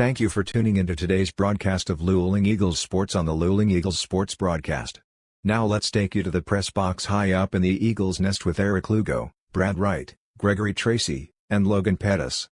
Thank you for tuning into today's broadcast of Luling Eagles Sports on the Luling Eagles Sports broadcast. Now let's take you to the press box high up in the Eagles nest with Eric Lugo, Brad Wright, Gregory Tracy, and Logan Pettis.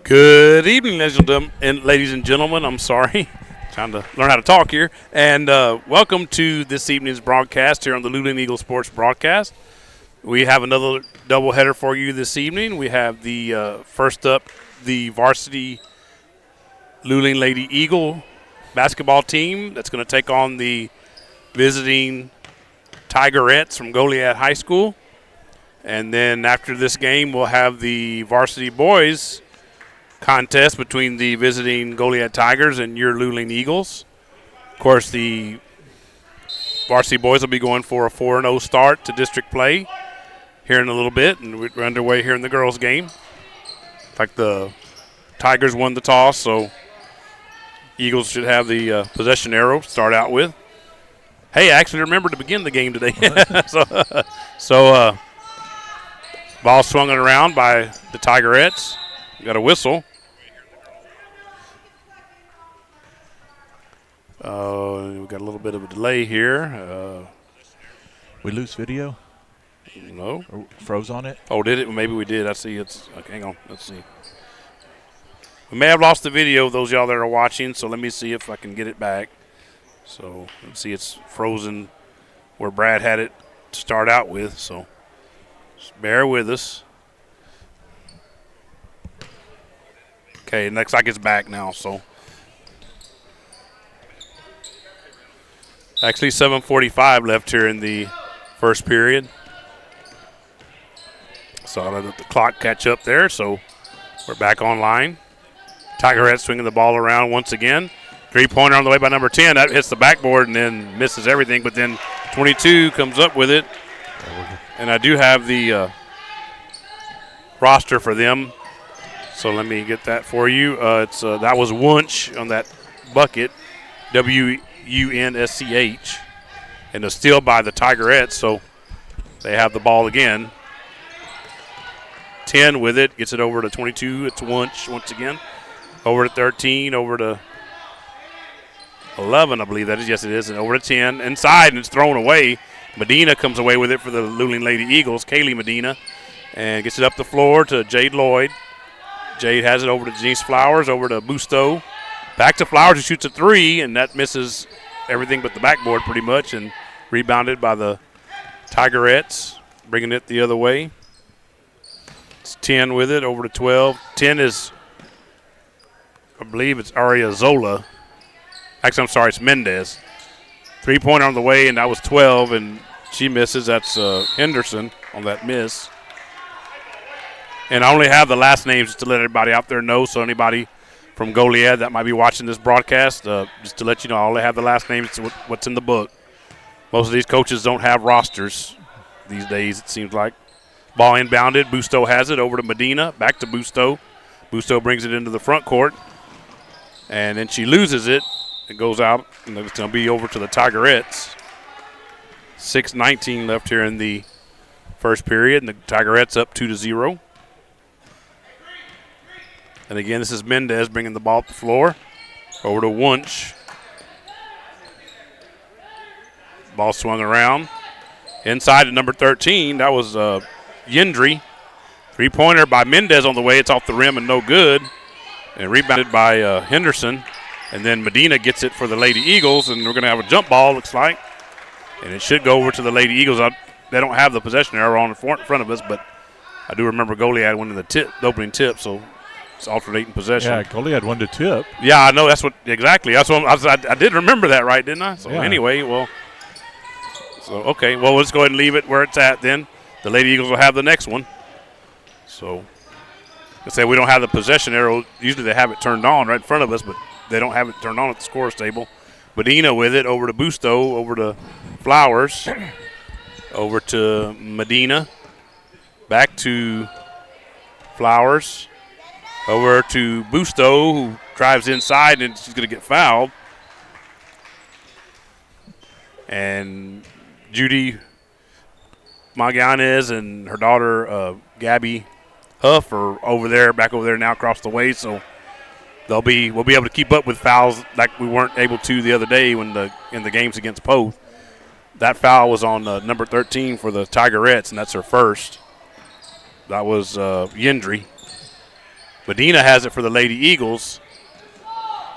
Good evening, ladies and gentlemen. I'm sorry, trying to learn how to talk here. And welcome to this evening's broadcast here on the Luling Eagles Sports broadcast. We have another doubleheader for you this evening. We have the first up, the Varsity Luling Lady Eagle basketball team that's going to take on the visiting Tigerettes from Goliad High School. And then after this game, we'll have the Varsity Boys contest between the visiting Goliad Tigers and your Luling Eagles. Of course, the Varsity Boys will be going for a 4-0 start to district play here in a little bit, and we're underway here in the girls' game. In fact, the Tigers won the toss, so Eagles should have the possession arrow to start out with. Hey, I actually remembered to begin the game today. so ball swung around by the Tigerettes. Got a whistle. We got a little bit of a delay here. We lose video? No. Or froze on it? Oh, did it? Maybe we did. I see it's – okay, hang on. Let's see. We may have lost the video, those of y'all that are watching, so let me see if I can get it back. So let's see, it's frozen where Brad had it to start out with, so just bear with us. Okay, it looks like it's back now, so. Actually 7:45 left here in the first period. So I'll let the clock catch up there, so we're back online. Tigerettes swinging the ball around once again. Three-pointer on the way by number 10. That hits the backboard and then misses everything, but then 22 comes up with it. And I do have the roster for them. So let me get that for you. That was Wunsch on that bucket, W-U-N-S-C-H, and a steal by the Tigerettes. So they have the ball again. 10 with it, gets it over to 22. It's Wunsch once again. Over to 13, over to 11, I believe that is. Yes, it is. And over to 10. Inside, and it's thrown away. Medina comes away with it for the Luling Lady Eagles, Kaylee Medina, and gets it up the floor to Jade Lloyd. Jade has it over to Janice Flowers, over to Busto. Back to Flowers, who shoots a three, and that misses everything but the backboard pretty much, and rebounded by the Tigerettes, bringing it the other way. It's 10 with it, over to 12. 10 is, I believe it's Aria Zola. Actually, I'm sorry, it's Mendez. Three-pointer on the way, and that was 12, and she misses. That's Henderson on that miss. And I only have the last names just to let everybody out there know, so anybody from Goliad that might be watching this broadcast, just to let you know, I only have the last names to what's in the book. Most of these coaches don't have rosters these days, it seems like. Ball inbounded. Busto has it over to Medina. Back to Busto. Busto brings it into the front court, and then she loses it. It goes out, and it's going to be over to the Tigerettes. 6:19 left here in the first period, and the Tigerettes up 2-0. And again, this is Mendez bringing the ball up the floor. Over to Wunsch. Ball swung around. Inside to number 13, that was Yendry. Three-pointer by Mendez on the way. It's off the rim and no good. And rebounded by Henderson. And then Medina gets it for the Lady Eagles, and we're going to have a jump ball, looks like. And it should go over to the Lady Eagles. They don't have the possession arrow on in front of us, but I do remember Goliad winning the opening tip, so it's alternating possession. Yeah, Goliad won the tip. Yeah, I know. That's what I did remember that, right, didn't I? So anyway, okay. Well, let's go ahead and leave it where it's at then. The Lady Eagles will have the next one. So let's say we don't have the possession arrow. Usually they have it turned on right in front of us, but they don't have it turned on at the scorer's table. Medina with it over to Busto, over to Flowers, over to Medina, back to Flowers, over to Busto, who drives inside, and she's going to get fouled. And Judy Magallanes and her daughter Gabby Huff are back over there now across the way, so we'll be able to keep up with fouls like we weren't able to the other day in the games against Poth. That foul was on number 13 for the Tigerettes, and that's her first. That was Yendry. Medina has it for the Lady Eagles.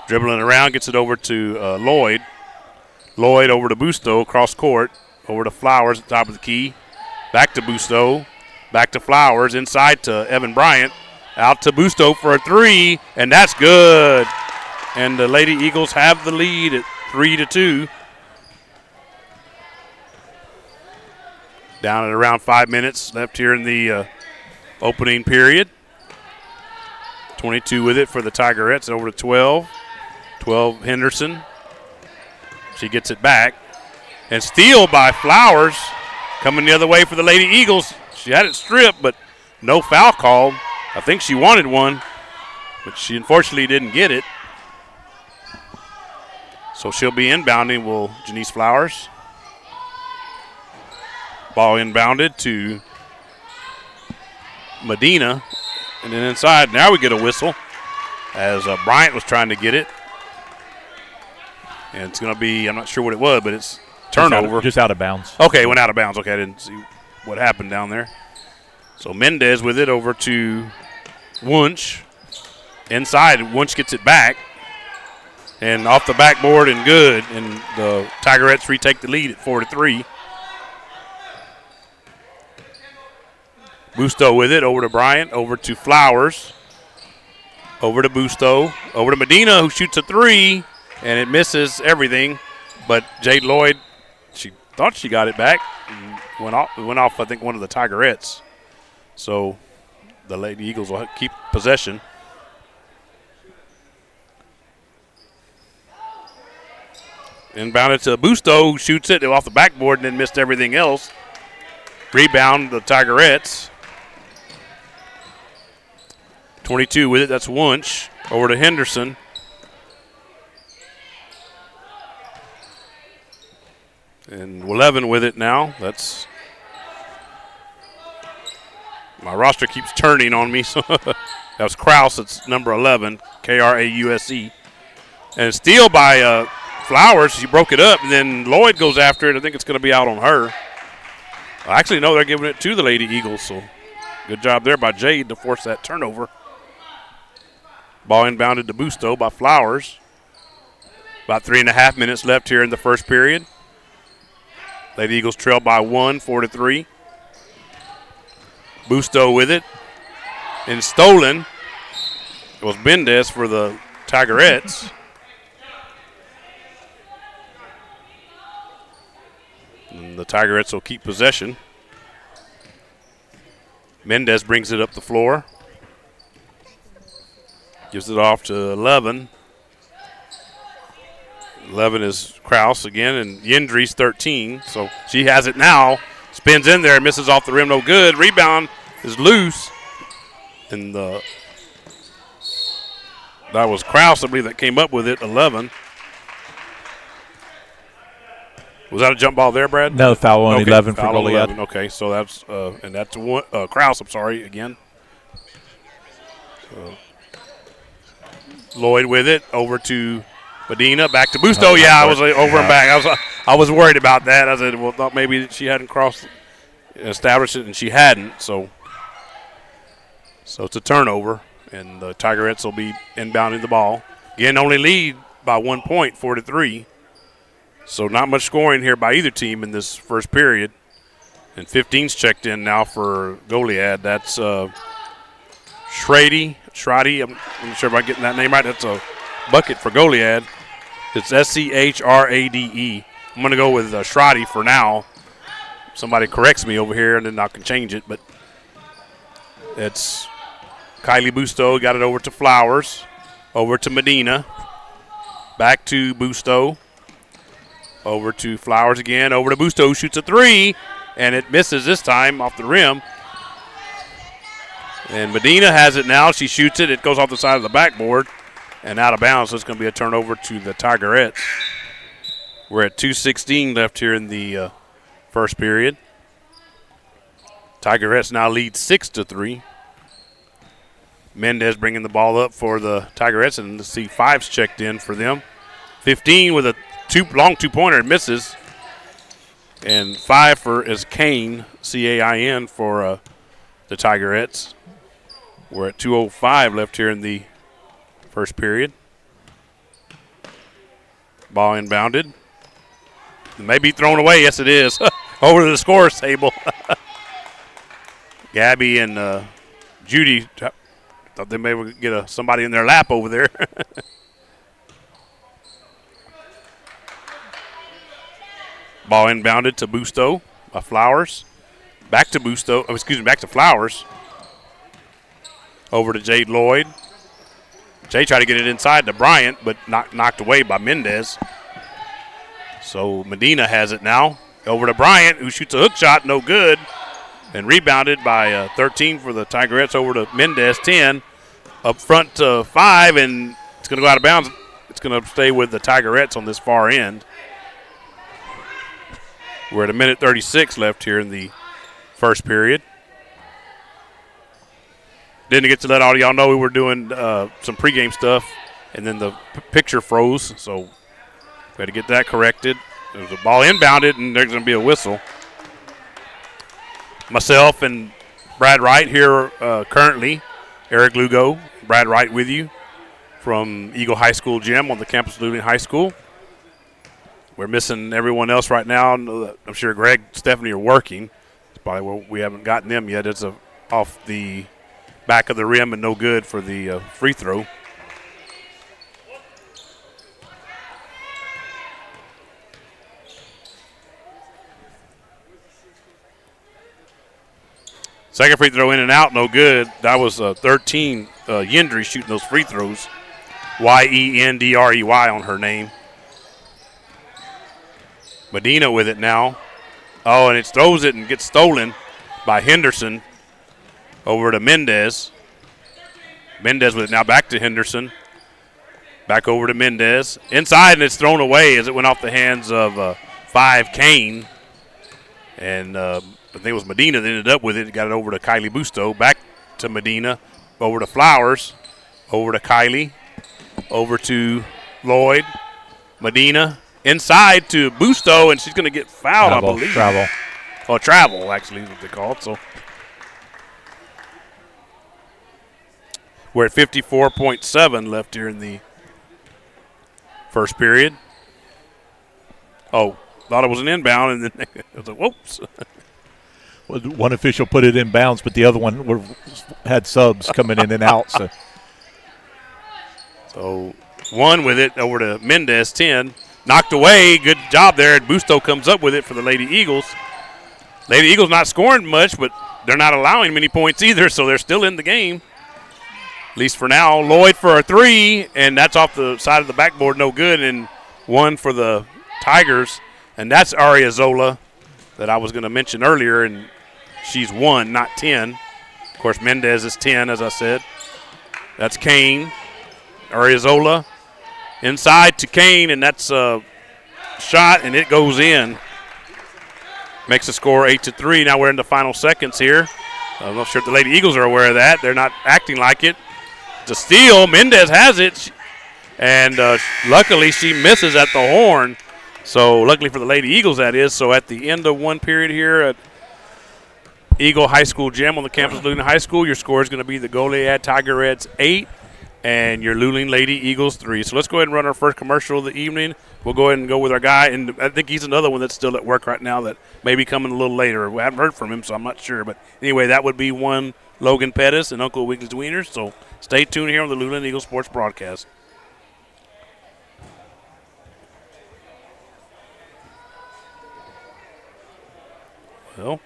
Dribbling around, gets it over to Lloyd. Lloyd over to Busto, cross court, over to Flowers at the top of the key. Back to Busto, back to Flowers, inside to Evan Bryant. Out to Busto for a three, and that's good. And the Lady Eagles have the lead at 3-2. Down at around 5 minutes left here in the opening period. 22 with it for the Tigerettes, over to 12. 12 Henderson. She gets it back. And steal by Flowers. Coming the other way for the Lady Eagles. She had it stripped, but no foul called. I think she wanted one, but she unfortunately didn't get it. So she'll be inbounding, Janice Flowers. Ball inbounded to Medina. And then inside, now we get a whistle as Bryant was trying to get it. And it's going to be, I'm not sure what it was, but it's turnover. Just out of bounds. Okay, went out of bounds. Okay, I didn't see what happened down there. So Mendez with it over to Wunsch. Inside, Wunsch gets it back. And off the backboard and good. And the Tigerettes retake the lead at 4-3. Busto with it, over to Bryant, over to Flowers, over to Busto, over to Medina, who shoots a three, and it misses everything. But Jade Lloyd, she thought she got it back. And went off, I think, one of the Tigerettes. So the Lady Eagles will keep possession. Inbounded to Busto, who shoots it off the backboard and then missed everything else. Rebound the Tigerettes. 22 with it. That's Wunsch. Over to Henderson. And 11 with it now. That's my roster keeps turning on me. So that was Krause. It's number 11, Krause. And steal by Flowers. She broke it up, and then Lloyd goes after it. I think it's going to be out on her. Actually, no, they're giving it to the Lady Eagles. So good job there by Jade to force that turnover. Ball inbounded to Busto by Flowers. About 3.5 minutes left here in the first period. Lady Eagles trail by 1, 4-3. Busto with it. And stolen. It was Mendez for the Tigerettes. And the Tigerettes will keep possession. Mendez brings it up the floor. Gives it off to 11. 11 is Krause again, and Yendry's 13. So she has it now. Spins in there, misses off the rim, no good. Rebound is loose. And that was Krause, I believe, that came up with it, 11. Was that a jump ball there, Brad? No, foul on okay, 11 for foul Goliad. 11. Okay, so that's and that's Krause. I'm sorry again. Lloyd with it over to Medina, back to Busto. I was over and back. I was worried about that. I said, well, thought maybe she hadn't established it, and she hadn't. So it's a turnover, and the Tigerettes will be inbounding the ball. Again, only lead by 1 point, 4-3. So not much scoring here by either team in this first period. And 15's checked in now for Goliad. That's Schrade. I'm not sure if I'm getting that name right. That's a bucket for Goliad. It's Schrade. I'm going to go with Schrade for now. Somebody corrects me over here, and then I can change it. But it's Kylie Busto. Got it over to Flowers. Over to Medina. Back to Busto. Over to Flowers again. Over to Busto, who shoots a three, and it misses this time off the rim. And Medina has it now. She shoots it. It goes off the side of the backboard and out of bounds. So it's going to be a turnover to the Tigerettes. We're at 2:16 left here in the first period. Tigerettes now lead 6-3. Mendez bringing the ball up for the Tigerettes, and let's see, 5's checked in for them. 15 with a long two-pointer, misses. And 5 is Cain, C-A-I-N, for the Tigerettes. We're at 2:05 left here in the first period. Ball inbounded. It may be thrown away. Yes, it is. Over to the scorer's table. Gabby and Judy thought they may get somebody in their lap over there. Ball inbounded to Busto by Flowers. Back to Busto. Oh, excuse me, back to Flowers. Over to Jade Lloyd. Jade tried to get it inside to Bryant, but knocked away by Mendez. So Medina has it now. Over to Bryant, who shoots a hook shot, no good. And rebounded by 13 for the Tigerettes. Over to Mendez, 10. Up front to 5, and it's going to go out of bounds. It's going to stay with the Tigerettes on this far end. We're at 1:36 left here in the first period. Didn't get to let all y'all know we were doing some pregame stuff, and then the picture froze, so we had to get that corrected. There's a ball inbounded, and there's going to be a whistle. Myself and Brad Wright here currently. Eric Lugo, Brad Wright with you from Eagle High School Gym on the campus of Luling High School. We're missing everyone else right now. I'm sure Greg, Stephanie are working. It's probably where we haven't gotten them yet. It's off the back of the rim and no good for the free throw. Second free throw in and out, no good. That was 13 Yendry shooting those free throws. Yendrey on her name. Medina with it now. Oh, and it throws it and gets stolen by Henderson over to Mendez. Mendez with it now back to Henderson. Back over to Mendez. Inside, and it's thrown away as it went off the hands of 5 Kane. And I think it was Medina that ended up with it. Got it over to Kylie Busto. Back to Medina. Over to Flowers. Over to Kylie. Over to Lloyd. Medina. Inside to Busto, and she's going to get fouled, I believe. Travel. Oh, travel, actually, is what they call it. So we're at 54.7 left here in the first period. Oh, thought it was an inbound, and then it was like, whoops. Well, one official put it in bounds, but the other one had subs coming in and out. So one with it over to Mendez, 10. Knocked away. Good job there. And Busto comes up with it for the Lady Eagles. Lady Eagles not scoring much, but they're not allowing many points either, so they're still in the game. At least for now. Lloyd for a 3, and that's off the side of the backboard, no good. And 1 for the Tigers, and that's Ariazola that I was going to mention earlier, and she's 1, not 10. Of course, Mendez is 10, as I said. That's Kane. Ariazola inside to Kane, and that's a shot, and it goes in. Makes the score 8-3. Now we're in the final seconds here. I'm not sure if the Lady Eagles are aware of that. They're not acting like it. To steal, Mendez has it, and luckily she misses at the horn. So luckily for the Lady Eagles, that is. So at the end of one period here at Eagle High School Gym on the campus of Luling High School, your score is going to be the Goliad Tigers 8 and your Luling Lady Eagles 3. So let's go ahead and run our first commercial of the evening. We'll go ahead and go with our guy, and I think he's another one that's still at work right now that may be coming a little later. We haven't heard from him, so I'm not sure. But anyway, that would be one Logan Pettis and Uncle Wiggins Wieners. So stay tuned here on the Luling Eagles Sports Broadcast. Well,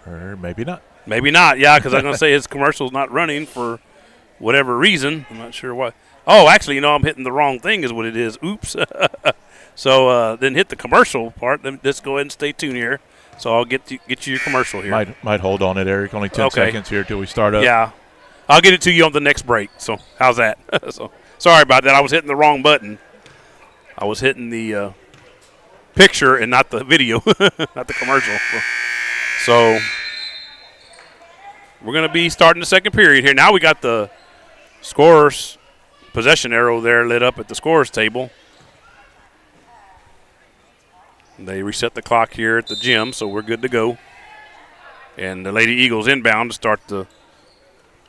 or maybe not. Maybe not, yeah, because I was going to say his commercial's not running for whatever reason. I'm not sure why. Oh, actually, I'm hitting the wrong thing is what it is. Oops. So then hit the commercial part. Let's go ahead and stay tuned here. So I'll get you your commercial here. Might hold on it, Eric. Only 10 seconds here till we start up. Yeah. I'll get it to you on the next break. So how's that? So sorry about that. I was hitting the wrong button. I was hitting the picture and not the video, not the commercial. So we're going to be starting the second period here. Now we got the scorers possession arrow there lit up at the scorers table. They reset the clock here at the gym, so we're good to go. And the Lady Eagles inbound to start the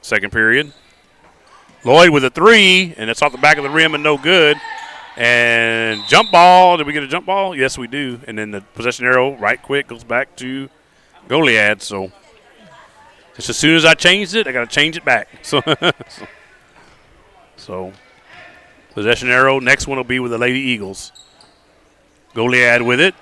second period. Lloyd with a 3, and it's off the back of the rim and no good. And jump ball. Did we get a jump ball? Yes, we do. And then the possession arrow right quick goes back to Goliad. So just as soon as I changed it, I got to change it back. So possession arrow. Next one will be with the Lady Eagles. Goliad with it.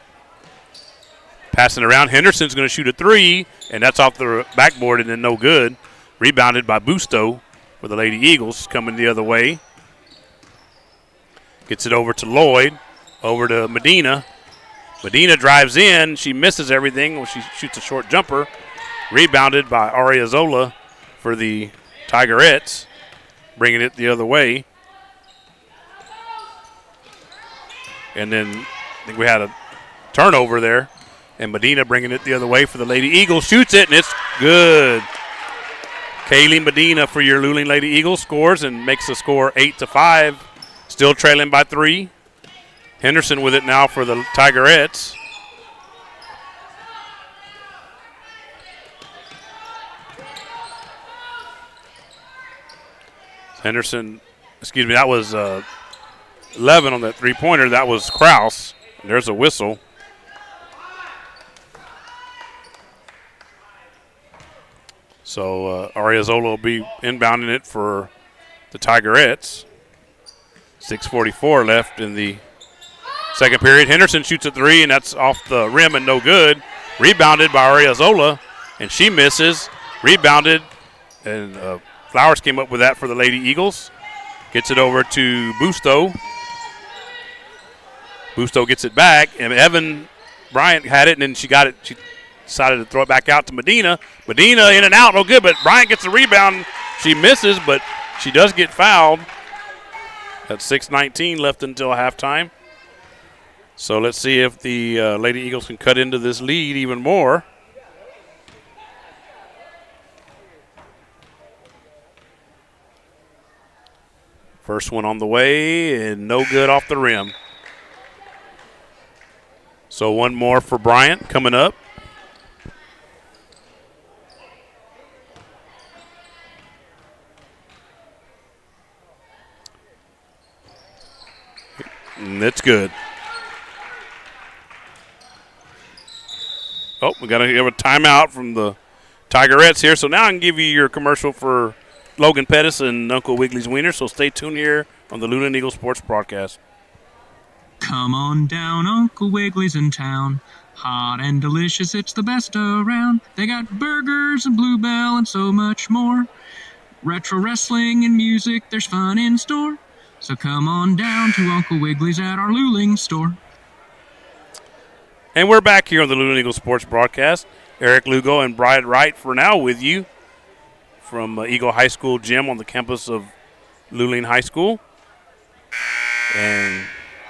Passing around. Henderson's going to shoot a 3, and that's off the backboard and then no good. Rebounded by Busto for the Lady Eagles coming the other way. Gets it over to Lloyd. Over to Medina. Medina drives in. She misses everything when she shoots a short jumper. Rebounded by Ariazola for the Tigerettes. Bringing it the other way. And then I think we had a turnover there. And Medina bringing it the other way for the Lady Eagles. Shoots it, and it's good. Kaylee Medina for your Luling Lady Eagles scores and makes the score 8-5. Still trailing by 3. Henderson with it now for the Tigerettes. Henderson, that was 11 on that three-pointer. That was Krause. There's a whistle. So Ariazola will be inbounding it for the Tigerettes. 6:44 left in the second period. Henderson shoots a 3, and that's off the rim and no good. Rebounded by Ariazola, and she misses. Rebounded, and Flowers came up with that for the Lady Eagles. Gets it over to Busto. Busto gets it back, and Evan Bryant had it, and then she got it. She decided to throw it back out to Medina. Medina in and out, no good, but Bryant gets the rebound. She misses, but she does get fouled. That's 6:19 left until halftime. So let's see if the Lady Eagles can cut into this lead even more. First one on the way, and no good off the rim. So one more for Bryant coming up. And it's good. Oh, we got to give a timeout from the Tigerettes here. So now I can give you your commercial for Logan Pettis and Uncle Wiggly's Wiener. So stay tuned here on the Luling Eagles Sports Broadcast. Come on down, Uncle Wiggly's in town. Hot and delicious, it's the best around. They got burgers and Bluebell and so much more. Retro wrestling and music, there's fun in store. So come on down to Uncle Wiggly's at our Luling store. And we're back here on the Luling Eagles Sports Broadcast. Eric Lugo and Brad Wright for now with you from Eagle High School gym on the campus of Luling High School. And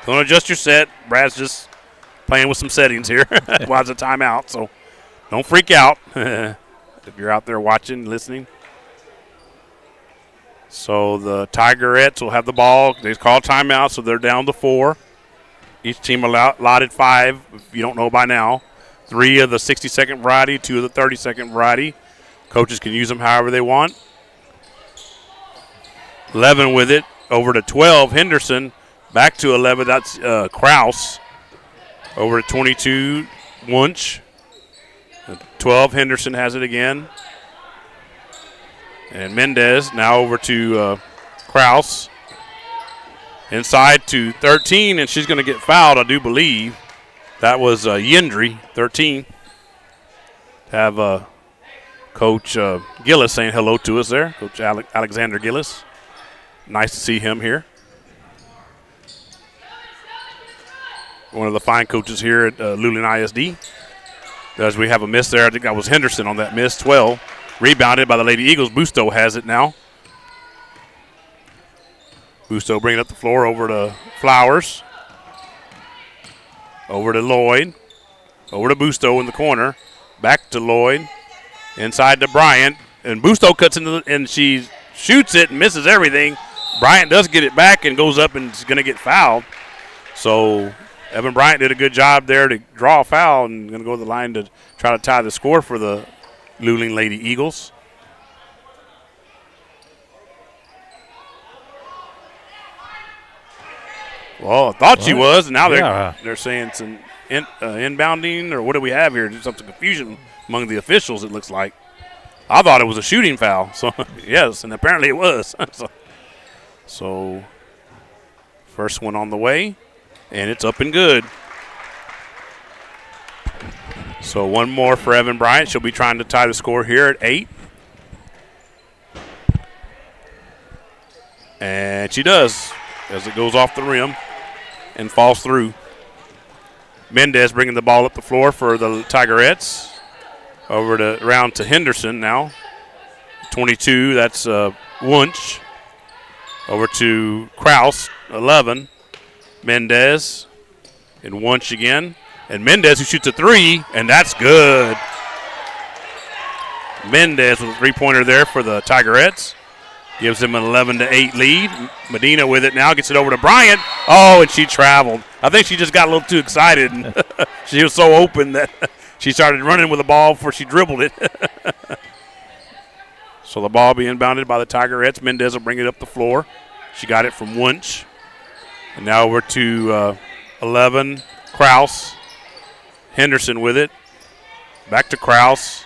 don't adjust your set. Brad's just playing with some settings here while it's a timeout, so don't freak out if you're out there watching, listening. So the Tigerettes will have the ball. They call timeout, so they're down to 4. Each team allotted 5, if you don't know by now. 3 of the 60-second variety, 2 of the 30-second variety. Coaches can use them however they want. 11 with it, over to 12, Henderson. Back to 11, that's Kraus. Over to 22, Wunsch. 12, Henderson has it again. And Mendez now over to Kraus. Inside to 13, and she's going to get fouled, I do believe. That was Yendry, 13. Have Coach Gillis saying hello to us there, Coach Alexander Gillis. Nice to see him here. One of the fine coaches here at Luling ISD. As we have a miss there, I think that was Henderson on that miss, 12. Rebounded by the Lady Eagles. Busto has it now. Busto bringing up the floor over to Flowers. Over to Lloyd. Over to Busto in the corner. Back to Lloyd. Inside to Bryant. And Busto cuts into and she shoots it and misses everything. Bryant does get it back and goes up and is going to get fouled. So Evan Bryant did a good job there to draw a foul and going to go to the line to try to tie the score for the Luling Lady Eagles. Well, I thought she was, and now they're saying some inbounding, or what do we have here? There's some confusion among the officials, it looks like. I thought it was a shooting foul, so yes, and apparently it was. So first one on the way, and it's up and good. So one more for Evan Bryant. She'll be trying to tie the score here at 8. And she does, as it goes off the rim and falls through. Mendez bringing the ball up the floor for the Tigerettes. Over to around to Henderson now. 22, that's Wunsch. Over to Kraus, 11. Mendez and Wunsch again. And Mendez who shoots a 3, and that's good. Mendez with a three-pointer there for the Tigerettes. Gives them an 11-8 lead. Medina with it now, gets it over to Bryant. Oh, and she traveled. I think she just got a little too excited. And she was so open that she started running with the ball before she dribbled it. So the ball being inbounded by the Tigerettes. Mendez will bring it up the floor. She got it from Wunsch. And now over to 11, Kraus. Henderson with it. Back to Kraus.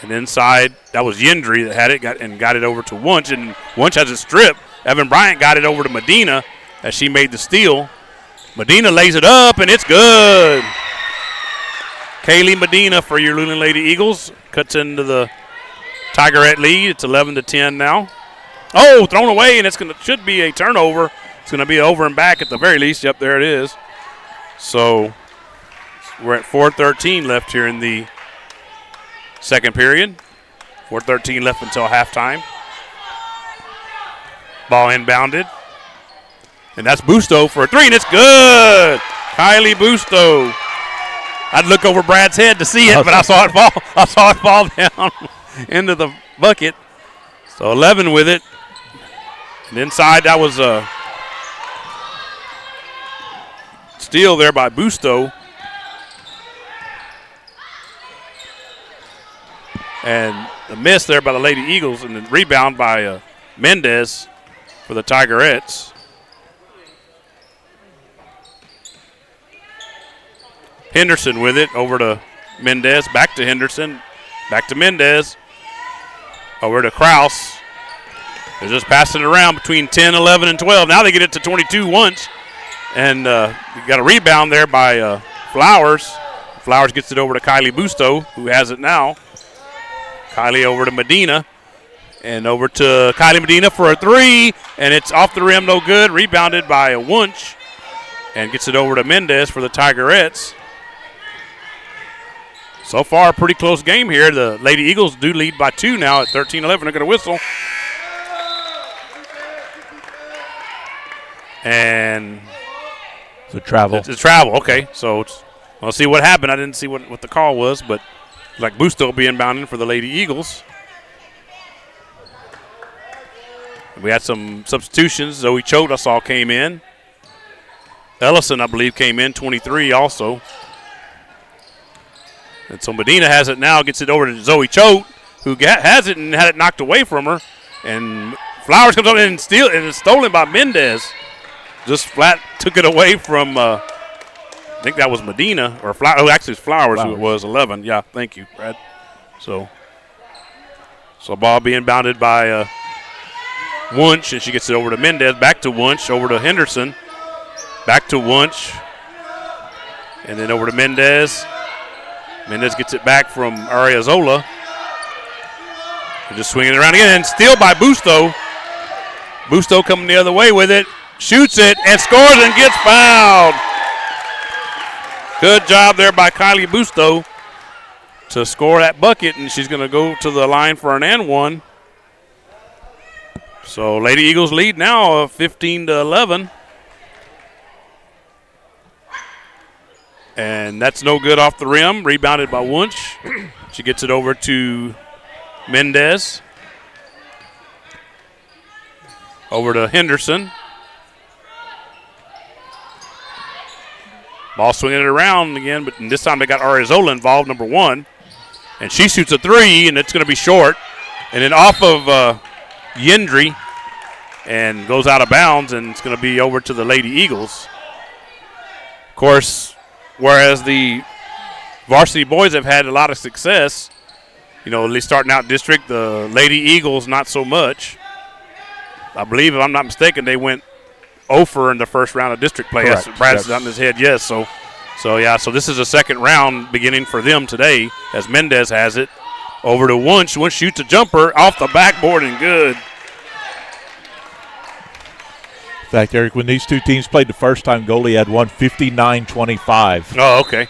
And inside, that was Yendry that had it got it over to Wunsch. And Wunsch has a strip. Evan Bryant got it over to Medina as she made the steal. Medina lays it up, and it's good. Kaylee Medina for your Luling Lady Eagles. Cuts into the Tigerette lead. It's 11-10 now. Oh, thrown away, and should be a turnover. It's going to be over and back at the very least. Yep, there it is. So we're at 4:13 left here in the second period. 4:13 left until halftime. Ball inbounded. And that's Busto for a three, and it's good. Kylie Busto. I'd look over Brad's head to see it, but I saw it fall. I saw it fall down into the bucket. So 11 with it. And inside, that was a steal there by Busto. And a miss there by the Lady Eagles, and then rebound by Mendez for the Tigerettes. Henderson with it, over to Mendez, back to Henderson, back to Mendez, over to Kraus. They're just passing it around between 10, 11, and 12. Now they get it to 22 once, and you got a rebound there by Flowers. Flowers gets it over to Kylie Busto, who has it now. Kylie over to Medina, and over to Kylie Medina for a three, and it's off the rim, no good. Rebounded by a Wunsch, and gets it over to Mendez for the Tigerettes. So far, a pretty close game here. The Lady Eagles do lead by 2 now at 13-11. They're going to whistle. And it's a travel. It's a travel, okay. So we'll see what happened. I didn't see what the call was, but like Busto will be inbounding for the Lady Eagles. We had some substitutions. Zoe Choate, I saw, came in. Ellison, I believe, came in, 23 also. And so Medina has it now, gets it over to Zoe Choate, who has it and had it knocked away from her. And Flowers comes up and steals, and it's stolen by Mendez. Just flat took it away from, I think that was Medina, or actually it's Flowers who it was, 11. Yeah, thank you, Brad. So ball being bounded by Wunsch, and she gets it over to Mendez, back to Wunsch, over to Henderson, back to Wunsch, and then over to Mendez. Mendez gets it back from Ariazola. And just swinging it around again, and steal by Busto. Busto coming the other way with it, shoots it, and scores and gets fouled. Good job there by Kylie Busto to score that bucket, and she's going to go to the line for an and one. So Lady Eagles lead now 15-11. And that's no good off the rim. Rebounded by Wunsch. She gets it over to Mendez. Over to Henderson. Ball swinging it around again, but this time they got Arizola involved, number one. And she shoots a three, and it's going to be short. And then off of Yendry, and goes out of bounds, and it's going to be over to the Lady Eagles. Of course, whereas the varsity boys have had a lot of success, at least starting out district, the Lady Eagles not so much. I believe, if I'm not mistaken, they went 0 in the first round of district play. Correct. Yes, Brad's out in his head, yes. So this is a second round beginning for them today, as Mendez has it. Over to Wunsch. Wunsch shoots a jumper off the backboard and good. In fact, Eric, when these two teams played the first time, Goliad won 59-25. Oh, okay.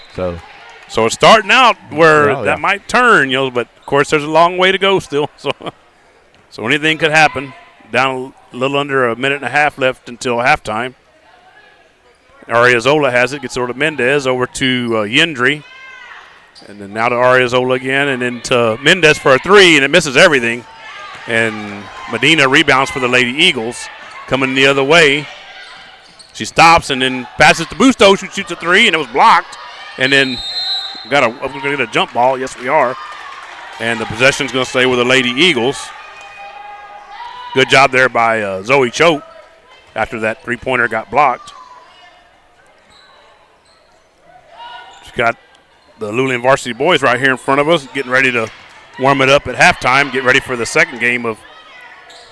So it's starting out where that might turn, but of course there's a long way to go still. So anything could happen. Down a little under a minute and a half left until halftime. Ariazola has it, gets over to Mendez, over to Yendry. And then now to Ariazola again, and then to Mendez for a three, and it misses everything. And Medina rebounds for the Lady Eagles. Coming the other way. She stops and then passes to Busto, who shoots a three, and it was blocked. And then we're going to get a jump ball. Yes, we are. And the possession's going to stay with the Lady Eagles. Good job there by Zoe Choate after that three-pointer got blocked. She's got the Luling varsity boys right here in front of us, getting ready to warm it up at halftime, get ready for the second game of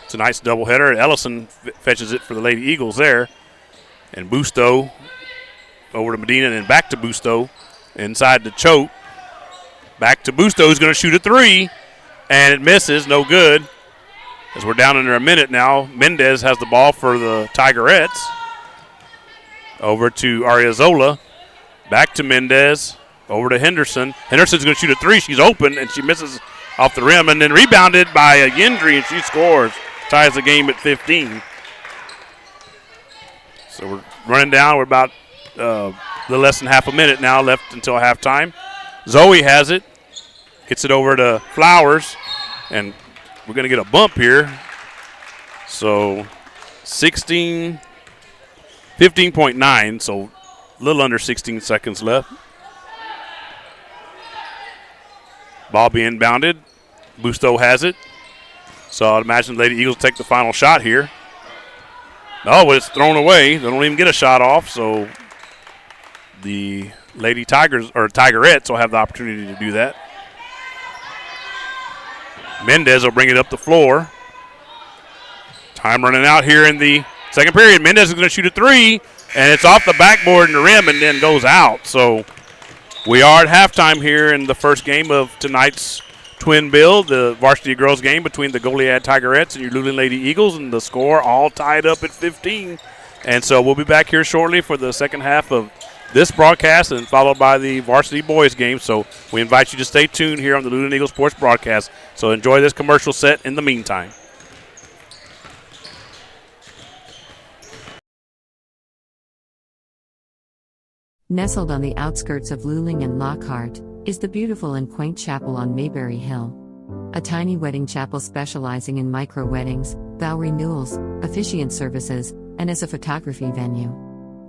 tonight's doubleheader. Ellison fetches it for the Lady Eagles there. And Busto over to Medina and then back to Busto. Inside to Choate. Back to Busto, who's going to shoot a three. And it misses, no good. As we're down under a minute now, Mendez has the ball for the Tigerettes. Over to Ariazola. Back to Mendez. Over to Henderson. Henderson's going to shoot a three. She's open, and she misses off the rim, and then rebounded by Yendry, and she scores. Ties the game at 15. So we're running down. We're about a little less than half a minute now left until halftime. Zoe has it. Gets it over to Flowers, and we're going to get a bump here. So 15.9, so a little under 16 seconds left. Ball being inbounded. Busto has it. So I'd imagine the Lady Eagles take the final shot here. No, but it's thrown away. They don't even get a shot off, so the Lady Tigers, or Tigerettes, will have the opportunity to do that. Mendez will bring it up the floor. Time running out here in the second period. Mendez is going to shoot a three, and it's off the backboard and the rim and then goes out. So we are at halftime here in the first game of tonight's twin bill, the varsity girls game between the Goliad Tigerettes and your Luling Lady Eagles, and the score all tied up at 15. And so we'll be back here shortly for the second half of this broadcast and followed by the varsity boys game. So we invite you to stay tuned here on the Luling Eagles Sports broadcast. So enjoy this commercial set in the meantime. Nestled on the outskirts of Luling and Lockhart is the beautiful and quaint chapel on Mayberry Hill. A tiny wedding chapel specializing in micro-weddings, vow renewals, officiant services, and as a photography venue.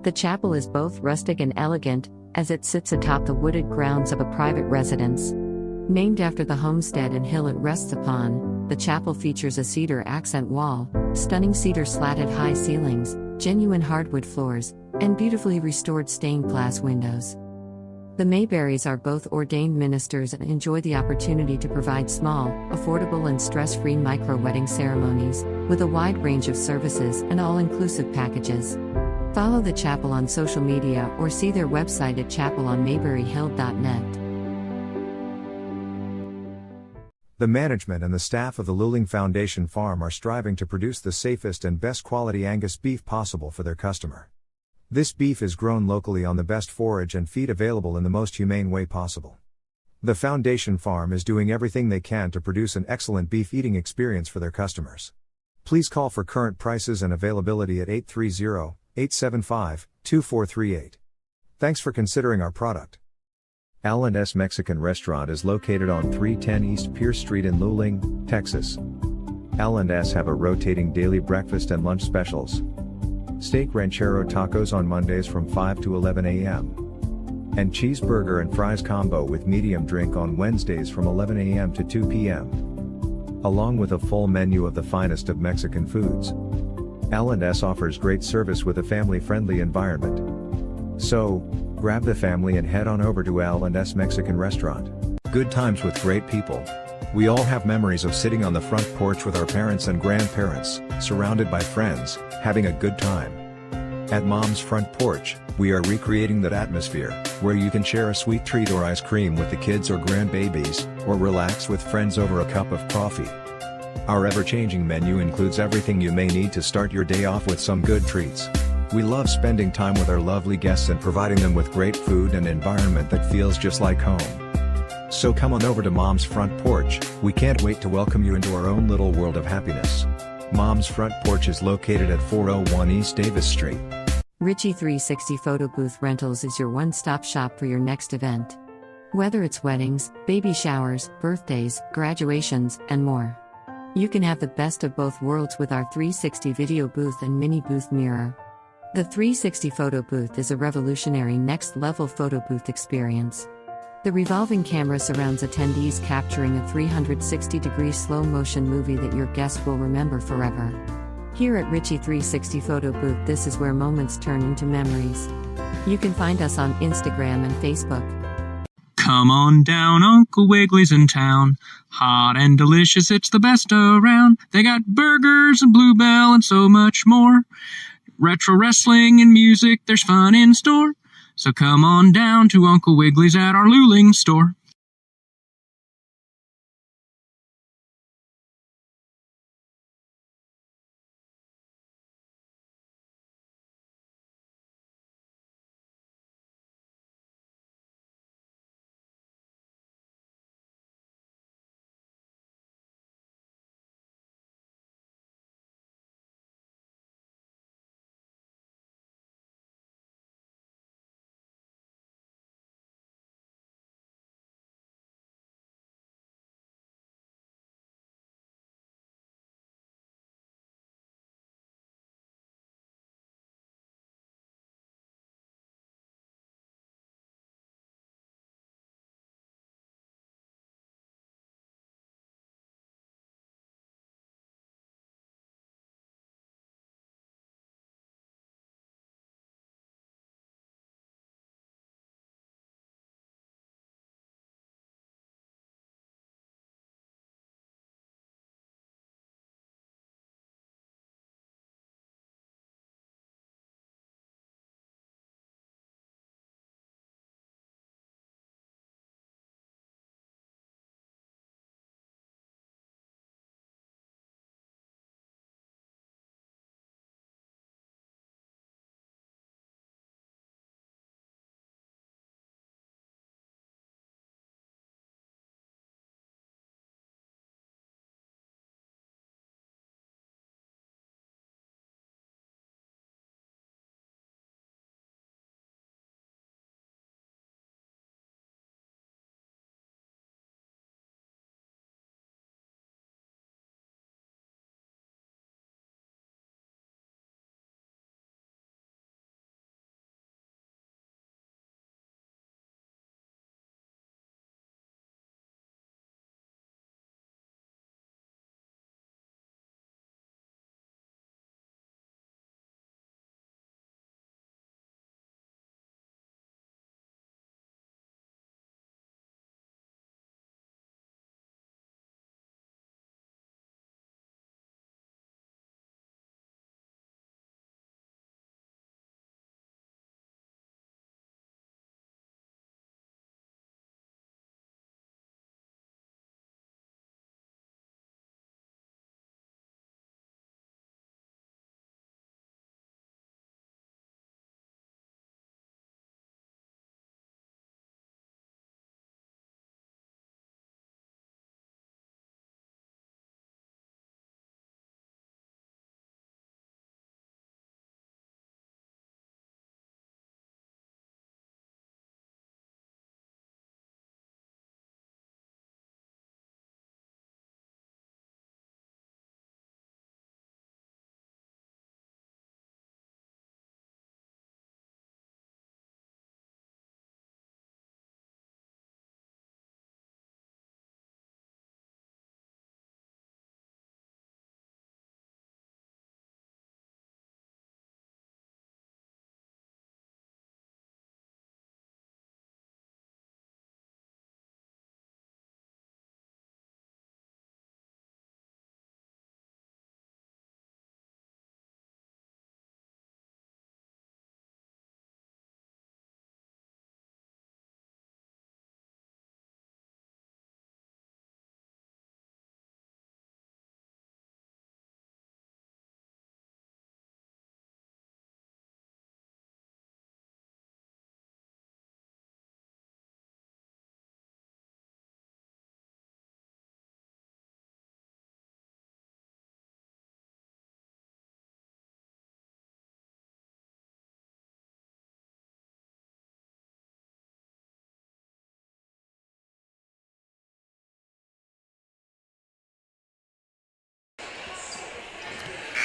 The chapel is both rustic and elegant, as it sits atop the wooded grounds of a private residence. Named after the homestead and hill it rests upon, the chapel features a cedar accent wall, stunning cedar slatted high ceilings, genuine hardwood floors, and beautifully restored stained glass windows. The Mayberrys are both ordained ministers and enjoy the opportunity to provide small, affordable and stress-free micro-wedding ceremonies, with a wide range of services and all-inclusive packages. Follow the chapel on social media or see their website at chapelonmayberryhill.net. The management and the staff of the Luling Foundation Farm are striving to produce the safest and best quality Angus beef possible for their customer. This beef is grown locally on the best forage and feed available in the most humane way possible. The Foundation Farm is doing everything they can to produce an excellent beef eating experience for their customers. Please call for current prices and availability at 830-875-2438. Thanks for considering our product. L&S Mexican Restaurant is located on 310 East Pierce Street in Luling, Texas. L&S have a rotating daily breakfast and lunch specials. Steak ranchero tacos on Mondays from 5 to 11 a.m. And cheeseburger and fries combo with medium drink on Wednesdays from 11 a.m. to 2 p.m. Along with a full menu of the finest of Mexican foods. L&S offers great service with a family-friendly environment. So, grab the family and head on over to L&S Mexican Restaurant. Good times with great people. We all have memories of sitting on the front porch with our parents and grandparents, surrounded by friends, having a good time. At Mom's Front Porch, we are recreating that atmosphere, where you can share a sweet treat or ice cream with the kids or grandbabies, or relax with friends over a cup of coffee. Our ever-changing menu includes everything you may need to start your day off with some good treats. We love spending time with our lovely guests and providing them with great food and environment that feels just like home. So come on over to Mom's Front Porch, we can't wait to welcome you into our own little world of happiness. Mom's Front Porch is located at 401 East Davis Street. Richie 360 Photo Booth Rentals is your one-stop shop for your next event. Whether it's weddings, baby showers, birthdays, graduations, and more. You can have the best of both worlds with our 360 video booth and mini booth mirror. The 360 Photo Booth is a revolutionary next-level photo booth experience. The revolving camera surrounds attendees, capturing a 360-degree slow-motion movie that your guests will remember forever. Here at Richie 360 Photo Booth, this is where moments turn into memories. You can find us on Instagram and Facebook. Come on down, Uncle Wiggly's in town. Hot and delicious, it's the best around. They got burgers and Bluebell and so much more. Retro wrestling and music, there's fun in store. So come on down to Uncle Wiggly's at our Luling store.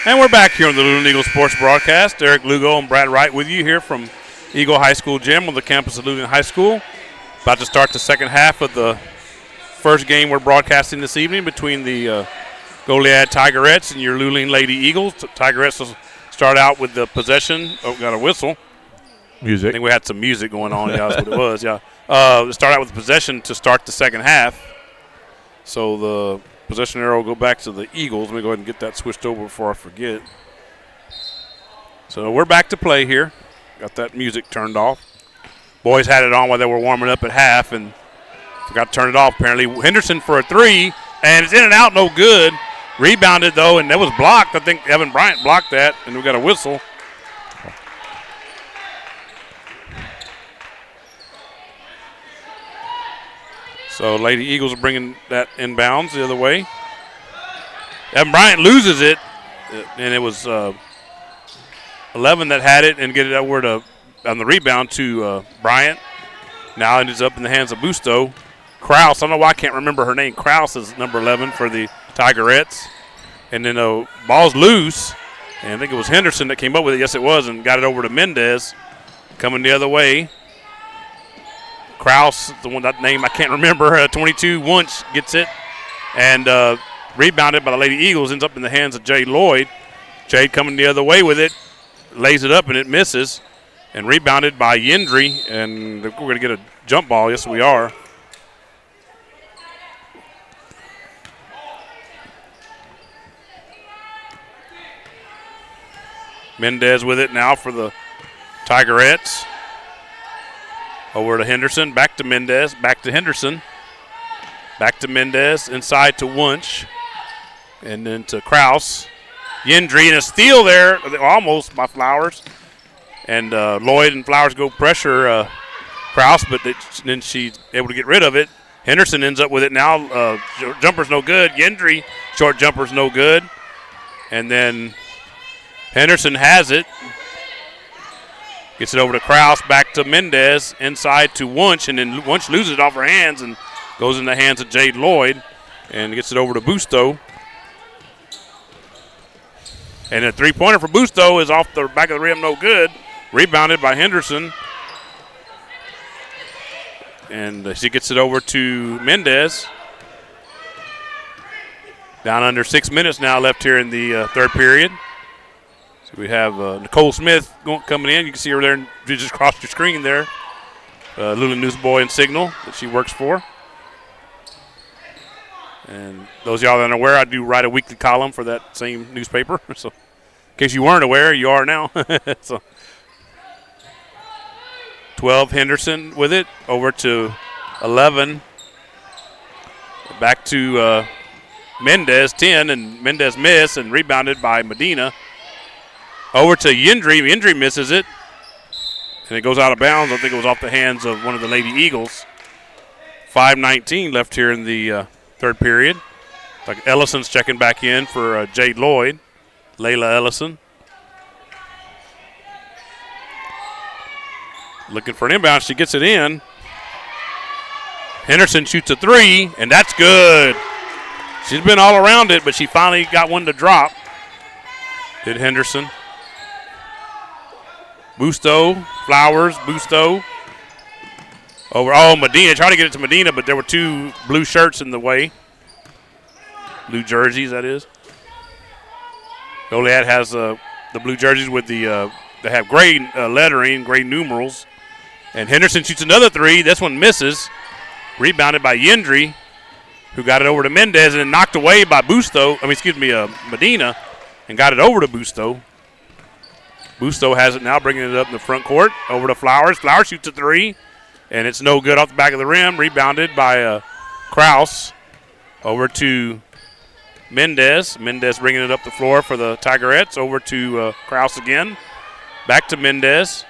And we're back here on the Luling Eagles Sports Broadcast. Eric Lugo and Brad Wright with you here from Eagle High School Gym on the campus of Luling High School. About to start the second half of the first game we're broadcasting this evening between the Goliad Tigerettes and your Luling Lady Eagles. Tigerettes will start out with the possession. Oh, got a whistle. Music. I think we had some music going on. Yeah, that's what it was. Yeah. Start out with the possession to start the second half. So the possession arrow will go back to the Eagles. Let me go ahead and get that switched over before I forget. So we're back to play here. Got that music turned off. Boys had it on while they were warming up at half and forgot to turn it off apparently. Henderson for a three, and it's in and out, no good. Rebounded, though, and that was blocked. I think Evan Bryant blocked that, and we got a whistle. So Lady Eagles are bringing that inbounds the other way. Evan Bryant loses it, and it was 11 that had it and get it over to on the rebound to Bryant. Now it is up in the hands of Busto. Kraus, I don't know why I can't remember her name. Kraus is number 11 for the Tigerettes. And then ball's loose, and I think it was Henderson that came up with it. Yes, it was, and got it over to Mendez. Coming the other way. Kraus, the one that name I can't remember, 22, Wunsch gets it. And rebounded by the Lady Eagles, ends up in the hands of Jade Lloyd. Jade coming the other way with it, lays it up, and it misses. And rebounded by Yendry, and we're going to get a jump ball. Yes, we are. Mendez with it now for the Tigerettes. Over to Henderson, back to Mendez, back to Henderson. Back to Mendez, inside to Wunsch. And then to Kraus. Yendry, and a steal there, almost by Flowers. And Lloyd and Flowers go pressure Kraus, but then she's able to get rid of it. Henderson ends up with it now. Jumper's no good. Yendry, short jumper's no good. And then Henderson has it. Gets it over to Kraus, back to Mendez, inside to Wunsch, and then Wunsch loses it off her hands and goes in the hands of Jade Lloyd and gets it over to Busto. And a three-pointer for Busto is off the back of the rim, no good. Rebounded by Henderson. And she gets it over to Mendez. Down under 6 minutes now left here in the third period. So we have Nicole Smith coming in. You can see her there. You just crossed your screen there. Luling Newsboy and Signal that she works for. And those of y'all that are aware, I do write a weekly column for that same newspaper. So in case you weren't aware, you are now. So 12 Henderson with it. Over to 11. Back to Mendez, 10, and Mendez missed and rebounded by Medina. Over to Yendry. Yendry misses it. And it goes out of bounds. I think it was off the hands of one of the Lady Eagles. 5:19 left here in the third period. Like Ellison's checking back in for Jade Lloyd. Layla Ellison. Looking for an inbound. She gets it in. Henderson shoots a three, and that's good. She's been all around it, but she finally got one to drop. Did Henderson. Busto, Flowers, Busto. Over, Medina. Tried to get it to Medina, but there were two blue shirts in the way. Blue jerseys, that is. Goliad has the blue jerseys with the, they have gray lettering, gray numerals. And Henderson shoots another three. This one misses. Rebounded by Yendry, who got it over to Mendez and then knocked away by Medina, and got it over to Busto. Busto has it now, bringing it up in the front court. Over to Flowers. Flowers shoots a three, and it's no good off the back of the rim. Rebounded by Kraus. Over to Mendez. Mendez bringing it up the floor for the Tigerettes. Over to Kraus again. Back to Mendez.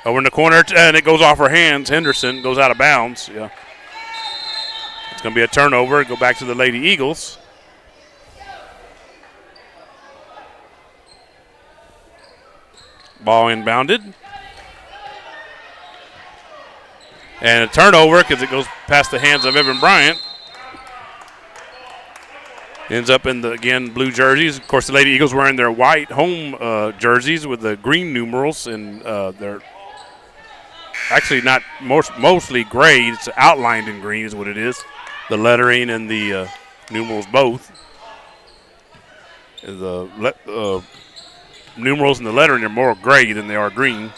Over in the corner, and it goes off her hands. Henderson goes out of bounds. Yeah, it's going to be a turnover. Go back to the Lady Eagles. Ball inbounded. And a turnover because it goes past the hands of Evan Bryant. Ends up in the, again, blue jerseys. Of course, the Lady Eagles wearing their white home jerseys with the green numerals, and they're actually not mostly gray. It's outlined in green is what it is. The lettering and the numerals both. The numerals and the lettering are more gray than they are green.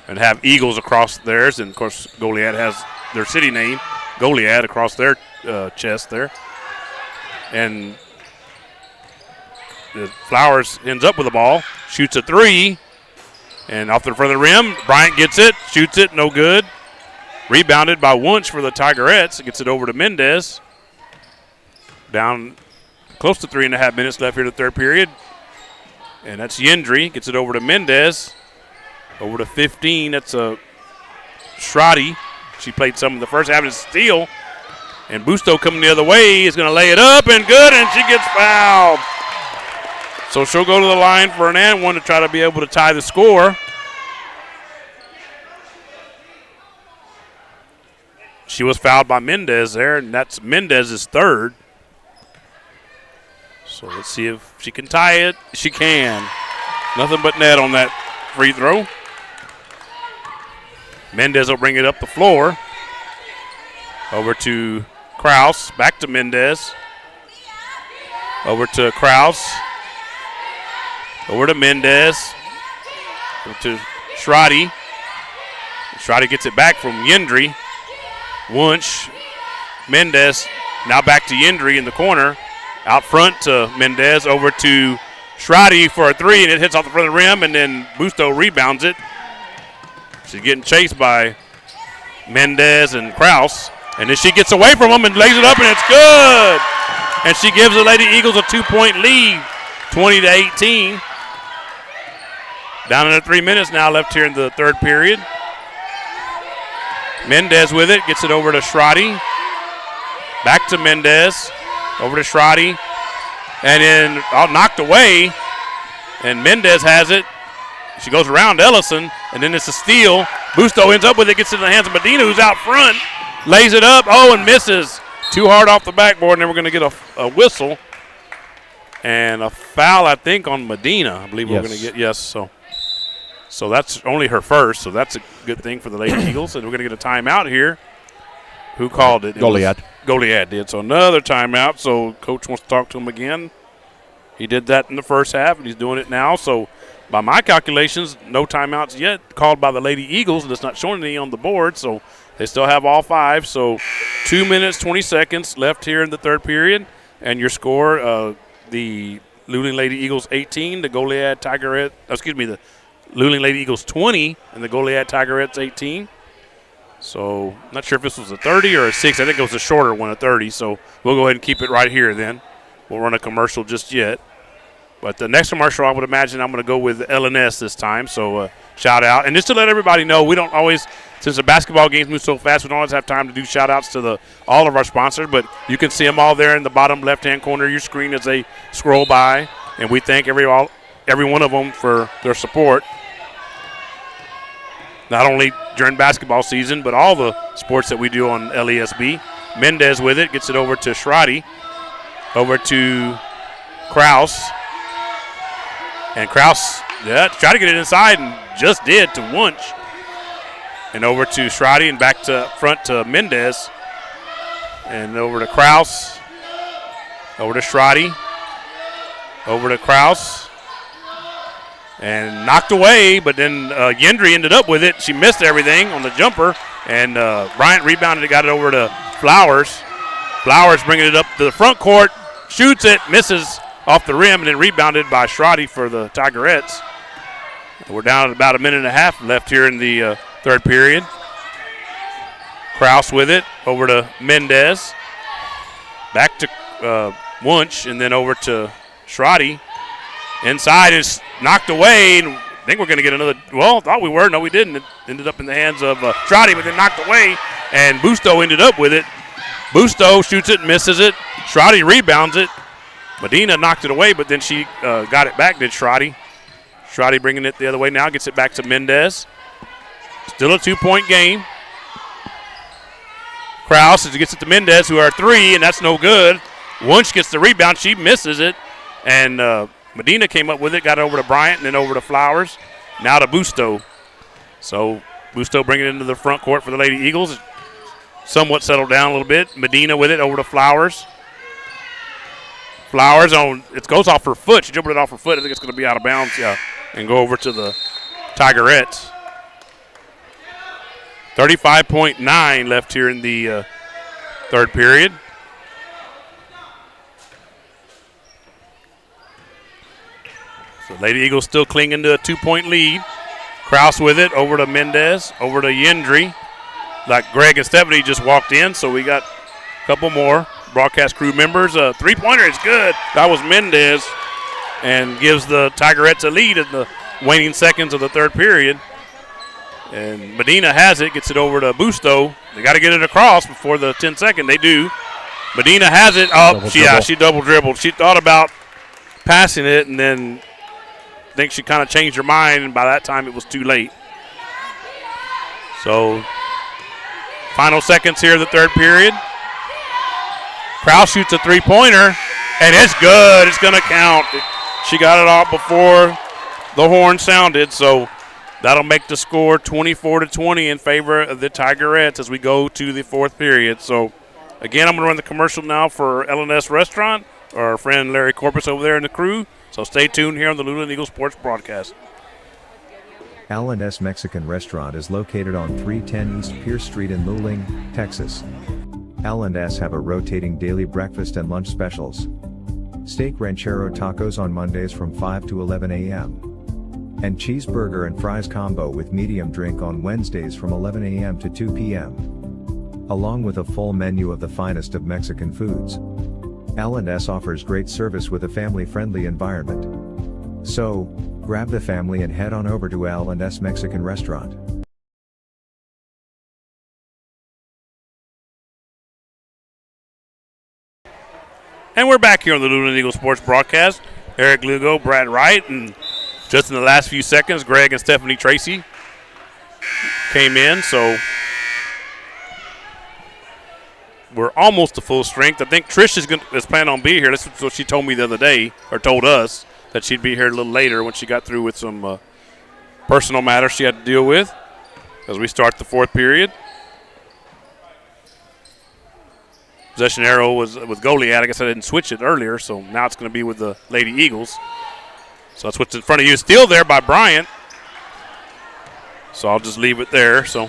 And have Eagles across theirs, and of course Goliad has their city name, Goliad, across their chest there. And the Flowers ends up with the ball, shoots a three, and off the front of the rim, Bryant gets it, shoots it, no good. Rebounded by Wunsch for the Tigerettes, gets it over to Mendez. Down close to 3.5 minutes left here in the third period. And that's Yendry, gets it over to Mendez. Over to 15, that's a Schrade. She played some in the first half, and steal. And Busto coming the other way is going to lay it up, and good, and she gets fouled. So she'll go to the line for an and one to try to be able to tie the score. She was fouled by Mendez there, and that's Mendez's third. So let's see if she can tie it. She can. Nothing but net on that free throw. Mendez will bring it up the floor. Over to Kraus, back to Mendez. Over to Kraus. Over to Mendez. Over to Schrade. Schrade gets it back from Yendry. Wunsch. Mendez now back to Yendry in the corner. Out front to Mendez. Over to Schrade for a three, and it hits off the front of the rim, and then Busto rebounds it. She's getting chased by Mendez and Kraus. And then she gets away from them and lays it up, and it's good. And she gives the Lady Eagles a 2-point lead, 20-18. Down to 3 minutes now left here in the third period. Mendez with it, gets it over to Schrade. Back to Mendez, over to Schrade. And then knocked away, and Mendez has it. She goes around Ellison, and then it's a steal. Busto ends up with it, gets it in the hands of Medina, who's out front. Lays it up, and misses. Too hard off the backboard, and then we're going to get a whistle. And a foul, I think, on Medina. I believe we're going to get, yes. So that's only her first, so that's a good thing for the Lady Eagles. And we're going to get a timeout here. Who called it? Goliad. Goliad did. So another timeout, so Coach wants to talk to him again. He did that in the first half, and he's doing it now. So by my calculations, no timeouts yet called by the Lady Eagles, and it's not showing any on the board, so they still have all five. So 2 minutes, 20 seconds left here in the third period. And your score, the Luling Lady Eagles 18, the Goliad Tigerettes, the Luling Lady Eagles 20, and the Goliad Tigerettes 18. So not sure if this was a 30 or a 6. I think it was a shorter one, a 30. So we'll go ahead and keep it right here then. We'll run a commercial just yet. But the next commercial, I would imagine I'm going to go with LNS this time. So shout out. And just to let everybody know, we don't always, since the basketball games move so fast, we don't always have time to do shout outs to all of our sponsors. But you can see them all there in the bottom left-hand corner of your screen as they scroll by. And we thank every one of them for their support. Not only during basketball season, but all the sports that we do on LESB. Mendez with it, gets it over to Schrade. Over to Kraus. And Kraus, tried to get it inside and just did to Wunsch. And over to Schrade and back to front to Mendez. And over to Kraus. Over to Schrade. Over to Kraus. And knocked away, but then Yendry ended up with it. She missed everything on the jumper. And Bryant rebounded it, got it over to Flowers. Flowers bringing it up to the front court. Shoots it, misses off the rim, and then rebounded by Schrade for the Tigerettes. We're down at about a minute and a half left here in the third period. Kraus with it, over to Mendez. Back to Wunsch, and then over to Schrade. Inside is knocked away, and I think we're going to get another. Well, thought we were. No, we didn't. It ended up in the hands of Schrade, but then knocked away, and Busto ended up with it. Busto shoots it, misses it. Schrade rebounds it. Medina knocked it away, but then she got it back, did Schrade. Schrade bringing it the other way now, gets it back to Mendez. Still a 2-point game. Kraus as he gets it to Mendez, who are three, and that's no good. Wunsch gets the rebound. She misses it. And Medina came up with it, got it over to Bryant, and then over to Flowers. Now to Busto. So Busto bringing it into the front court for the Lady Eagles. Somewhat settled down a little bit. Medina with it over to Flowers. Flowers it goes off her foot. She dribbled it off her foot. I think it's going to be out of bounds, yeah, and go over to the Tigerettes. 35.9 left here in the third period. So Lady Eagles still clinging to a 2-point lead. Kraus with it over to Mendez, over to Yendry. Like Greg and Stephanie just walked in, so we got a couple more broadcast crew members. Three-pointer is good. That was Mendez, and gives the Tigerettes a lead in the waning seconds of the third period. And Medina has it, gets it over to Busto. They got to get it across before the 10-second. They do. Medina has it. She double dribbled. She thought about passing it, and then I think she kind of changed her mind, and by that time it was too late. So, final seconds here of the third period. Kraus shoots a three-pointer, and it's good. It's going to count. She got it off before the horn sounded, so that'll make the score 24-20 in favor of the Tigerettes as we go to the fourth period. So, again, I'm going to run the commercial now for L&S Restaurant, our friend Larry Corpus over there in the crew. So stay tuned here on the Luling Eagles Sports Broadcast. L&S Mexican Restaurant is located on 310 East Pierce Street in Luling, Texas. L&S have a rotating daily breakfast and lunch specials. Steak ranchero tacos on Mondays from 5 to 11 a.m. And cheeseburger and fries combo with medium drink on Wednesdays from 11 a.m. to 2 p.m. Along with a full menu of the finest of Mexican foods. L&S offers great service with a family-friendly environment. So, grab the family and head on over to L&S Mexican Restaurant. And we're back here on the Luling Eagles Sports Broadcast. Eric Lugo, Brad Wright, and just in the last few seconds, Greg and Stephanie Tracy came in, so we're almost to full strength. I think Trish is planning on being here. That's what she told me the other day, or told us, that she'd be here a little later when she got through with some personal matters she had to deal with as we start the fourth period. Possession arrow was with Goliad. I guess I didn't switch it earlier, so now it's going to be with the Lady Eagles. So that's what's in front of you. Still there by Bryant. So I'll just leave it there. So,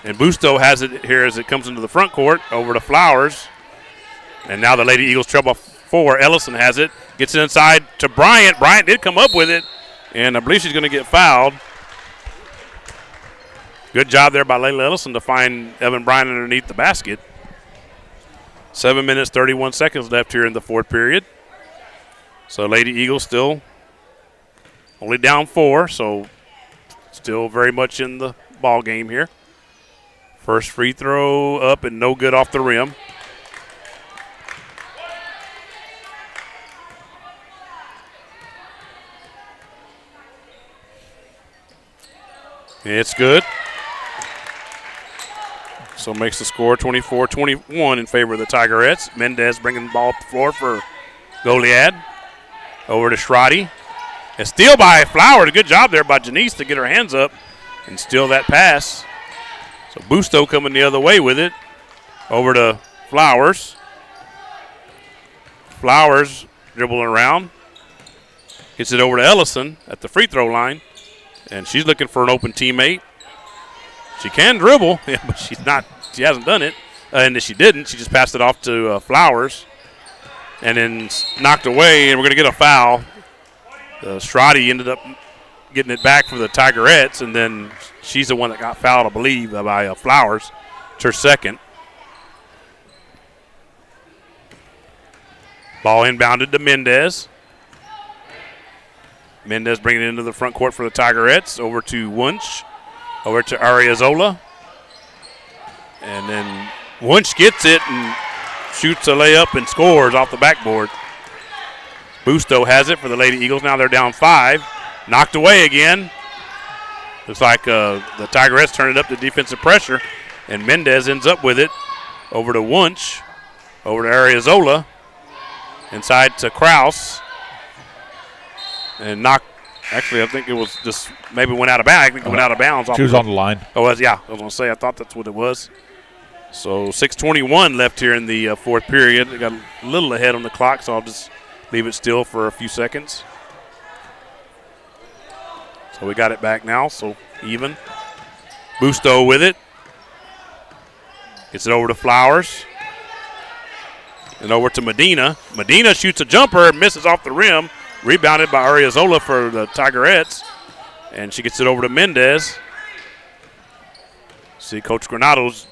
and Busto has it here as it comes into the front court over to Flowers. And now the Lady Eagles trouble 4. Ellison has it. Gets it inside to Bryant. Bryant did come up with it, and I believe she's going to get fouled. Good job there by Layla Ellison to find Evan Bryant underneath the basket. 7 minutes, 31 seconds left here in the fourth period. So Lady Eagles still only down 4, so still very much in the ball game here. First free throw up and no good off the rim. It's good. So makes the score 24-21 in favor of the Tigerettes. Mendez bringing the ball up the floor for Goliad. Over to Schradi. And steal by Flowers. Good job there by Janice to get her hands up and steal that pass. So Busto coming the other way with it. Over to Flowers. Flowers dribbling around. Gets it over to Ellison at the free throw line. And she's looking for an open teammate. She can dribble, yeah, but she hasn't done it. And she didn't. She just passed it off to Flowers. And then knocked away, and we're going to get a foul. Strati ended up getting it back for the Tigerettes, and then she's the one that got fouled, I believe, by Flowers. It's her second. Ball inbounded to Mendez. Mendez bringing it into the front court for the Tigerettes. Over to Wunsch. Over to Ariazola. And then Wunsch gets it and shoots a layup and scores off the backboard. Busto has it for the Lady Eagles. Now they're down 5. Knocked away again. Looks like the Tigerettes turned it up to defensive pressure. And Mendez ends up with it. Over to Wunsch. Over to Ariazola. Inside to Kraus. And knocked. Actually, I think it was just maybe went out of bounds. I think it went out of bounds. She was on the line. Oh, yeah. I was going to say, I thought that's what it was. So 6:21 left here in the fourth period. They got a little ahead on the clock, so I'll just leave it still for a few seconds. So we got it back now, so even. Busto with it. Gets it over to Flowers. And over to Medina. Medina shoots a jumper, misses off the rim. Rebounded by Ariozola for the Tigerettes. And she gets it over to Mendez. See Coach Granado's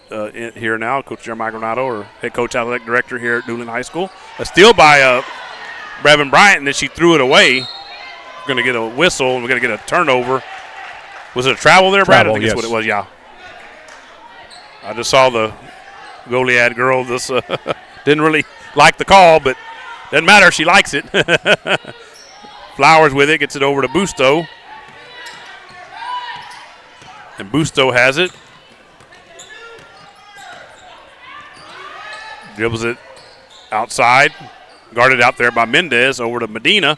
here now, Coach Jeremiah Granado, or head coach athletic director here at Luling High School. A steal by Brevin Bryant, and then she threw it away. We're going to get a whistle, and we're going to get a turnover. Was it a travel there, Brad? I think yes. that's what it was, yeah. I just saw the Goliad girl. This didn't really like the call, but doesn't matter. She likes it. Flowers with it, gets it over to Busto. And Busto has it. Dribbles it outside. Guarded out there by Mendez. Over to Medina.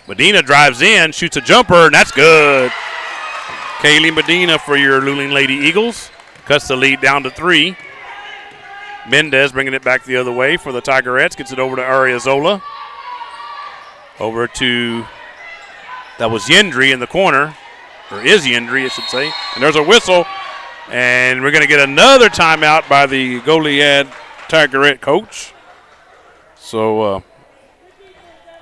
Medina drives in, shoots a jumper, and that's good. Kaylee Medina for your Luling Lady Eagles. Cuts the lead down to 3. Mendez bringing it back the other way for the Tigerettes. Gets it over to Ariozola. Over to, that was Yendry in the corner. Or is Yendry, I should say. And there's a whistle. And we're going to get another timeout by the Goliad Tigerette coach. So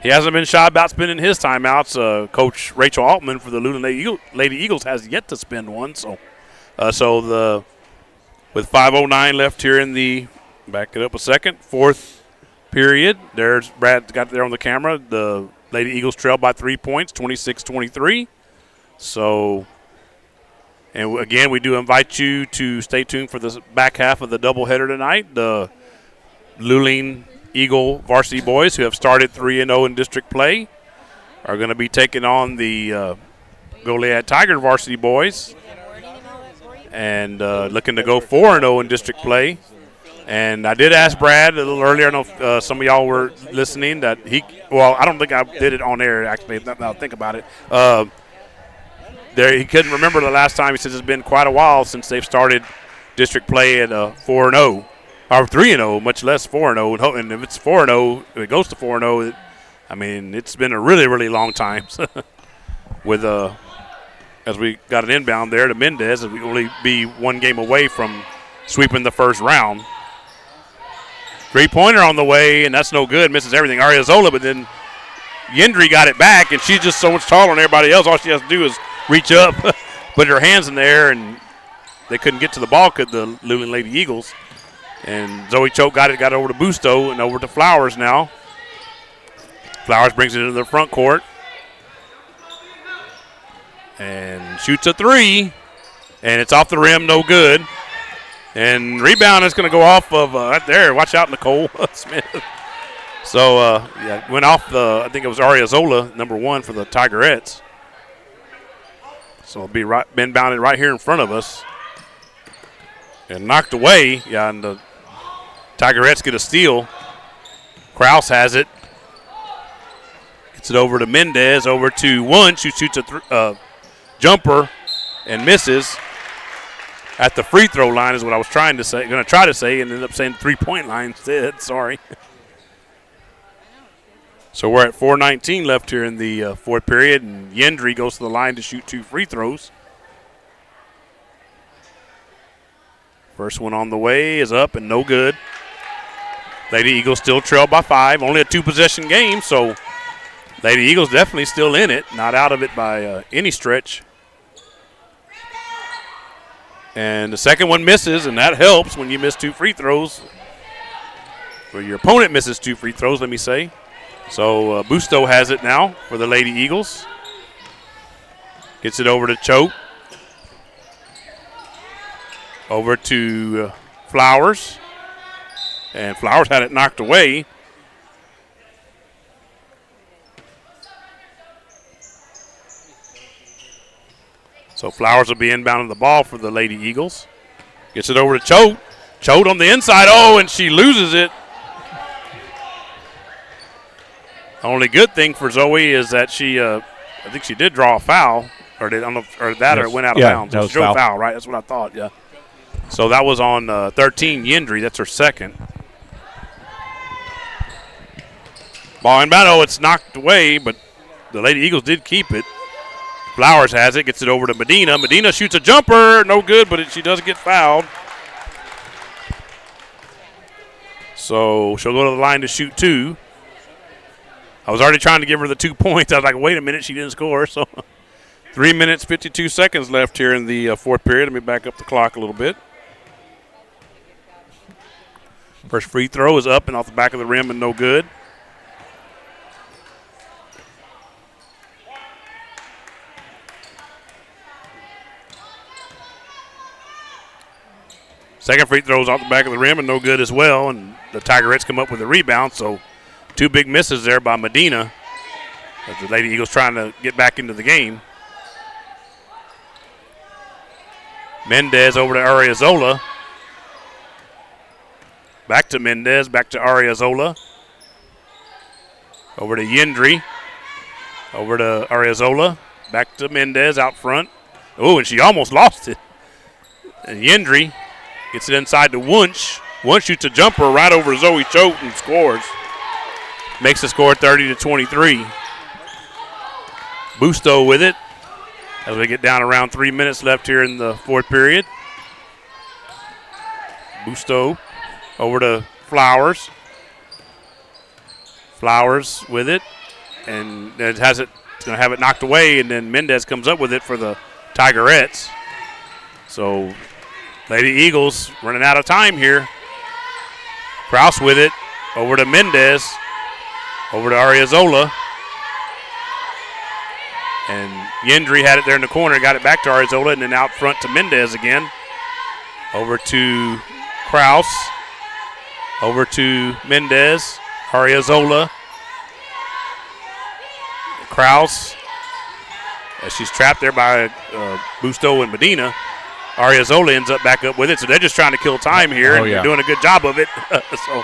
he hasn't been shy about spending his timeouts. Coach Rachel Altman for the Luling Lady Eagles has yet to spend one. So with 5:09 left here in the, back it up a second, fourth period. There's Brad got there on the camera. The Lady Eagles trail by 3 points, 26-23. So, and again, we do invite you to stay tuned for the back half of the doubleheader tonight. The Luling Eagle varsity boys, who have started 3-0 in district play, are going to be taking on the Goliad Tiger varsity boys and looking to go 4-0 in district play. And I did ask Brad a little earlier, I don't know if some of y'all were listening, that I don't think I did it on air, actually, now I think about it. He couldn't remember the last time. He says it's been quite a while since they've started district play at 4-0. Or 3-0, much less 4-0. And if it's 4-0, if it goes to 4-0, I mean, it's been a really, really long time. With as we got an inbound there to Mendez, we only be one game away from sweeping the first round. Three-pointer on the way, and that's no good. Misses everything. Ariozola, but then Yendry got it back, and she's just so much taller than everybody else. All she has to do is reach up, put her hands in there, and they couldn't get to the ball, could the Luling Lady Eagles. And Zoe Choke got it over to Busto and over to Flowers now. Flowers brings it into the front court. And shoots a three. And it's off the rim, no good. And rebound is going to go off of right there. Watch out, Nicole Smith. So, went off I think it was Ariozola, number 1 for the Tigerettes. So it'll be been bounded right here in front of us. And knocked away. Yeah, and the Tigerettes get a steal. Kraus has it. Gets it over to Mendez. Over to Wunsch, who shoots a jumper and misses. At the free throw line is what I was going to try to say, and ended up saying 3-point line instead. Sorry. So we're at 4:19 left here in the fourth period, and Yendry goes to the line to shoot 2 free throws. First one on the way is up and no good. Lady Eagles still trail by 5. Only a 2-possession game, so Lady Eagles definitely still in it. Not out of it by any stretch. And the second one misses, and that helps when you miss 2 free throws. Or your opponent misses 2 free throws, let me say. So Busto has it now for the Lady Eagles. Gets it over to Choate. Over to Flowers. And Flowers had it knocked away. So Flowers will be inbounding the ball for the Lady Eagles. Gets it over to Choate. Choate on the inside. Oh, and she loses it. Only good thing for Zoe is that she, I think she did draw a foul, or did I don't know, or that, yes. or it went out of Yeah, bounds. that It was drew a foul. foul, right? That's what I thought. Yeah. So that was on 13, Yendry. That's her second. Ball inbound. Oh, it's knocked away, but the Lady Eagles did keep it. Flowers has it, gets it over to Medina. Medina shoots a jumper, no good, but she does get fouled. So she'll go to the line to shoot 2. I was already trying to give her the 2 points. I was like, wait a minute, she didn't score. So 3 minutes, 52 seconds left here in the fourth period. Let me back up the clock a little bit. First free throw is up and off the back of the rim and no good. Second free throw is off the back of the rim and no good as well, and the Tigerettes come up with a rebound, so 2 big misses there by Medina as the Lady Eagles trying to get back into the game. Mendez over to Ariazola. Back to Mendez, back to Ariazola. Over to Yendry. Over to Ariazola. Back to Mendez out front. Oh, and she almost lost it. And Yendry gets it inside to Wunsch. Wunsch shoots a jumper right over Zoe Choate and scores. Makes the score 30-23. Busto with it as we get down around 3 minutes left here in the fourth period. Busto over to Flowers. Flowers with it, and it has it. It's going to have it knocked away, and then Mendez comes up with it for the Tigerettes. So Lady Eagles running out of time here. Kraus with it over to Mendez, over to Ariazola. And Yendry had it there in the corner, got it back to Ariazola, and then out front to Mendez again. Over to Kraus. Over to Mendez. Ariazola. Kraus. As she's trapped there by Busto and Medina. Ariazola ends up back up with it, so they're just trying to kill time here, and they're doing a good job of it. So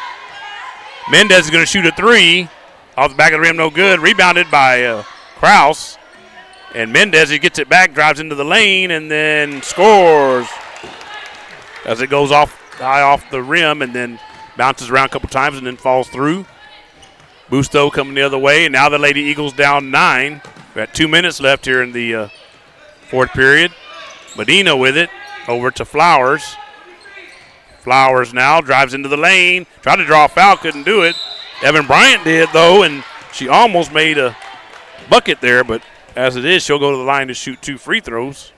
Mendez is going to shoot a 3. Off the back of the rim, no good. Rebounded by Kraus. And Mendez, he gets it back, drives into the lane, and then scores as it goes off high off the rim and then bounces around a couple times and then falls through. Busto coming the other way, and now the Lady Eagles down 9. We got 2 minutes left here in the fourth period. Medina with it over to Flowers. Flowers now drives into the lane, tried to draw a foul, couldn't do it. Evan Bryant did, though, and she almost made a bucket there, but as it is, she'll go to the line to shoot 2 free throws.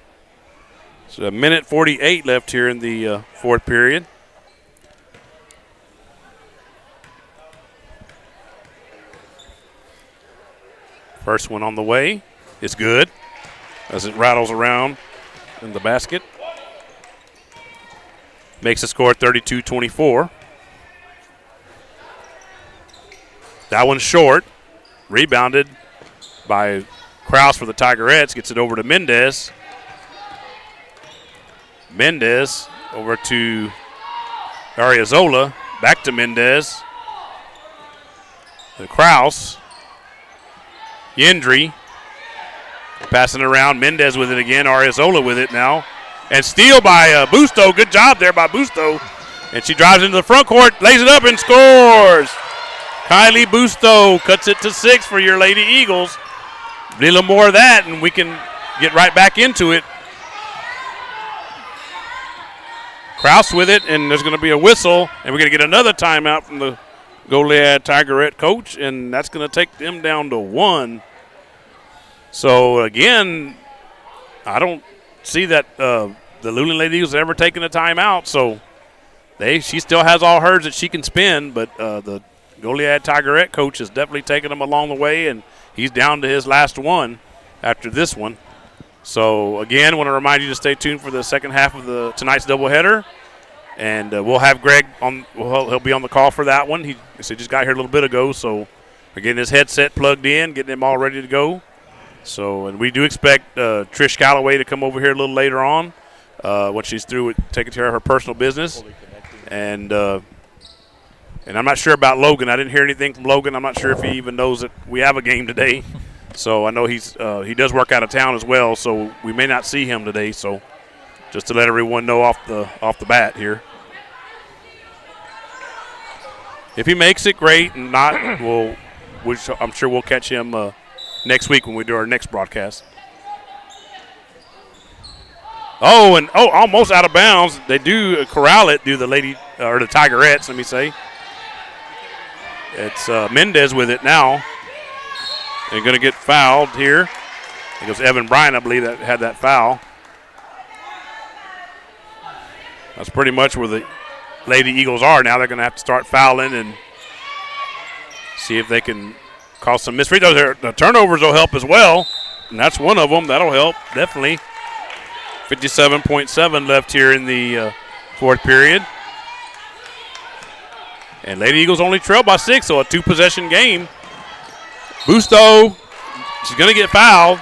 So a minute 48 left here in the fourth period. First one on the way is good as it rattles around in the basket. Makes the score 32-24. That one's short. Rebounded by Kraus for the Tigerettes. Gets it over to Mendez. Mendez over to Ariazola. Back to Mendez. The Kraus. Yendry. Passing it around. Mendez with it again. Ariazola with it now. And steal by Busto. Good job there by Busto. And she drives into the front court, lays it up, and scores. Kylie Busto cuts it to 6 for your Lady Eagles. A little more of that, and we can get right back into it. Kraus with it, and there's going to be a whistle, and we're going to get another timeout from the Goliad Tigerette coach, and that's going to take them down to 1. So, again, I don't see that the Luling Lady Eagles ever taken a timeout, so she still has all hers that she can spend, but the Goliad Tigerette coach has definitely taken them along the way, and he's down to his last one after this one. So, again, want to remind you to stay tuned for the second half of tonight's doubleheader. And we'll have Greg on. He'll be on the call for that one. He just got here a little bit ago, so we're getting his headset plugged in, getting him all ready to go. So, and we do expect Trish Calloway to come over here a little later on when she's through with taking care of her personal business. And And I'm not sure about Logan. I didn't hear anything from Logan. I'm not sure if he even knows that we have a game today. So I know he does work out of town as well, so we may not see him today. So just to let everyone know off the bat here. If he makes it, great, and not, I'm sure we'll catch him next week when we do our next broadcast. Almost out of bounds. They do corral it, the Tigerettes, let me say. It's Mendez with it now. They're going to get fouled here. It was Evan Bryant, I believe, that had that foul. That's pretty much where the Lady Eagles are now. They're going to have to start fouling and see if they can cause some missed free throws. The turnovers will help as well, and that's one of them. That'll help, definitely. 57.7 left here in the fourth period. And Lady Eagles only trail by 6, so a 2-possession game. Busto, she's going to get fouled.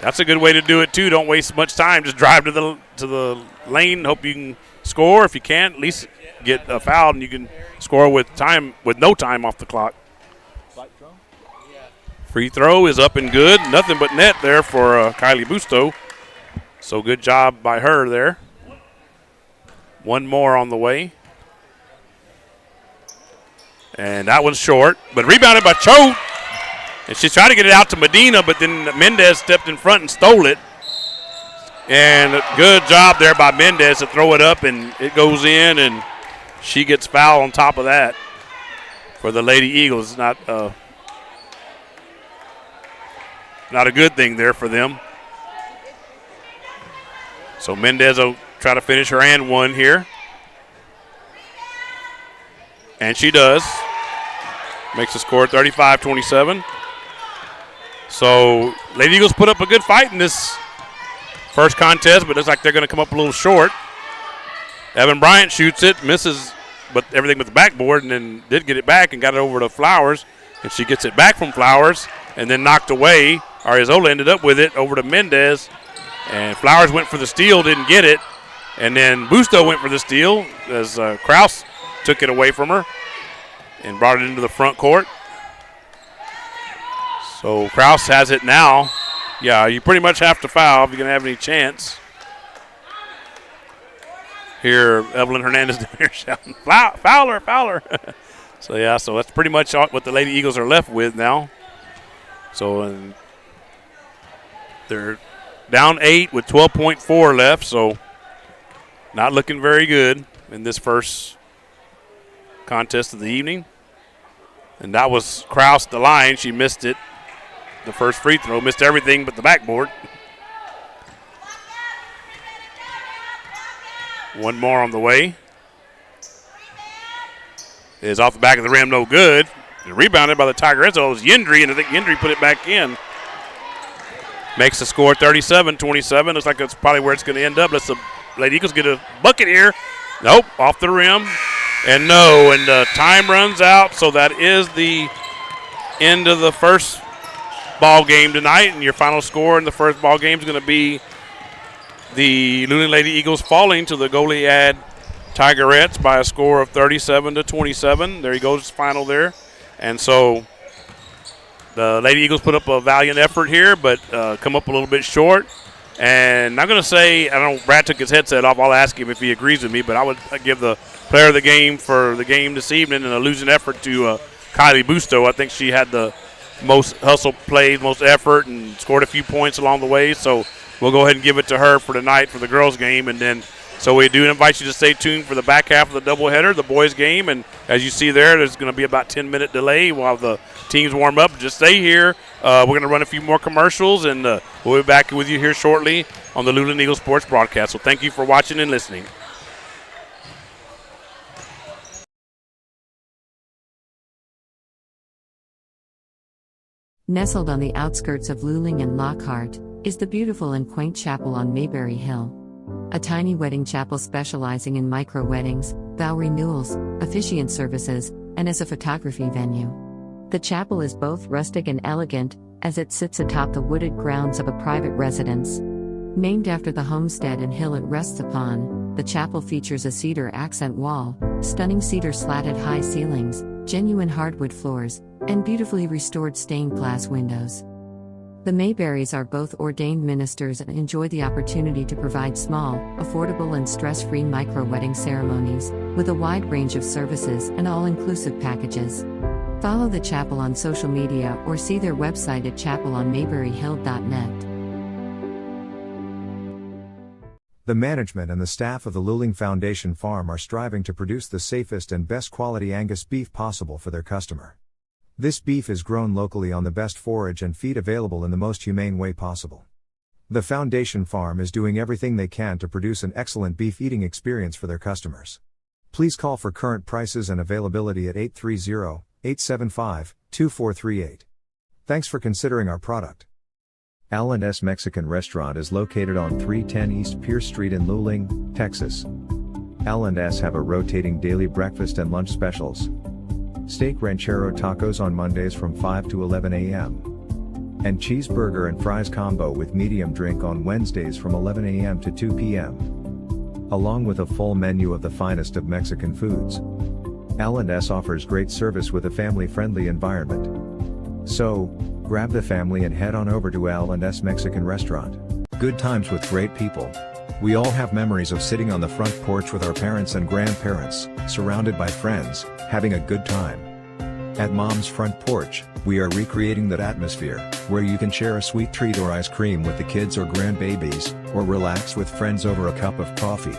That's a good way to do it, too. Don't waste much time. Just drive to the lane. Hope you can score. If you can't, at least get a foul, and you can score with no time off the clock. Free throw is up and good. Nothing but net there for Kylie Busto. So good job by her there. One more on the way. And that one's short, but rebounded by Choate. And she tried to get it out to Medina, but then Mendez stepped in front and stole it. And a good job there by Mendez to throw it up, and it goes in, and she gets fouled on top of that for the Lady Eagles. It's not a good thing there for them. So Mendez will try to finish her and one here. And she does. Makes the score 35-27. So Lady Eagles put up a good fight in this first contest, but it looks like they're going to come up a little short. Evan Bryant shoots it, misses, but everything with the backboard, and then did get it back and got it over to Flowers. And she gets it back from Flowers and then knocked away. Ariozola ended up with it over to Mendez. And Flowers went for the steal, didn't get it. And then Busto went for the steal as Krause took it away from her and brought it into the front court. So Krause has it now. Yeah, you pretty much have to foul if you're going to have any chance. Here, Evelyn Hernandez down here shouting, Fowler, Fowler. So that's pretty much what the Lady Eagles are left with now. So they're down 8 with 12.4 left, so not looking very good in this first contest of the evening. And that was Krause, the line. She missed it. The first free throw, missed everything but the backboard. One more on the way. Is off the back of the rim, no good. And rebounded by the Tigerettes. It was Yendry, and I think Yendry put it back in. Makes the score 37-27. Looks like that's probably where it's going to end up. Let's the Lady Eagles get a bucket here. Nope, off the rim. And no, and time runs out, so that is the end of the first ball game tonight, and your final score in the first ball game is going to be the Luling Lady Eagles falling to the Goliad Tigerettes by a score of 37-27. There he goes, final there. And so the Lady Eagles put up a valiant effort here, but come up a little bit short. And I'm going to say, I don't know, Brad took his headset off. I'll ask him if he agrees with me, but I would give the player of the game for the game this evening and a losing effort to Kylie Busto. I think she had the most hustle plays, most effort, and scored a few points along the way. So we'll go ahead and give it to her for tonight for the girls' game. And then, so we do invite you to stay tuned for the back half of the doubleheader, the boys' game. And as you see there's going to be about 10-minute delay while the teams warm up. Just stay here. We're going to run a few more commercials, and we'll be back with you here shortly on the Luling Eagles Sports broadcast. So thank you for watching and listening. Nestled on the outskirts of Luling and Lockhart is the beautiful and quaint chapel on Mayberry Hill. A tiny wedding chapel specializing in micro-weddings, vow renewals, officiant services, and as a photography venue. The chapel is both rustic and elegant, as it sits atop the wooded grounds of a private residence. Named after the homestead and hill it rests upon, The chapel features a cedar accent wall, stunning cedar slatted high ceilings, genuine hardwood floors, and beautifully restored stained glass windows. The Mayberrys are both ordained ministers and enjoy the opportunity to provide small, affordable and stress-free micro-wedding ceremonies, with a wide range of services and all-inclusive packages. Follow the chapel on social media or see their website at chapelonmayberryhill.net. The management and the staff of the Luling Foundation Farm are striving to produce the safest and best quality Angus beef possible for their customer. This beef is grown locally on the best forage and feed available in the most humane way possible. The Foundation Farm is doing everything they can to produce an excellent beef eating experience for their customers. Please call for current prices and availability at 830-875-2438. Thanks for considering our product. L&S Mexican Restaurant is located on 310 East Pierce Street in Luling, Texas. L&S have a rotating daily breakfast and lunch specials. Steak ranchero tacos on Mondays from 5 to 11 a.m. And cheeseburger and fries combo with medium drink on Wednesdays from 11 a.m. to 2 p.m. Along with a full menu of the finest of Mexican foods. L&S offers great service with a family-friendly environment. So, grab the family and head on over to L&S Mexican Restaurant. Good times with great people. We all have memories of sitting on the front porch with our parents and grandparents, surrounded by friends, having a good time. At Mom's Front Porch, we are recreating that atmosphere, where you can share a sweet treat or ice cream with the kids or grandbabies, or relax with friends over a cup of coffee.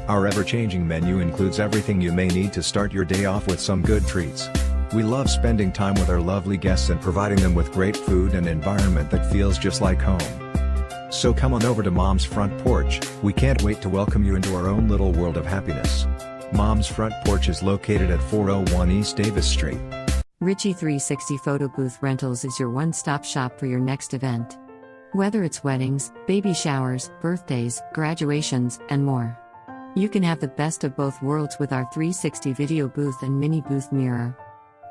Our ever-changing menu includes everything you may need to start your day off with some good treats. We love spending time with our lovely guests and providing them with great food and environment that feels just like home. So come on over to Mom's Front Porch, we can't wait to welcome you into our own little world of happiness. Mom's Front Porch is located at 401 East Davis Street. Richie 360 Photo Booth Rentals is your one-stop shop for your next event. Whether it's weddings, baby showers, birthdays, graduations, and more. You can have the best of both worlds with our 360 video booth and mini booth mirror.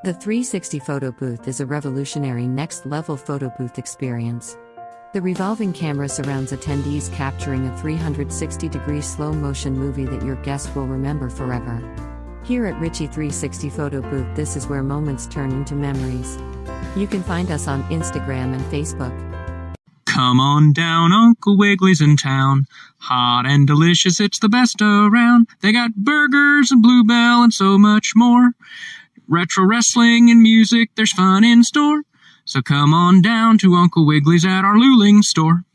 The 360 photo booth is a revolutionary next-level photo booth experience. The revolving camera surrounds attendees, capturing a 360-degree slow-motion movie that your guests will remember forever. Here at Richie 360 Photo Booth, this is where moments turn into memories. You can find us on Instagram and Facebook. Come on down, Uncle Wiggly's in town. Hot and delicious, it's the best around. They got burgers and Bluebell and so much more. Retro wrestling and music, there's fun in store. So come on down to Uncle Wiggly's at our Luling store.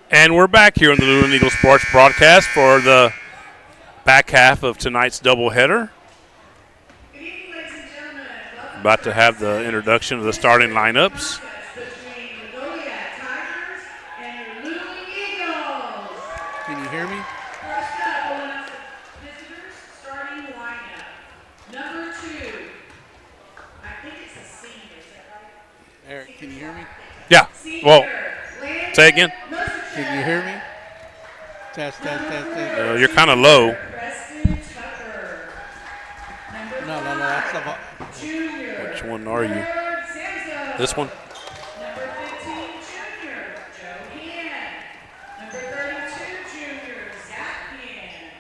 And we're back here on the Luling Eagles Sports broadcast for the back half of tonight's doubleheader. About to have the introduction of the starting lineups. Between the Goliad Tigers and Luling Eagles. Can you hear me? First up, we'll announce the visitors' starting lineup. Number 2, I think it's a senior, is that right? Eric, can you hear me? Yeah. Well, say again. Can you hear me? Test. You're kind of low. Preston Tucker. No, that's the Junior. Which one are you? Samzo. This one? Number 15, Junior. Joe Hand. Number 32, Junior. Zach Hand.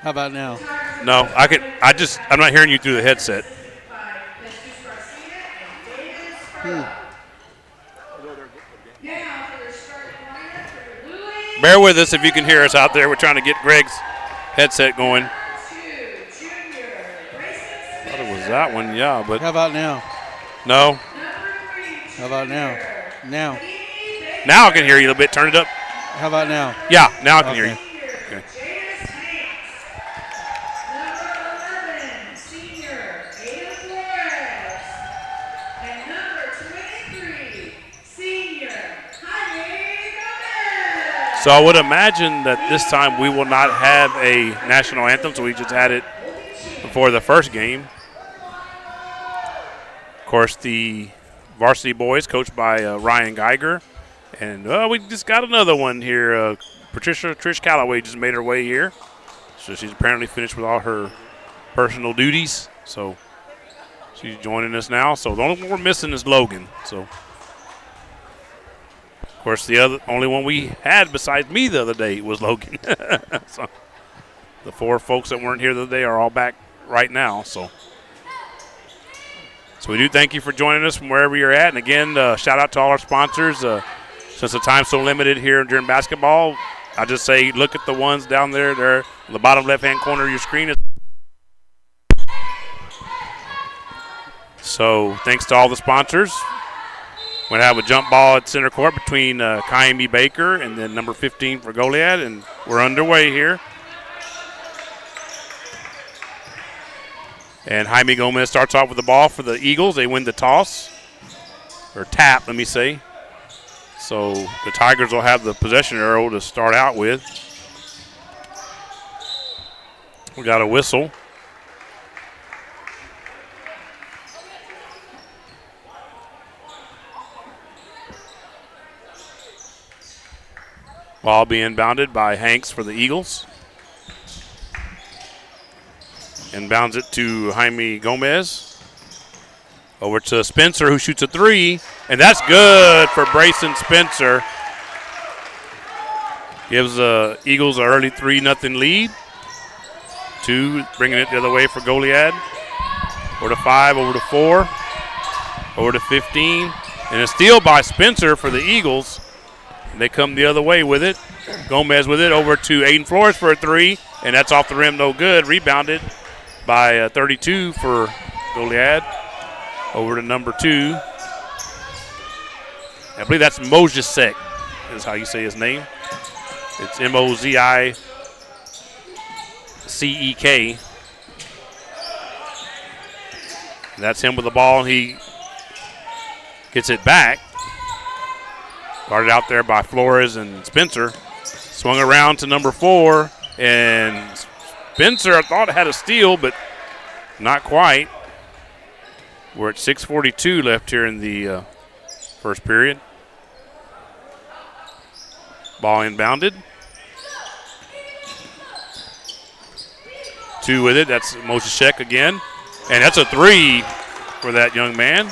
How about now? No, I'm not hearing you through the headset. By Jesus Garcia and David Spurlock. Now for their starting lineup for Luling. Bear with us if you can hear us out there. We're trying to get Greg's headset going. 2, Junior. Grayson I thought it was that one, yeah, but How about now? no. Number 3, How about now? Now. Now I can hear you a little bit. Turn it up. How about now? Yeah, now I can hear you. Junior. Jadis Hanks. Number 11, Senior. Ada Flores. And number 23, Senior. Jaime Gomez. So I would imagine that this time we will not have a national anthem, so we just had it before the first game. Of course, the varsity boys, coached by Ryan Geiger. And we just got another one here. Trish Calloway just made her way here. So she's apparently finished with all her personal duties. So she's joining us now. So the only one we're missing is Logan. So, of course, the only one we had besides me the other day was Logan. So the 4 folks that weren't here the other day are all back right now. So we do thank you for joining us from wherever you're at. And, again, shout out to all our sponsors. Since the time's so limited here during basketball, I just say look at the ones down there. They're on the bottom left-hand corner of your screen. So thanks to all the sponsors. We're going to have a jump ball at center court between Kaimi Baker and then number 15 for Goliad, and we're underway here. And Jaime Gomez starts off with the ball for the Eagles. They win the toss, or tap, let me say. So the Tigers will have the possession arrow to start out with. We got a whistle. Ball being inbounded by Hanks for the Eagles. Inbounds it to Jaime Gomez. Over to Spencer, who shoots a 3, and that's good for Brayson Spencer. Gives the Eagles an early 3-0 lead. 2, bringing it the other way for Goliad. Over to 5, over to 4, over to 15, and a steal by Spencer for the Eagles. And they come the other way with it. Gomez with it over to Aiden Flores for a 3, and that's off the rim, no good. Rebounded by 32 for Goliad. Over to number 2. I believe that's Mojicek is how you say his name. It's Mozicek. That's him with the ball, and he gets it back. Guarded out there by Flores and Spencer. Swung around to number 4, and Spencer, I thought, had a steal, but not quite. We're at 6:42 left here in the first period. Ball inbounded. 2 with it. That's Mojicek again. And that's a 3 for that young man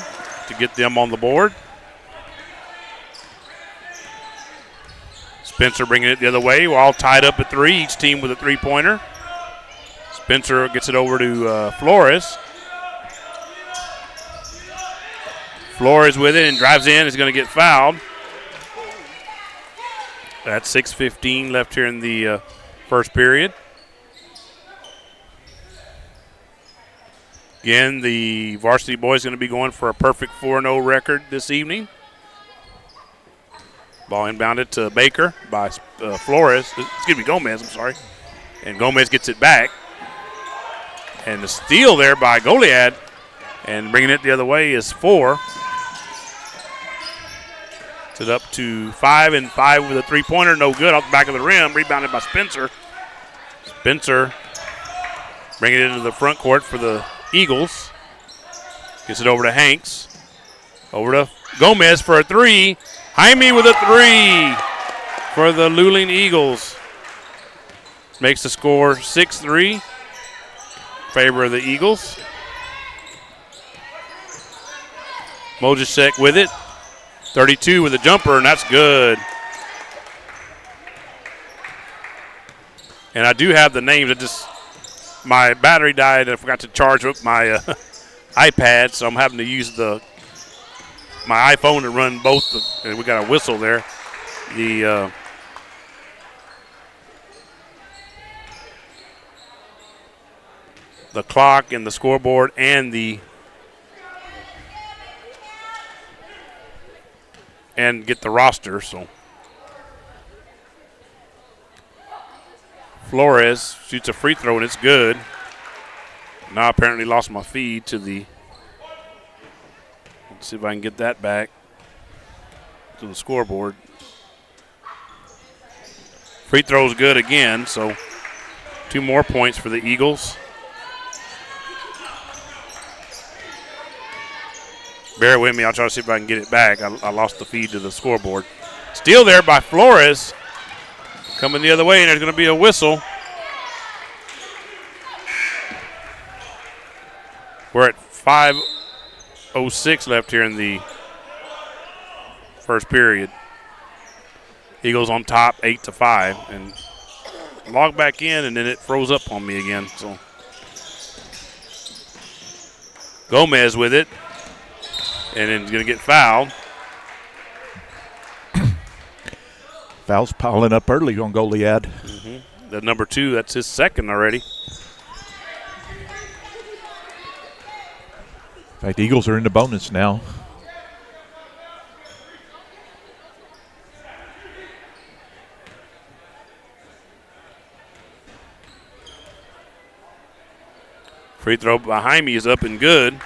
to get them on the board. Spencer bringing it the other way. We're all tied up at 3, each team with a 3-pointer. Spencer gets it over to Flores. Flores with it and drives in. Is going to get fouled. That's 6:15 left here in the first period. Again, the varsity boys going to be going for a perfect 4-0 record this evening. Ball inbounded to Baker by Gomez, I'm sorry. And Gomez gets it back. And the steal there by Goliad. And bringing it the other way is 4. It's up to 5 and 5 with a three-pointer. No good off the back of the rim. Rebounded by Spencer. Spencer bringing it into the front court for the Eagles. Gets it over to Hanks. Over to Gomez for a 3. Jaime with a 3 for the Luling Eagles. Makes the score 6-3 in favor of the Eagles. Mojasek with it. 32 with a jumper, and that's good. And I do have the names. My battery died, and I forgot to charge up my iPad, so I'm having to use my iPhone to run both. And we got a whistle there. The clock and the scoreboard and get the roster. So Flores shoots a free throw and it's good. Now I apparently lost my feed to let's see if I can get that back to the scoreboard. Free throw's good again, so 2 more points for the Eagles. Bear with me. I'll try to see if I can get it back. I lost the feed to the scoreboard. Steal there by Flores. Coming the other way, and there's going to be a whistle. We're at 5:06 left here in the first period. Eagles on top, 8-5, and log back in, and then it froze up on me again. So Gomez with it. And then he's going to get fouled. Fouls piling up early on Goliad. Mm-hmm. The number 2, that's his second already. In fact, the Eagles are in the bonus now. Free throw behind me is up and good.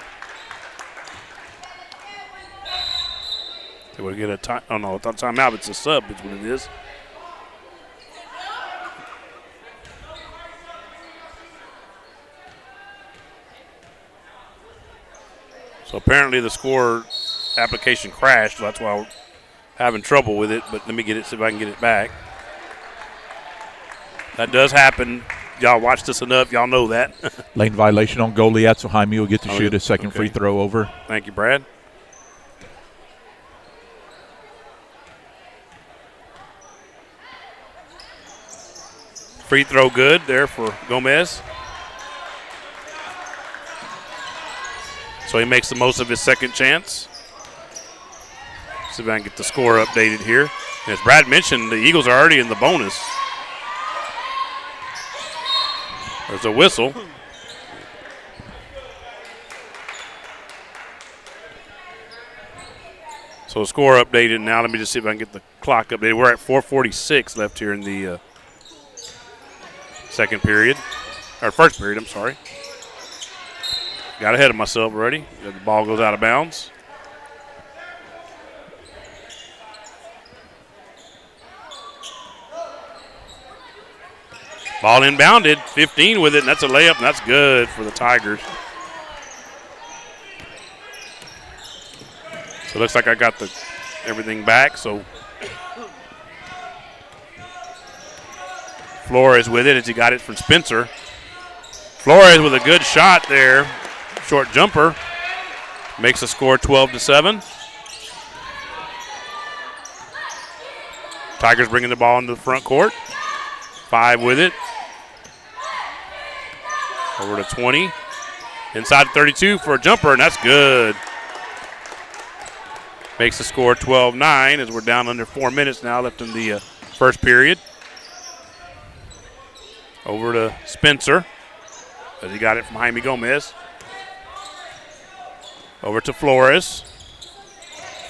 They would get a time. Oh, no, it's not timeout. It's a sub, is what it is. So apparently the score application crashed. That's why I'm having trouble with it. But let me get it, see if I can get it back. That does happen. Y'all watch this enough. Y'all know that. Lane violation on Goliad, so Jaime will get to shoot a second free throw over. Thank you, Brad. Free throw good there for Gomez. So he makes the most of his second chance. See if I can get the score updated here. And as Brad mentioned, the Eagles are already in the bonus. There's a whistle. So score updated now. Let me just see if I can get the clock updated. We're at 4:46 left here in the second period, or first period, I'm sorry. Got ahead of myself already. The ball goes out of bounds. Ball inbounded, 15 with it, and that's a layup, and that's good for the Tigers. So it looks like I got everything back, so Flores with it as he got it from Spencer. Flores with a good shot there. Short jumper. Makes the score 12-7. Tigers bringing the ball into the front court. 5 with it. Over to 20. Inside 32 for a jumper, and that's good. Makes the score 12-9 as we're down under 4 minutes now left in the first period. Over to Spencer as he got it from Jaime Gomez. Over to Flores.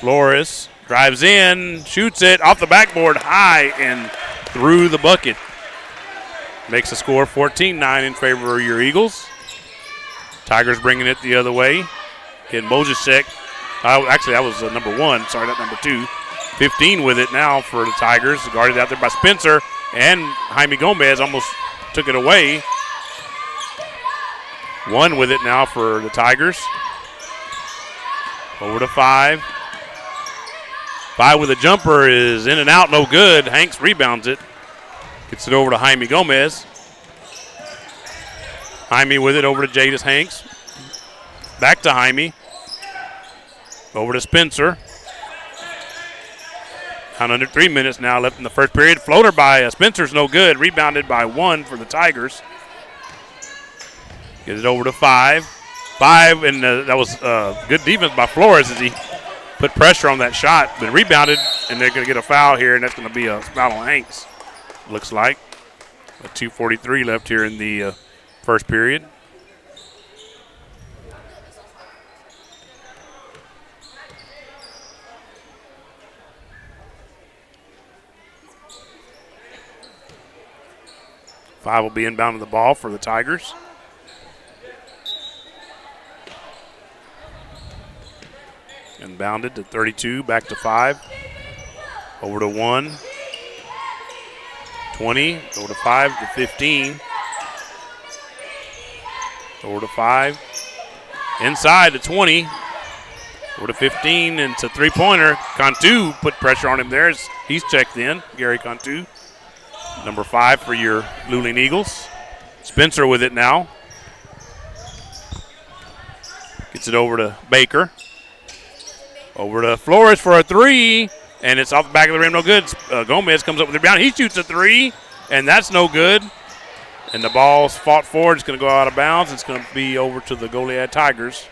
Flores Drives in, shoots it off the backboard high and through the bucket. Makes the score 14-9 in favor of your Eagles. Tigers bringing it the other way. Getting Mojicek. Actually, that was number 1. Sorry, not number 2. 15 with it now for the Tigers. Guarded out there by Spencer. And Jaime Gomez almost took it away. 1 with it now for the Tigers. Over to 5. 5 with a jumper is in and out, no good. Hanks rebounds it. Gets it over to Jaime Gomez. Jaime with it over to Jadis Hanks. Back to Jaime. Over to Spencer. Down under 3 minutes now left in the first period. Floater by Spencer's no good. Rebounded by 1 for the Tigers. Get it over to 5. 5, and that was good defense by Flores as he put pressure on that shot. But rebounded, and they're going to get a foul here, and that's going to be a foul on Hanks, looks like. 2:43 left here in the first period. Five will be inbound to the ball for the Tigers. Inbounded to 32, back to 5. Over to 1. 20, over to 5 to 15. Over to 5. Inside to 20. Over to 15, and it's a three-pointer. Cantu put pressure on him there as he's checked in. Gary Cantu, number 5 for your Luling Eagles. Spencer with it now. Gets it over to Baker. Over to Flores for a 3, and it's off the back of the rim, no good. Gomez comes up with the rebound. He shoots a 3, and that's no good. And the ball's fought forward. It's going to go out of bounds. It's going to be over to the Goliad Tigers.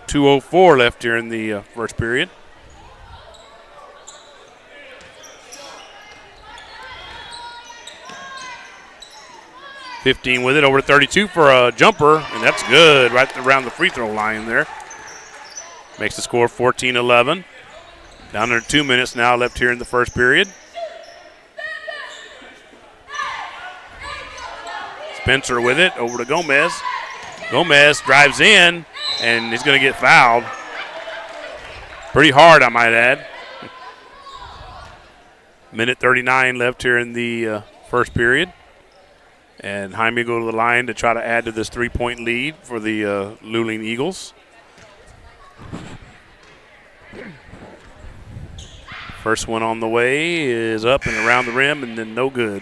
2:04 left here in the first period. .15 with it, over to 32 for a jumper, and that's good right around the free throw line there. Makes the score 14-11. Down under 2 minutes now left here in the first period. Spencer with it, over to Gomez. Gomez drives in, and he's going to get fouled. Pretty hard, I might add. Minute 39 left here in the first period. And Jaime go to the line to try to add to this 3-point lead for the Luling Eagles. First one on the way is up and around the rim, and then no good.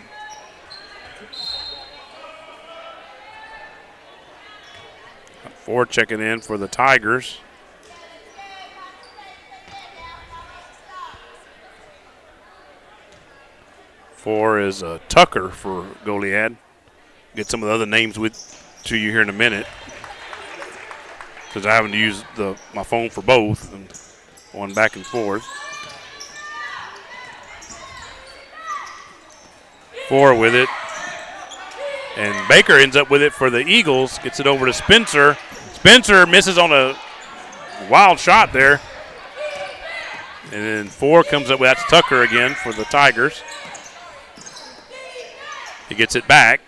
Four checking in for the Tigers. Four is Tucker for Goliad. Get some of the other names to you here in a minute, because I haven't used my phone for both and one back and forth. 4 with it, and Baker ends up with it for the Eagles. Gets it over to Spencer. Spencer misses on a wild shot there, and then 4 comes up with that's Tucker again for the Tigers. He gets it back.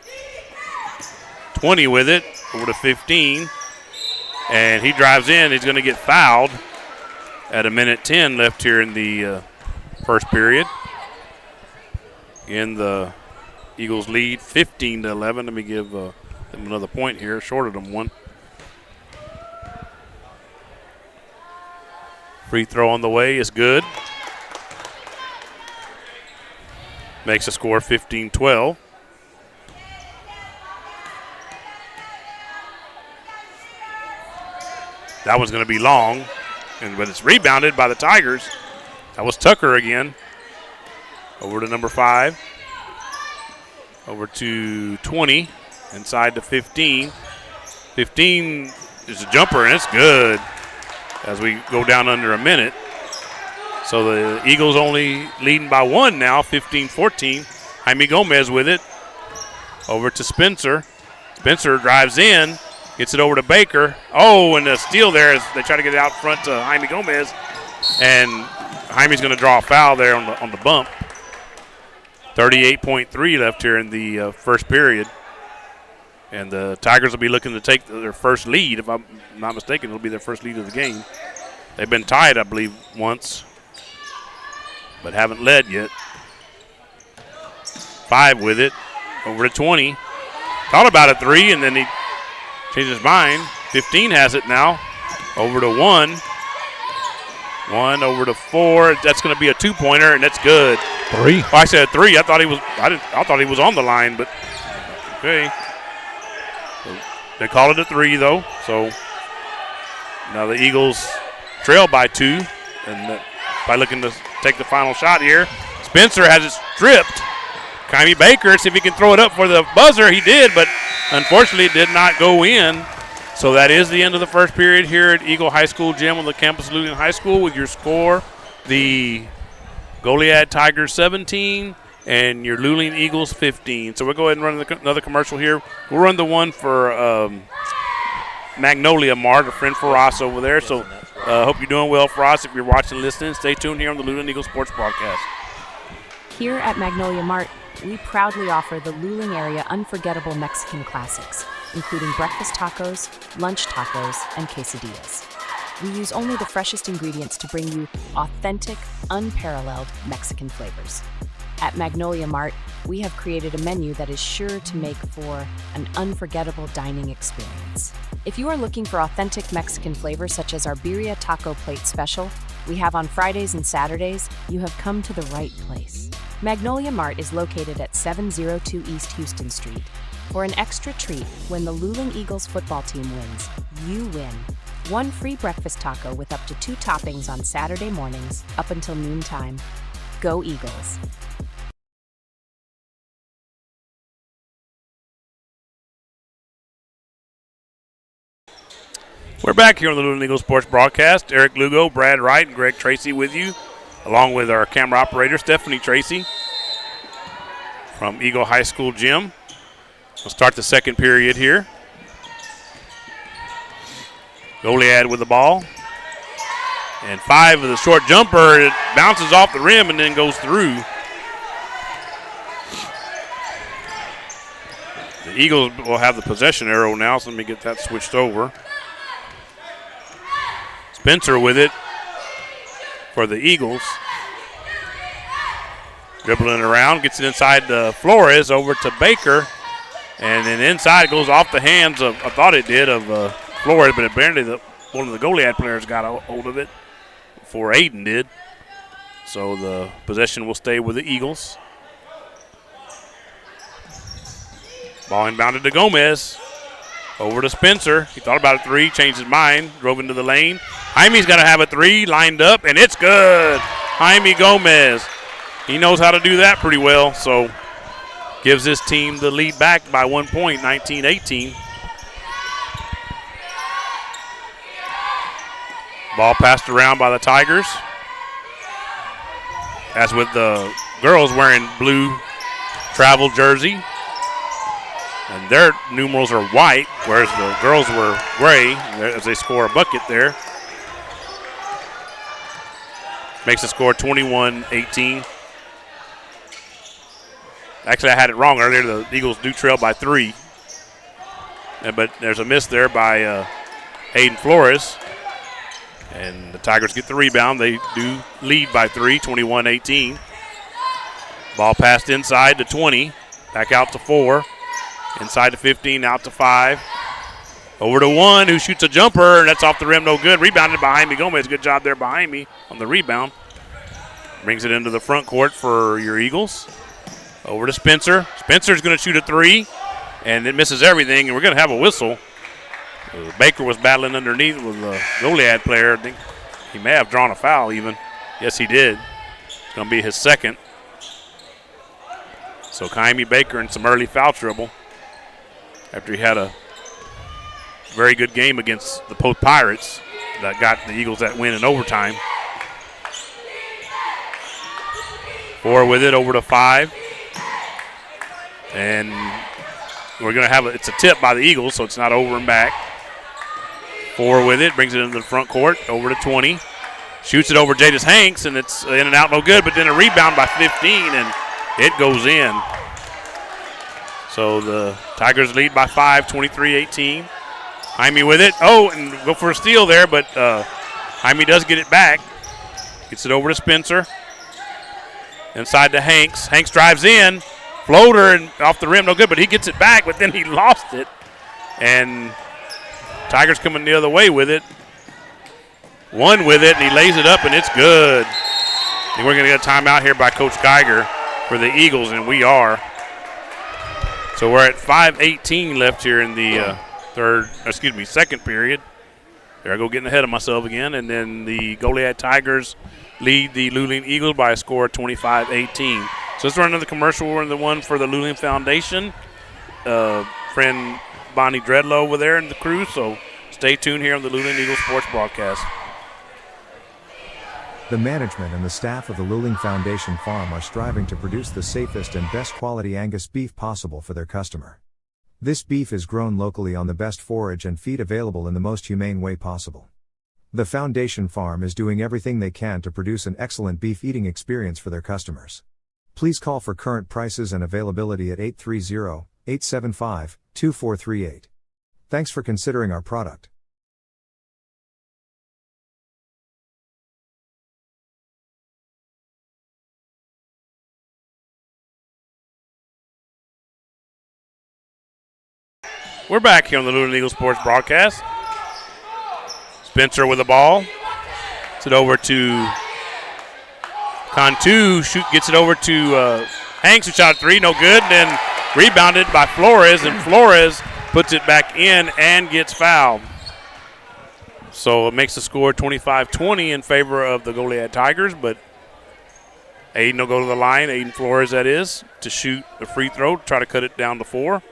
20 with it, over to 15. And he drives in. He's going to get fouled at a minute 10 left here in the first period. Again, the Eagles lead 15-11. Let me give them another point here. Shorted them one. Free throw on the way is good. Makes the score 15-12. That was going to be long, but it's rebounded by the Tigers. That was Tucker again. Over to number 5. Over to 20. Inside to 15. 15 is a jumper, and it's good as we go down under a minute. So the Eagles only leading by 1 now, 15-14. Jaime Gomez with it. Over to Spencer. Spencer drives in. Gets it over to Baker. Oh, and a steal there as they try to get it out front to Jaime Gomez. And Jaime's going to draw a foul there on the bump. 38.3 left here in the first period. And the Tigers will be looking to take their first lead. If I'm not mistaken, it'll be their first lead of the game. They've been tied, I believe, once, but haven't led yet. 5 with it, over to 20. Thought about a 3, and then he changed his mind. 15 has it now, over to 1. 1 over to 4. That's going to be a 2-pointer, and that's good. 3. Oh, I said 3. I thought he was on the line, but okay. So they call it a 3 though. So now the Eagles trail by 2, and by looking to take the final shot here. Spencer has it stripped. Jaime Baker, see if he can throw it up for the buzzer. He did, but unfortunately it did not go in. So that is the end of the first period here at Eagle High School Gym on the campus of Luling High School. With your score, the Goliad Tigers 17 and your Luling Eagles 15. So we'll go ahead and run another commercial here. We'll run the one for Magnolia Mart, a friend for Ross over there. So hope you're doing well, Ross. If you're watching and listening, stay tuned here on the Luling Eagles Sports Broadcast. Here at Magnolia Mart, we proudly offer the Luling area unforgettable Mexican classics, including breakfast tacos, lunch tacos, and quesadillas. We use only the freshest ingredients to bring you authentic, unparalleled Mexican flavors. At Magnolia Mart, we have created a menu that is sure to make for an unforgettable dining experience. If you are looking for authentic Mexican flavors such as our birria taco plate special we have on Fridays and Saturdays, you have come to the right place. Magnolia Mart is located at 702 East Houston Street. For an extra treat, when the Luling Eagles football team wins, you win. 1 free breakfast taco with up to 2 toppings on Saturday mornings up until noontime. Go Eagles! We're back here on the Luling Eagles Sports Broadcast. Eric Lugo, Brad Wright, and Greg Tracy with you, along with our camera operator, Stephanie Tracy from Eagle High School Gym. We'll start the second period here. Goliad with the ball. And 5 with a short jumper. It bounces off the rim and then goes through. The Eagles will have the possession arrow now, so let me get that switched over. Spencer with it for the Eagles. Dribbling around, gets it inside Flores, over to Baker. And then inside goes off the hands of, I thought it did, of Flores, but apparently one of the Goliad players got a hold of it before Aiden did. So the possession will stay with the Eagles. Ball inbounded to Gomez. Over to Spencer. He thought about a 3, changed his mind, drove into the lane. Jaime's got to have a 3 lined up, and it's good. Jaime Gomez. He knows how to do that pretty well, so gives his team the lead back by 1 point, 19-18. Ball passed around by the Tigers. As with the girls wearing blue travel jersey. And their numerals are white, whereas the girls were gray as they score a bucket there. Makes the score 21-18. Actually, I had it wrong earlier. The Eagles do trail by 3. But there's a miss there by Aiden Flores. And the Tigers get the rebound. They do lead by 3, 21-18. Ball passed inside to 20. Back out to 4. Inside to 15, out to 5. Over to 1, who shoots a jumper, and that's off the rim, no good. Rebounded by Jaime Gomez. Good job there by Jaime on the rebound. Brings it into the front court for your Eagles. Over to Spencer. Spencer's going to shoot a 3, and it misses everything, and we're going to have a whistle. Baker was battling underneath with a Goliad player. I think he may have drawn a foul even. Yes, he did. It's going to be his second. So Jaime Baker in some early foul trouble after he had a very good game against the Post Pirates that got the Eagles that win in overtime. 4 with it, over to 5. And we're going to have it's a tip by the Eagles, so it's not over and back. 4 with it, brings it into the front court, over to 20. Shoots it over Jadis Hanks, and it's in and out, no good, but then a rebound by 15, and it goes in. So the Tigers lead by 5, 23-18. Jaime with it. Oh, and go for a steal there, but Jaime does get it back. Gets it over to Spencer. Inside to Hanks. Hanks drives in. Floater and off the rim, no good, but he gets it back, but then he lost it. And Tigers coming the other way with it. One with it, and he lays it up, and it's good. And we're going to get a timeout here by Coach Geiger for the Eagles, and we are. So we're at 5:18 left here in the second period. There I go getting ahead of myself again. And then the Goliad Tigers lead the Luling Eagles by a score of 25-18. So let's run another commercial. We're in the one for the Luling Foundation. Friend Bonnie Dreadlow over there and the crew. So stay tuned here on the Luling Eagles Sports Broadcast. The management and the staff of the Luling Foundation Farm are striving to produce the safest and best quality Angus beef possible for their customer. This beef is grown locally on the best forage and feed available in the most humane way possible. The Foundation Farm is doing everything they can to produce an excellent beef eating experience for their customers. Please call for current prices and availability at 830-875-2438. Thanks for considering our product. We're back here on the Luling Eagles Sports Broadcast. Spencer with the ball. Gets it over to Cantu. Gets it over to Hanks, who shot a three, no good. Then rebounded by Flores, and Flores puts it back in and gets fouled. So it makes the score 25-20 in favor of the Goliad Tigers, but Aiden will go to the line, Aiden Flores that is, to shoot a free throw, try to cut it down to 4.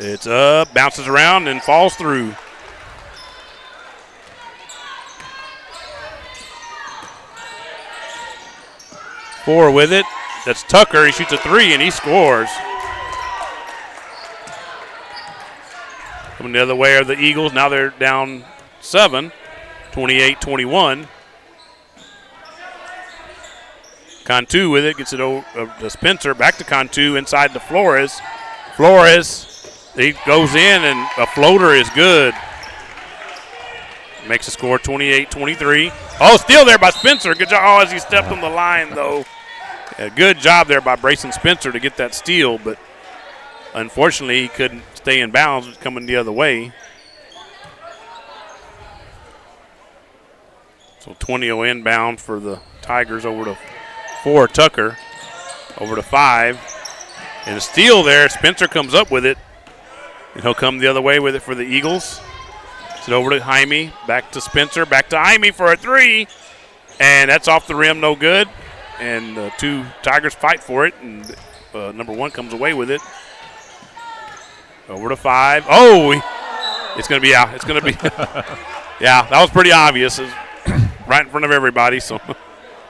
It's up, bounces around, and falls through. Four with it. That's Tucker. He shoots a three, and he scores. Coming the other way are the Eagles. Now they're down 7, 28-21. Cantu with it. Gets it over to Spencer. Back to Cantu. Inside to Flores. Flores. He goes in, and a floater is good. Makes the score 28-23. Oh, steal there by Spencer. Good job. Oh, as he stepped on the line, though. Yeah, good job there by Brayson Spencer to get that steal, but unfortunately he couldn't stay in bounds. It was coming the other way. So 20-0 inbound for the Tigers over to 4. Tucker over to 5. And a steal there. Spencer comes up with it. And he'll come the other way with it for the Eagles. It's over to Jaime, back to Spencer, back to Jaime for a three. And that's off the rim, no good. And the 2 Tigers fight for it, and number 1 comes away with it. Over to 5. Oh, it's going to be out. It's going to be, yeah, that was pretty obvious. It was right in front of everybody, so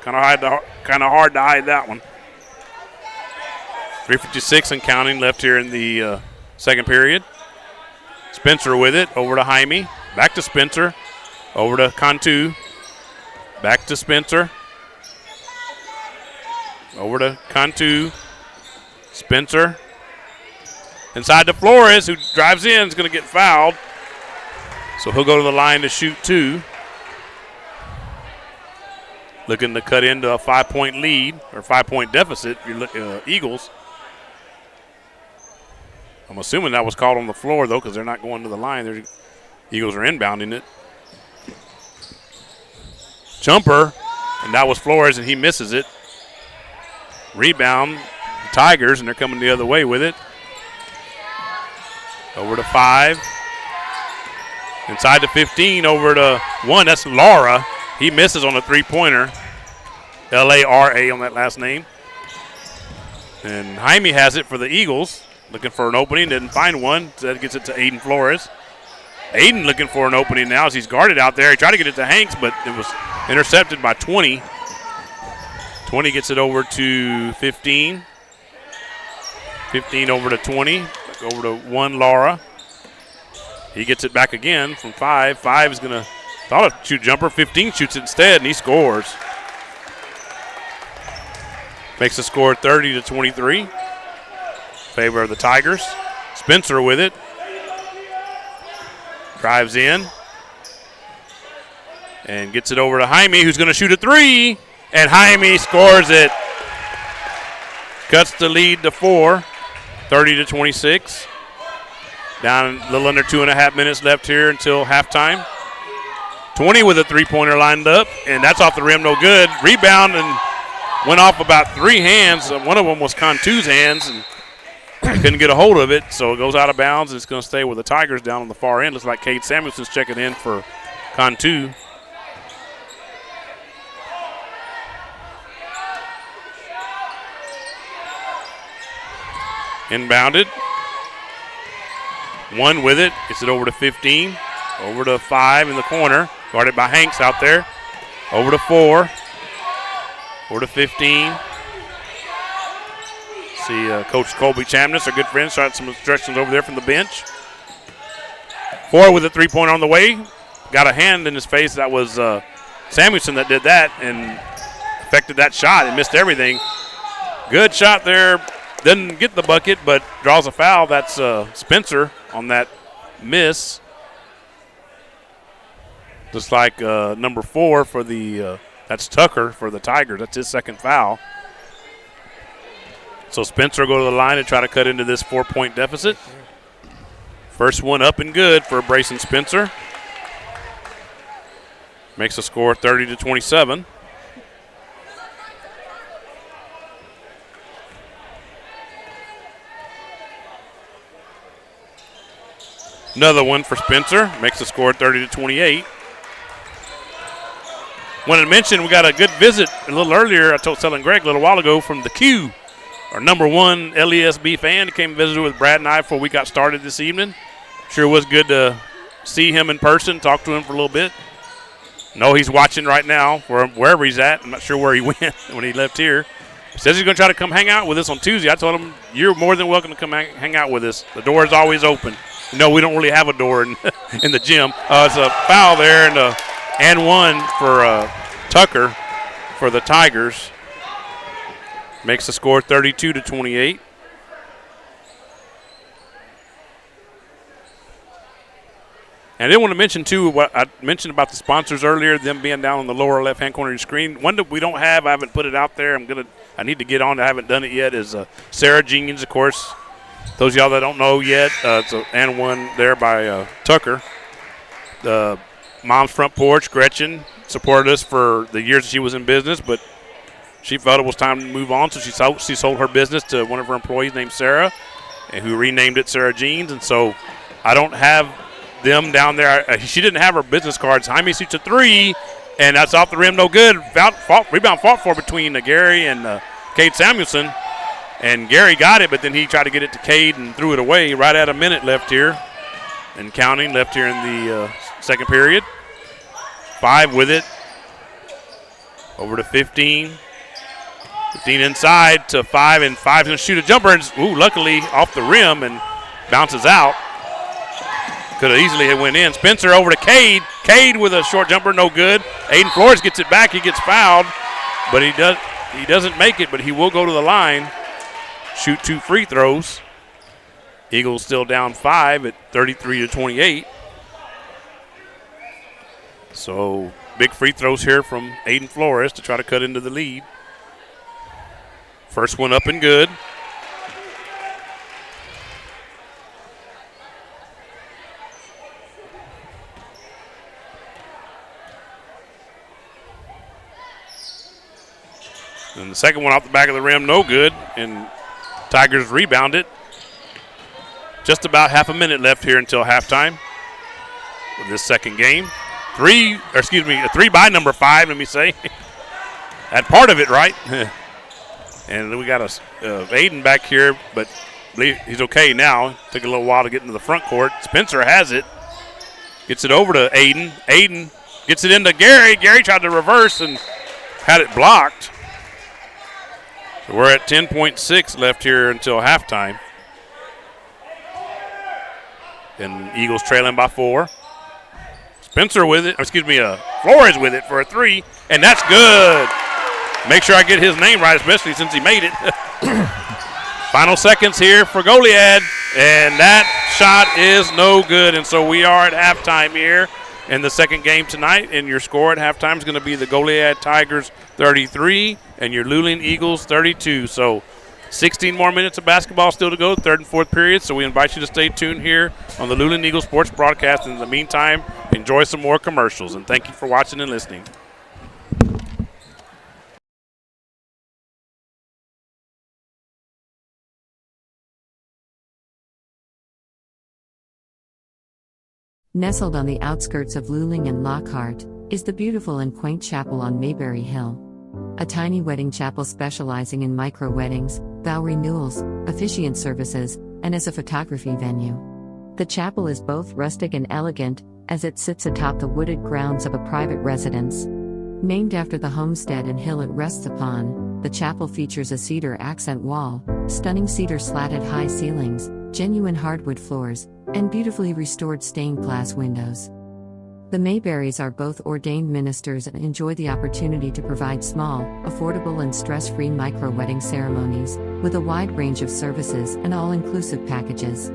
kind of hard to hide that one. 3:56 and counting left here in the second period. Spencer with it, over to Jaime, back to Spencer, over to Cantu, back to Spencer, over to Cantu, Spencer, inside to Flores, who drives in, is going to get fouled. So he'll go to the line to shoot 2. Looking to cut into a 5-point lead, or 5-point deficit, if you look, Eagles. I'm assuming that was called on the floor, though, because they're not going to the line. The Eagles are inbounding it. Jumper, and that was Flores, and he misses it. Rebound, the Tigers, and they're coming the other way with it. Over to 5. Inside to 15, over to 1. That's Lara. He misses on a three-pointer. Lara on that last name. And Jaime has it for the Eagles. Looking for an opening, didn't find one. So that gets it to Aiden Flores. Aiden looking for an opening now as he's guarded out there. He tried to get it to Hanks, but it was intercepted by 20. 20 gets it over to 15. 15 over to 20. Back over to 1, Lara. He gets it back again from 5. 5 is going to Thought a shoot jumper. 15 shoots instead, and he scores. Makes the score 30-23. Favor of the Tigers. Spencer with it. Drives in. And gets it over to Jaime, who's going to shoot a three. And Jaime scores it. Cuts the lead to 4, 30-26. Down a little under 2.5 minutes left here until halftime. 20 with a three-pointer lined up, and that's off the rim, no good. Rebound and went off about 3 hands. One of them was Cantu's hands, and couldn't get a hold of it, so it goes out of bounds, and it's going to stay with the Tigers down on the far end. Looks like Cade Samuelson's checking in for Cantu. Inbounded. 1 with it. Gets it over to 15. Over to 5 in the corner. Guarded by Hanks out there. Over to 4. Over to 15. See Coach Colby Chamness, our good friend, started some instructions over there from the bench. 4 with a three-pointer on the way. Got a hand in his face. That was Samuelson that did that and affected that shot and missed everything. Good shot there. Doesn't get the bucket, but draws a foul. That's Spencer on that miss. Just like number 4 for the that's Tucker for the Tigers. That's his second foul. So Spencer will go to the line and try to cut into this 4-point deficit. First one up and good for Brayson Spencer. Makes the score 30-27. Another one for Spencer. Makes the score 30-28. Wanted to mention we got a good visit a little earlier. I told telling Greg a little while ago from the Q, our number 1 LESB fan. He came and visited with Brad and I before we got started this evening. Sure was good to see him in person, talk to him for a little bit. No, he's watching right now wherever he's at. I'm not sure where he went when he left here. He says he's going to try to come hang out with us on Tuesday. I told him, you're more than welcome to come hang out with us. The door is always open. No, we don't really have a door in, in the gym. It's a foul there and one for Tucker for the Tigers. Makes the score 32-28. And I did want to mention, too, what I mentioned about the sponsors earlier, them being down on the lower left-hand corner of your screen. One that we don't have, I haven't put it out there. I need to get on. I haven't done it yet. Is Sarah Jeans, of course. Those of y'all that don't know yet, it's and one there by Tucker. The Mom's Front Porch, Gretchen, supported us for the years she was in business, but she felt it was time to move on, so she sold her business to one of her employees named Sarah, and who renamed it Sarah Jeans. And so I don't have them down there. She didn't have her business cards. Jaime shoots a three, and that's off the rim, no good. Rebound fought for between Gary and Cade Samuelson. And Gary got it, but then he tried to get it to Cade and threw it away right at a minute left here. And counting left here in the second period. 5 with it. Over to 15. 15 inside to 5, and 5's going to shoot a jumper. And luckily off the rim and bounces out. Could have easily went in. Spencer over to Cade. Cade with a short jumper, no good. Aiden Flores gets it back. He gets fouled, but he doesn't make it, but he will go to the line. Shoot 2 free throws. Eagles still down 5 at 33-28. So big free throws here from Aiden Flores to try to cut into the lead. First one up and good. And the second one off the back of the rim, no good. And Tigers rebound it. Just about half a minute left here until halftime with this second game. A 3 by number 5, let me say. Had part of it right. And we got Aiden back here, but he's okay now. Took a little while to get into the front court. Spencer has it. Gets it over to Aiden. Aiden gets it into Gary. Gary tried to reverse and had it blocked. So we're at 10.6 left here until halftime. And Eagles trailing by 4. Spencer with it. Flores with it for a 3, and that's good. Make sure I get his name right, especially since he made it. Final seconds here for Goliad, and that shot is no good. And so we are at halftime here in the second game tonight, and your score at halftime is going to be the Goliad Tigers 33 and your Luling Eagles 32. So 16 more minutes of basketball still to go, third and fourth period. So we invite you to stay tuned here on the Luling Eagles Sports Broadcast. In the meantime, enjoy some more commercials, and thank you for watching and listening. Nestled on the outskirts of Luling and Lockhart, is the beautiful and quaint chapel on Mayberry Hill. A tiny wedding chapel specializing in micro-weddings, vow renewals, officiant services, and as a photography venue. The chapel is both rustic and elegant, as it sits atop the wooded grounds of a private residence. Named after the homestead and hill it rests upon, the chapel features a cedar accent wall, stunning cedar slatted high ceilings, genuine hardwood floors, and beautifully restored stained glass windows. The Mayberrys are both ordained ministers and enjoy the opportunity to provide small, affordable and stress-free micro-wedding ceremonies, with a wide range of services and all-inclusive packages.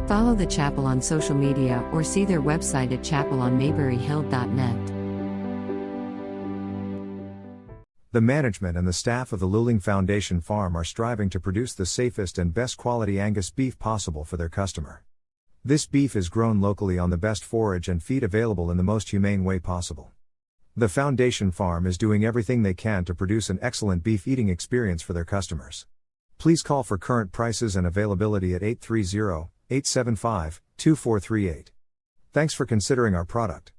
Follow the chapel on social media or see their website at chapelonmayberryhill.net. The management and the staff of the Luling Foundation Farm are striving to produce the safest and best quality Angus beef possible for their customer. This beef is grown locally on the best forage and feed available in the most humane way possible. The Foundation Farm is doing everything they can to produce an excellent beef eating experience for their customers. Please call for current prices and availability at 830-875-2438. Thanks for considering our product.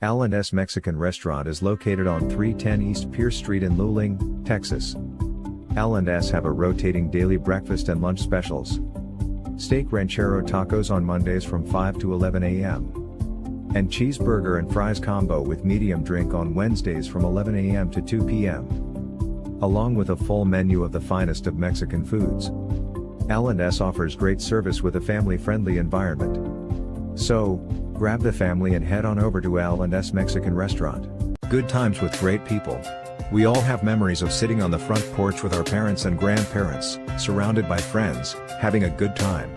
L&S Mexican Restaurant is located on 310 East Pierce Street in Luling, Texas. L&S have a rotating daily breakfast and lunch specials. Steak ranchero tacos on Mondays from 5 to 11 a.m. And cheeseburger and fries combo with medium drink on Wednesdays from 11 a.m. to 2 p.m. Along with a full menu of the finest of Mexican foods. L&S offers great service with a family-friendly environment. So, grab the family and head on over to L&S Mexican Restaurant. Good times with great people. We all have memories of sitting on the front porch with our parents and grandparents, surrounded by friends, having a good time.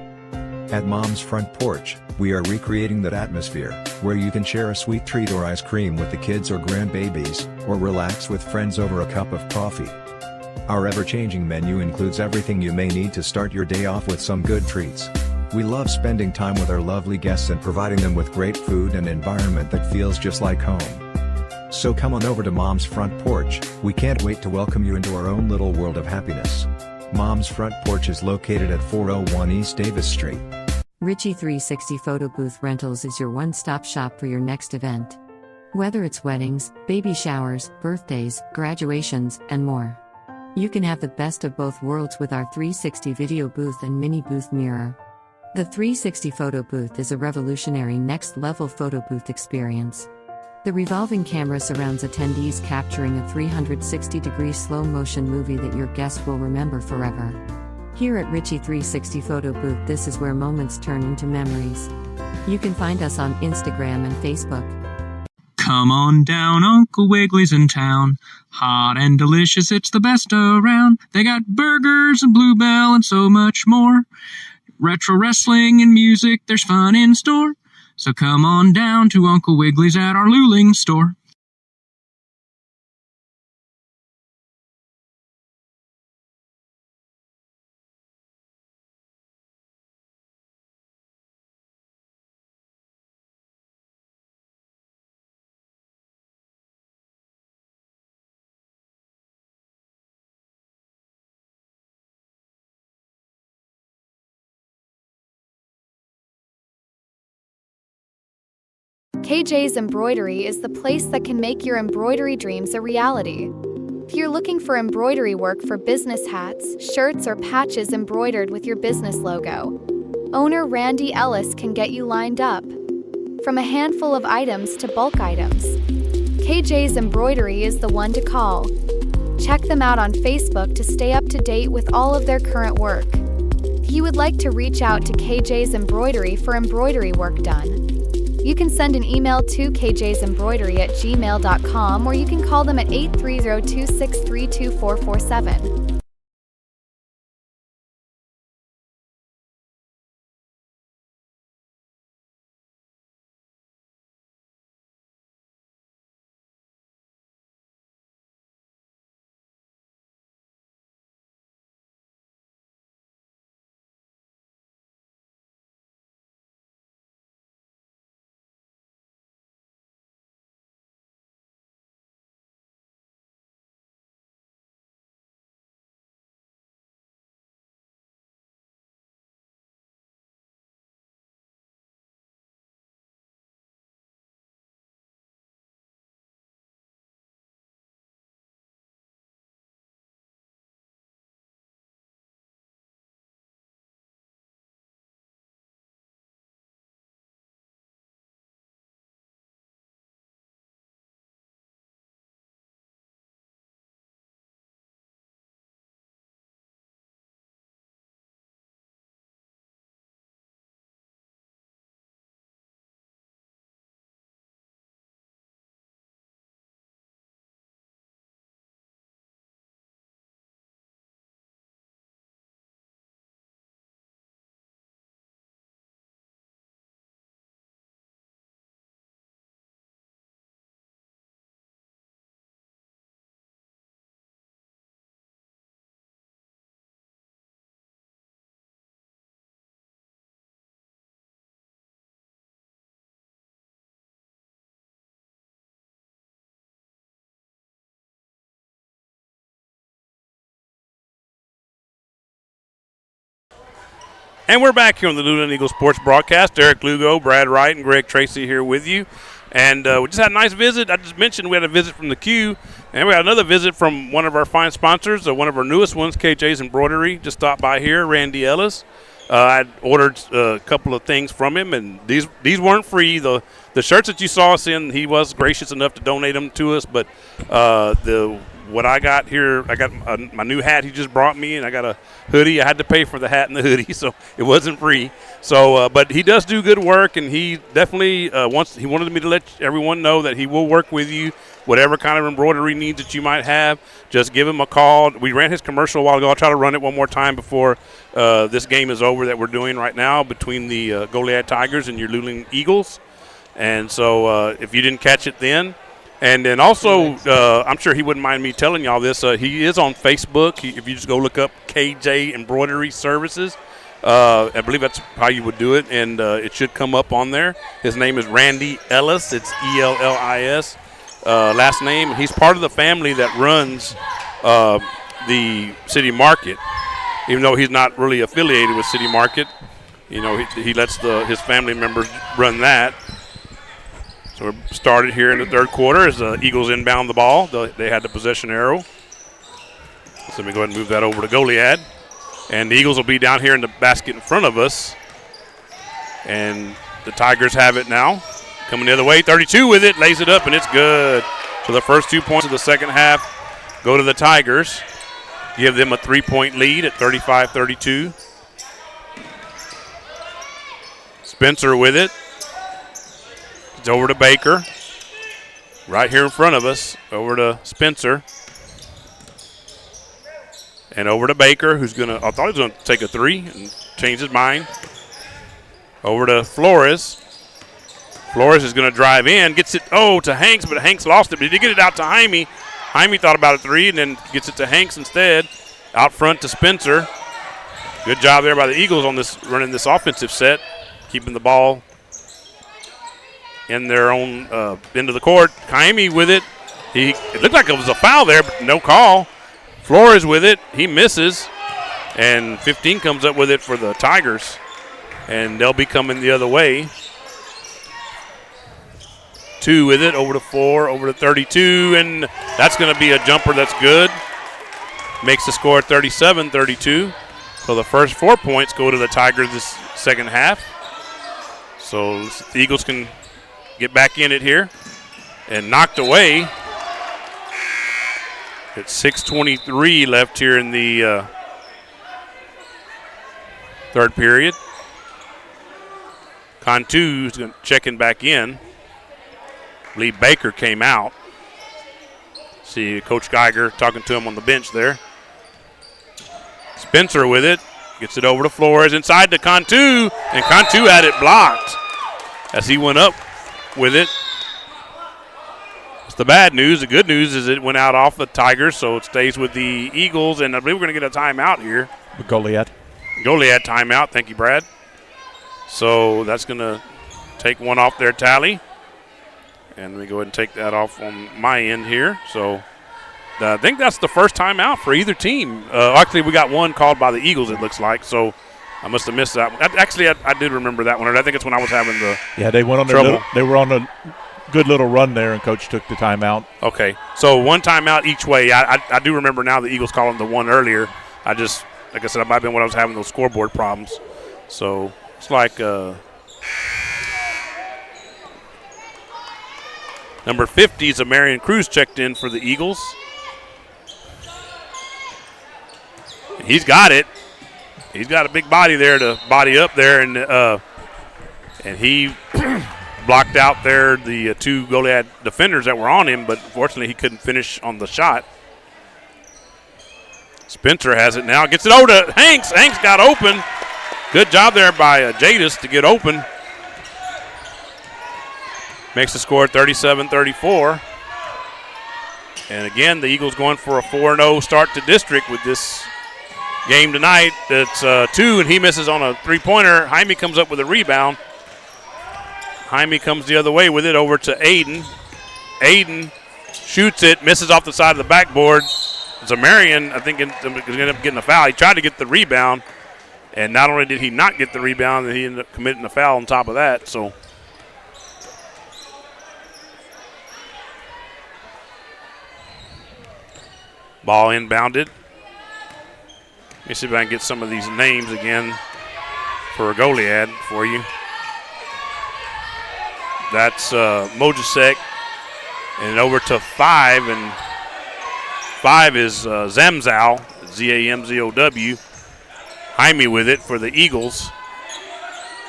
At Mom's Front Porch, we are recreating that atmosphere, where you can share a sweet treat or ice cream with the kids or grandbabies, or relax with friends over a cup of coffee. Our ever-changing menu includes everything you may need to start your day off with some good treats. We love spending time with our lovely guests and providing them with great food and environment that feels just like home. So come on over to Mom's Front Porch. We can't wait to welcome you into our own little world of happiness. Mom's Front Porch is located at 401 East Davis Street. Richie 360 Photo Booth Rentals is your one-stop shop for your next event. Whether it's weddings, baby showers, birthdays, graduations, and more. You can have the best of both worlds with our 360 video booth and mini booth mirror. The 360 Photo Booth is a revolutionary next-level photo booth experience. The revolving camera surrounds attendees, capturing a 360-degree slow-motion movie that your guests will remember forever. Here at Richie 360 Photo Booth, this is where moments turn into memories. You can find us on Instagram and Facebook. Come on down, Uncle Wiggily's in town. Hot and delicious, it's the best around. They got burgers and Bluebell and so much more. Retro wrestling and music, there's fun in store. So come on down to Uncle Wiggily's at our Luling store. KJ's Embroidery is the place that can make your embroidery dreams a reality. If you're looking for embroidery work for business hats, shirts, or patches embroidered with your business logo, owner Randy Ellis can get you lined up. From a handful of items to bulk items, KJ's Embroidery is the one to call. Check them out on Facebook to stay up to date with all of their current work. If you would like to reach out to KJ's Embroidery for embroidery work done, You can send an email to kjsembroidery@gmail.com, or you can call them at 830-263-2447. And we're back here on the Luling Eagles Sports Broadcast. Eric Lugo, Brad Wright, and Greg Tracy here with you. And we just had a nice visit. I just mentioned we had a visit from the Q, and we had another visit from one of our fine sponsors, one of our newest ones, KJ's Embroidery. Just stopped by here, Randy Ellis. I ordered a couple of things from him, and these weren't free. The shirts that you saw us in, he was gracious enough to donate them to us. But what I got here, I got my new hat he just brought me, and I got a hoodie. I had to pay for the hat and the hoodie, so it wasn't free. So, but he does do good work, and he definitely he wanted me to let everyone know that he will work with you, whatever kind of embroidery needs that you might have. Just give him a call. We ran his commercial a while ago. I'll try to run it one more time before this game is over that we're doing right now between the Goliad Tigers and your Luling Eagles. And so if you didn't catch it then. And then also, I'm sure he wouldn't mind me telling y'all this. He is on Facebook. If you just go look up KJ Embroidery Services, I believe that's how you would do it, and it should come up on there. His name is Randy Ellis. It's E-L-L-I-S, last name. He's part of the family that runs the City Market, even though he's not really affiliated with City Market. You know, he lets his family members run that. So we're started here in the third quarter as the Eagles inbound the ball. They had the possession arrow. So let me go ahead and move that over to Goliad. And the Eagles will be down here in the basket in front of us. And the Tigers have it now. Coming the other way, 32 with it, lays it up, and it's good. So the first 2 points of the second half go to the Tigers. Give them a 3-point lead at 35-32. Spencer with it. It's over to Baker. Right here in front of us. Over to Spencer. And over to Baker, who's going to, I thought he was going to take a three and change his mind. Over to Flores. Flores is going to drive in, gets it, to Hanks, but Hanks lost it. But he did get it out to Jaime. Jaime thought about a three and then gets it to Hanks instead. Out front to Spencer. Good job there by the Eagles on this, running this offensive set, keeping the ball in their own end of the court. Jaime with it. It looked like it was a foul there, but no call. Flores with it. He misses. And 15 comes up with it for the Tigers. And they'll be coming the other way. 2 with it, over to 4, over to 32. And that's going to be a jumper that's good. Makes the score 37-32. So the first 4 points go to the Tigers this second half. So the Eagles can get back in it here. And knocked away. It's 6:23 left here in the third period. Cantu's checking back in. Lee Baker came out. See Coach Geiger talking to him on the bench there. Spencer with it. Gets it over to Flores inside to Cantu, and Cantu had it blocked as he went up with it. It's the bad news. The good news is it went out off the Tigers, so it stays with the Eagles, and I believe we're going to get a timeout here. Goliad timeout. Thank you, Brad. So that's going to take one off their tally. And let me go ahead and take that off on my end here. So I think that's the first timeout for either team. Actually, we got one called by the Eagles, it looks like. So I must have missed that one. Actually, I did remember that one. I think it's when I was having the they went on trouble. They were on a good little run there, and Coach took the timeout. Okay. So one timeout each way. I do remember now the Eagles calling the one earlier. Like I said, it might have been when I was having those scoreboard problems. So it's like number 50 is Marion Cruz checked in for the Eagles. He's got it. He's got a big body there to body up there, and he blocked out there the two Goliad defenders that were on him, but unfortunately he couldn't finish on the shot. Spencer has it now. Gets it over to Hanks. Hanks got open. Good job there by Jadis to get open. Makes the score 37-34. And again, the Eagles going for a 4-0 start to district with this game tonight. It's 2, and he misses on a three-pointer. Jaime comes up with a rebound. Jaime comes the other way with it over to Aiden. Aiden shoots it, misses off the side of the backboard. Zamarian, I think, ended up getting a foul. He tried to get the rebound, and not only did he not get the rebound, he ended up committing a foul on top of that. So ball inbounded. Let me see if I can get some of these names again for Goliad for you. That's Mojasek, and over to 5, and 5 is Zamzow, Zamzow. Jaime with it for the Eagles.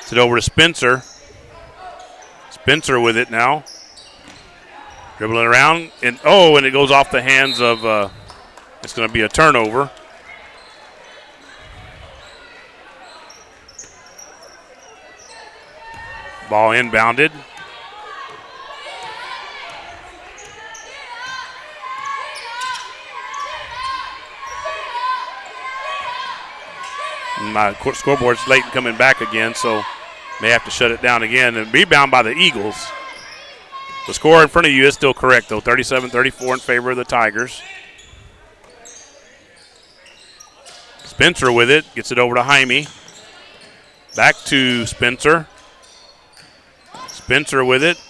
It's it over to Spencer. Spencer with it now. Dribbling around, and it goes off the hands of, it's going to be a turnover. Ball inbounded. My scoreboard's late and coming back again, so may have to shut it down again. And rebound by the Eagles. The score in front of you is still correct, though. 37-34 in favor of the Tigers. Spencer with it. Gets it over to Jaime. Back to Spencer. Spencer with it.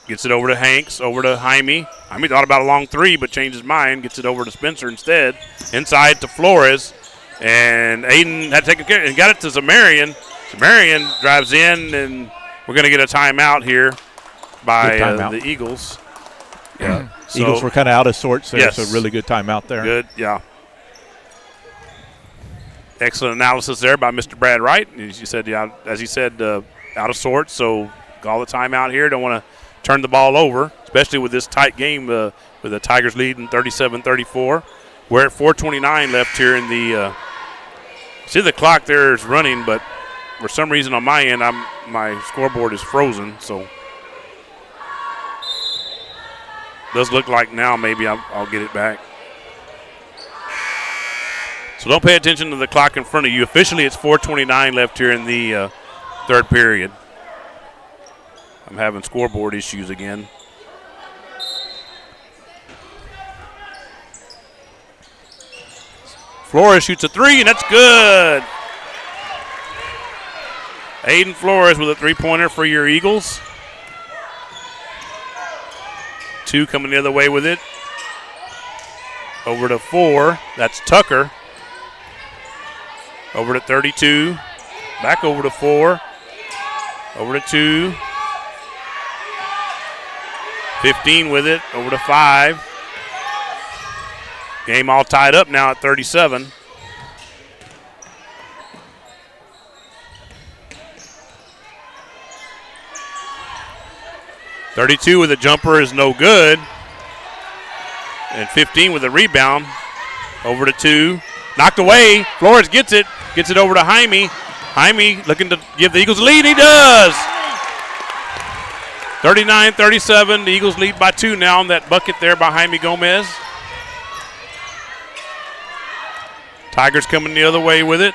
Gets it over to Hanks, over to Jaime. Jaime thought about a long three, but changed his mind. Gets it over to Spencer instead. Inside to Flores. And Aiden had to take a care and got it to Zamarian. Zamarian drives in, and we're going to get a timeout here by the Eagles. Yeah. So, Eagles were kind of out of sorts there, yes. so really good timeout there. Good, yeah. Excellent analysis there by Mr. Brad Wright. As he said, out of sorts, so call the timeout here. Don't want to turn the ball over, especially with this tight game with the Tigers leading 37-34. We're at 4:29 left here in the see the clock there is running, but for some reason on my end, my scoreboard is frozen, so does look like now maybe I'll get it back. So don't pay attention to the clock in front of you. Officially, it's 4:29 left here in the third period. I'm having scoreboard issues again. Flores shoots a three, and that's good. Aiden Flores with a three-pointer for your Eagles. 2 coming the other way with it. Over to 4, that's Tucker. Over to 32, back over to 4, over to 2. 15 with it, over to 5. Game all tied up now at 37. 32 with a jumper is no good. And 15 with a rebound. Over to 2. Knocked away. Flores gets it. Gets it over to Jaime. Jaime looking to give the Eagles a lead. He does. 39-37. The Eagles lead by 2 now on that bucket there by Jaime Gomez. Tigers coming the other way with it.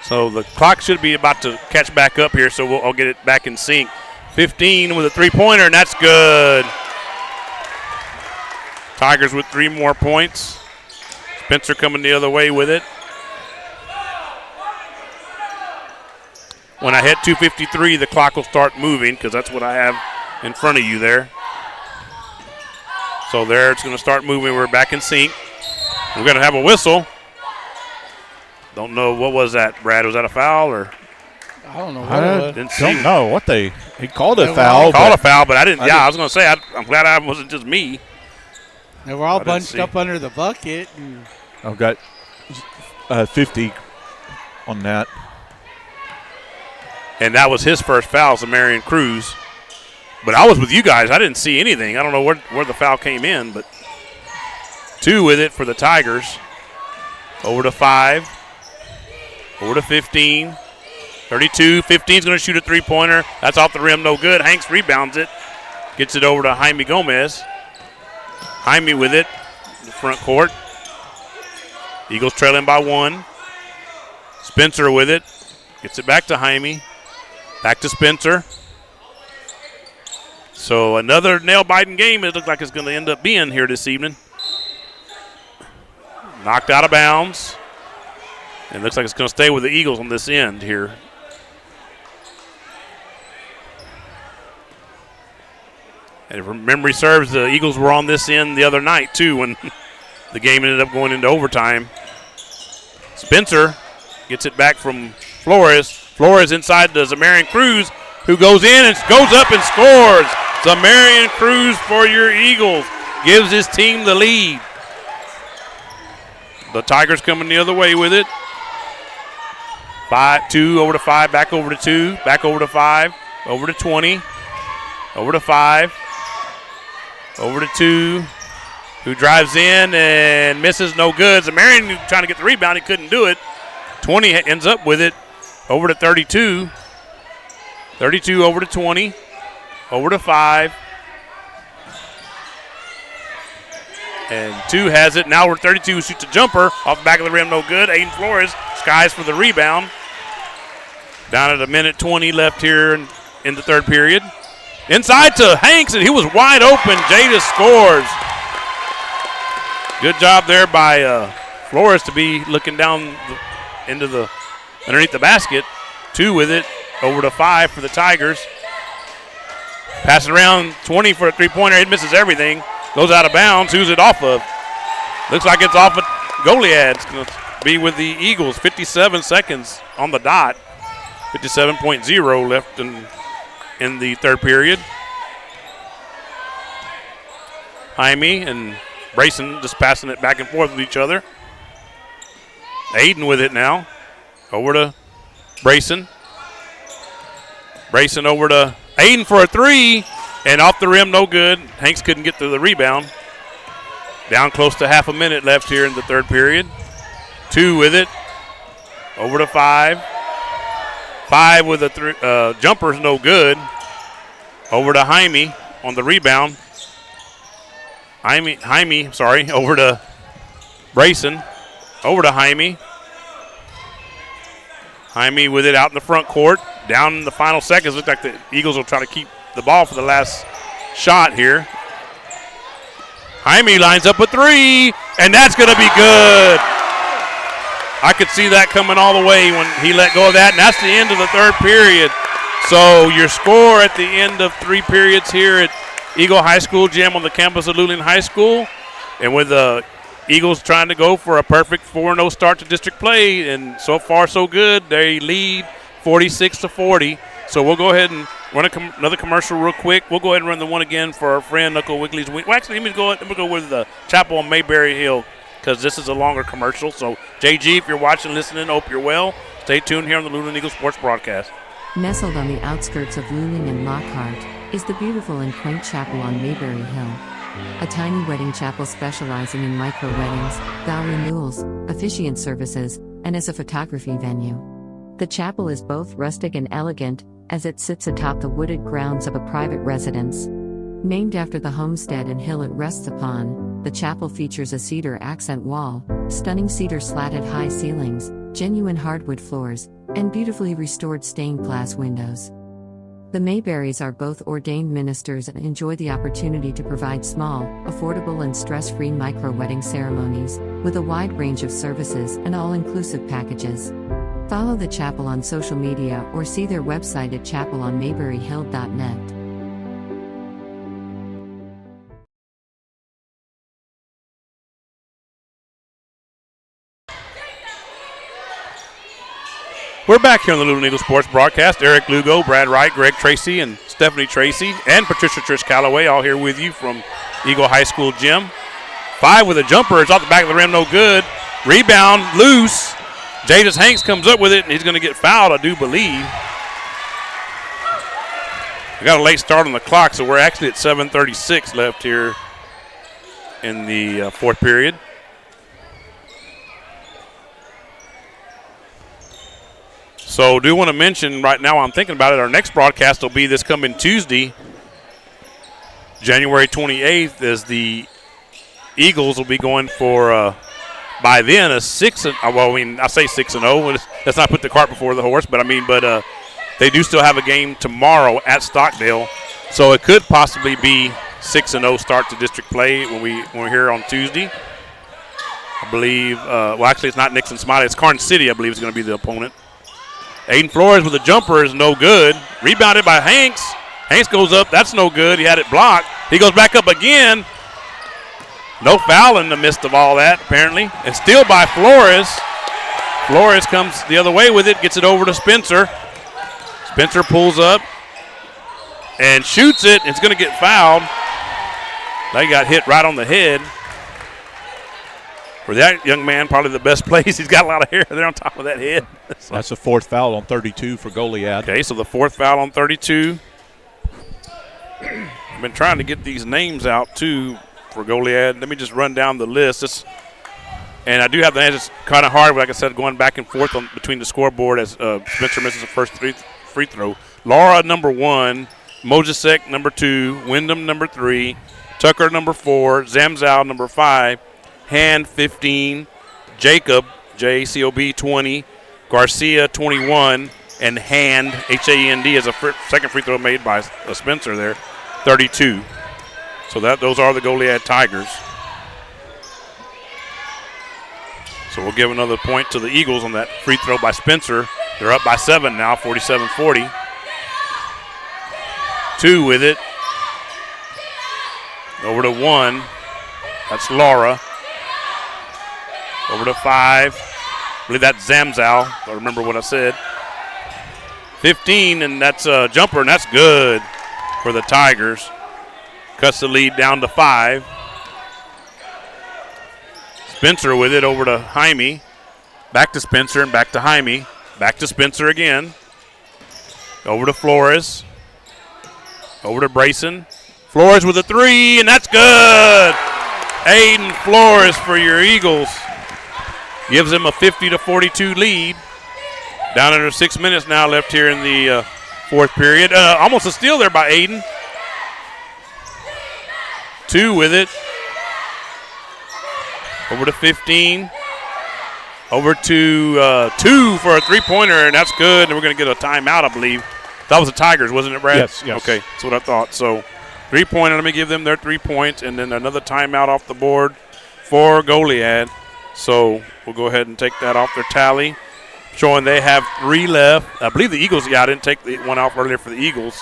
So the clock should be about to catch back up here, so I'll get it back in sync. 15 with a three-pointer, and that's good. Tigers with 3 more points. Spencer coming the other way with it. When I hit 2:53, the clock will start moving because that's what I have in front of you there. So there it's going to start moving. We're back in sync. We're going to have a whistle. Don't know, what was that, Brad? Was that a foul or? I don't know what it was. Didn't see. Don't know what he called a foul. Called a foul, but I didn't. I was going to say, I'm glad I wasn't just me. They were all bunched up under the bucket. And I've got 50 on that. And that was his first foul, so Marion Cruz. But I was with you guys. I didn't see anything. I don't know where the foul came in, but 2 with it for the Tigers. Over to 5. Over to 15. 32. 15's going to shoot a three-pointer. That's off the rim, no good. Hanks rebounds it. Gets it over to Jaime Gomez. Jaime with it in the front court. Eagles trailing by 1. Spencer with it. Gets it back to Jaime. Back to Spencer. So another nail-biting game it looks like it's going to end up being here this evening. Knocked out of bounds. And looks like it's going to stay with the Eagles on this end here. And if memory serves, the Eagles were on this end the other night, too, when the game ended up going into overtime. Spencer gets it back from Flores. Flores inside to Zamarian Cruz, who goes in and goes up and scores. Zamarian Cruz for your Eagles gives his team the lead. The Tigers coming the other way with it. 2 over to 5, back over to 2, back over to 5, over to 20, over to 5, over to 2, who drives in and misses, no good. Zamarian trying to get the rebound, he couldn't do it. 20 ends up with it, over to 32, 32 over to 20, over to 5, and 2 has it. Now we're 32, shoots a jumper off the back of the rim, no good. Aiden Flores skies for the rebound. Down at a minute 20 left here in the third period. Inside to Hanks, and he was wide open. Jada scores. Good job there by Flores to be looking down underneath the basket. 2 with it, over to 5 for the Tigers. Pass it around, 20 for a three-pointer. It misses everything. Goes out of bounds. Who's it off of? Looks like it's off of Goliad. It's going to be with the Eagles. 57 seconds on the dot. 57.0 left in the third period. Jaime and Brayson just passing it back and forth with each other. Aiden with it now. Over to Brayson. Brayson over to Aiden for a 3. And off the rim, no good. Hanks couldn't get to the rebound. Down close to half a minute left here in the third period. 2 with it. Over to 5. 5 with a jumper's no good. Over to Jaime on the rebound. Jaime, over to Brayson. Over to Jaime. Jaime with it out in the front court. Down in the final seconds. Looks like the Eagles will try to keep the ball for the last shot here. Jaime lines up a 3, and that's going to be good. I could see that coming all the way when he let go of that, and that's the end of the third period. So your score at the end of 3 periods here at Eagle High School Gym on the campus of Luling High School, and with the Eagles trying to go for a perfect 4-0 start to district play, and so far so good. They lead 46-40. So we'll go ahead and run another commercial real quick. We'll go ahead and run the one again for our friend Uncle Wiggly's Wing. Well, actually, let me go with the Chapel on Mayberry Hill because this is a longer commercial. So, JG, if you're watching, listening, hope you're well. Stay tuned here on the Luling Eagles Sports Broadcast. Nestled on the outskirts of Luling and Lockhart is the beautiful and quaint chapel on Mayberry Hill. A tiny wedding chapel specializing in micro-weddings, vow renewals, officiant services, and as a photography venue. The chapel is both rustic and elegant, as it sits atop the wooded grounds of a private residence. Named after the homestead and hill it rests upon, the chapel features a cedar accent wall, stunning cedar slatted high ceilings, genuine hardwood floors, and beautifully restored stained glass windows. The Mayberrys are both ordained ministers and enjoy the opportunity to provide small, affordable and stress-free micro-wedding ceremonies, with a wide range of services and all-inclusive packages. Follow the chapel on social media or see their website at chapelonmayberryhill.net. We're back here on the Luling Eagles Sports Broadcast. Eric Lugo, Brad Wright, Greg Tracy, and Stephanie Tracy, and Patricia Trish Calloway all here with you from Eagle High School Gym. 5 with a jumper. It's off the back of the rim, no good. Rebound, loose. Jadis Hanks comes up with it, and he's going to get fouled, I do believe. We got a late start on the clock, so we're actually at 7:36 left here in the fourth period. So do want to mention right now, I'm thinking about it, our next broadcast will be this coming Tuesday, January 28th, as the Eagles will be going for, by then, a 6 and, well, I mean, I say 6-0. Let's not put the cart before the horse, but they do still have a game tomorrow at Stockdale, so it could possibly be 6-0 start to district play when we're here on Tuesday. I believe, well, actually, it's not Nixon Smiley. It's Carn City, I believe, is going to be the opponent. Aiden Flores with a jumper is no good. Rebounded by Hanks. Hanks goes up. That's no good. He had it blocked. He goes back up again. No foul in the midst of all that, apparently. And steal by Flores. Flores comes the other way with it, gets it over to Spencer. Spencer pulls up and shoots it. It's going to get fouled. They got hit right on the head. For that young man, probably the best place. He's got a lot of hair there on top of that head. That's the fourth foul on 32 for Goliad. Okay, so the fourth foul on 32. I've been trying to get these names out, too, for Goliad. Let me just run down the list. And I do have the names. It's kind of hard, like I said, going back and forth between the scoreboard as Spencer misses the first free throw. Laura, number 1. Mojasek, number 2. Wyndham, number 3. Tucker, number 4. Zamzow, number 5. Hand, 15. Jacob, J-C-O-B, 20. Garcia, 21. And Hand, H-A-N-D, as a second free throw made by Spencer there, 32. So those are the Goliad Tigers. So we'll give another point to the Eagles on that free throw by Spencer. They're up by 7 now, 47-40. 2 with it. Over to 1. That's Laura. Over to 5. I believe that's Zamzow. I remember what I said. 15, and that's a jumper, and that's good for the Tigers. Cuts the lead down to 5. Spencer with it over to Jaime. Back to Spencer and back to Jaime. Back to Spencer again. Over to Flores. Over to Brayson. Flores with a 3, and that's good. Aiden Flores for your Eagles. Gives them a 50-42 lead. Down under 6 minutes now left here in the fourth period. Almost a steal there by Aiden. 2 with it. Over to 15. Over to 2 for a three-pointer, and that's good. And we're going to get a timeout, I believe. That was the Tigers, wasn't it, Brad? Yes. Okay, that's what I thought. So, three-pointer, let me give them their 3 points, and then another timeout off the board for Goliad. So, we'll go ahead and take that off their tally, showing they have 3 left. I believe the Eagles, I didn't take the one off earlier for the Eagles.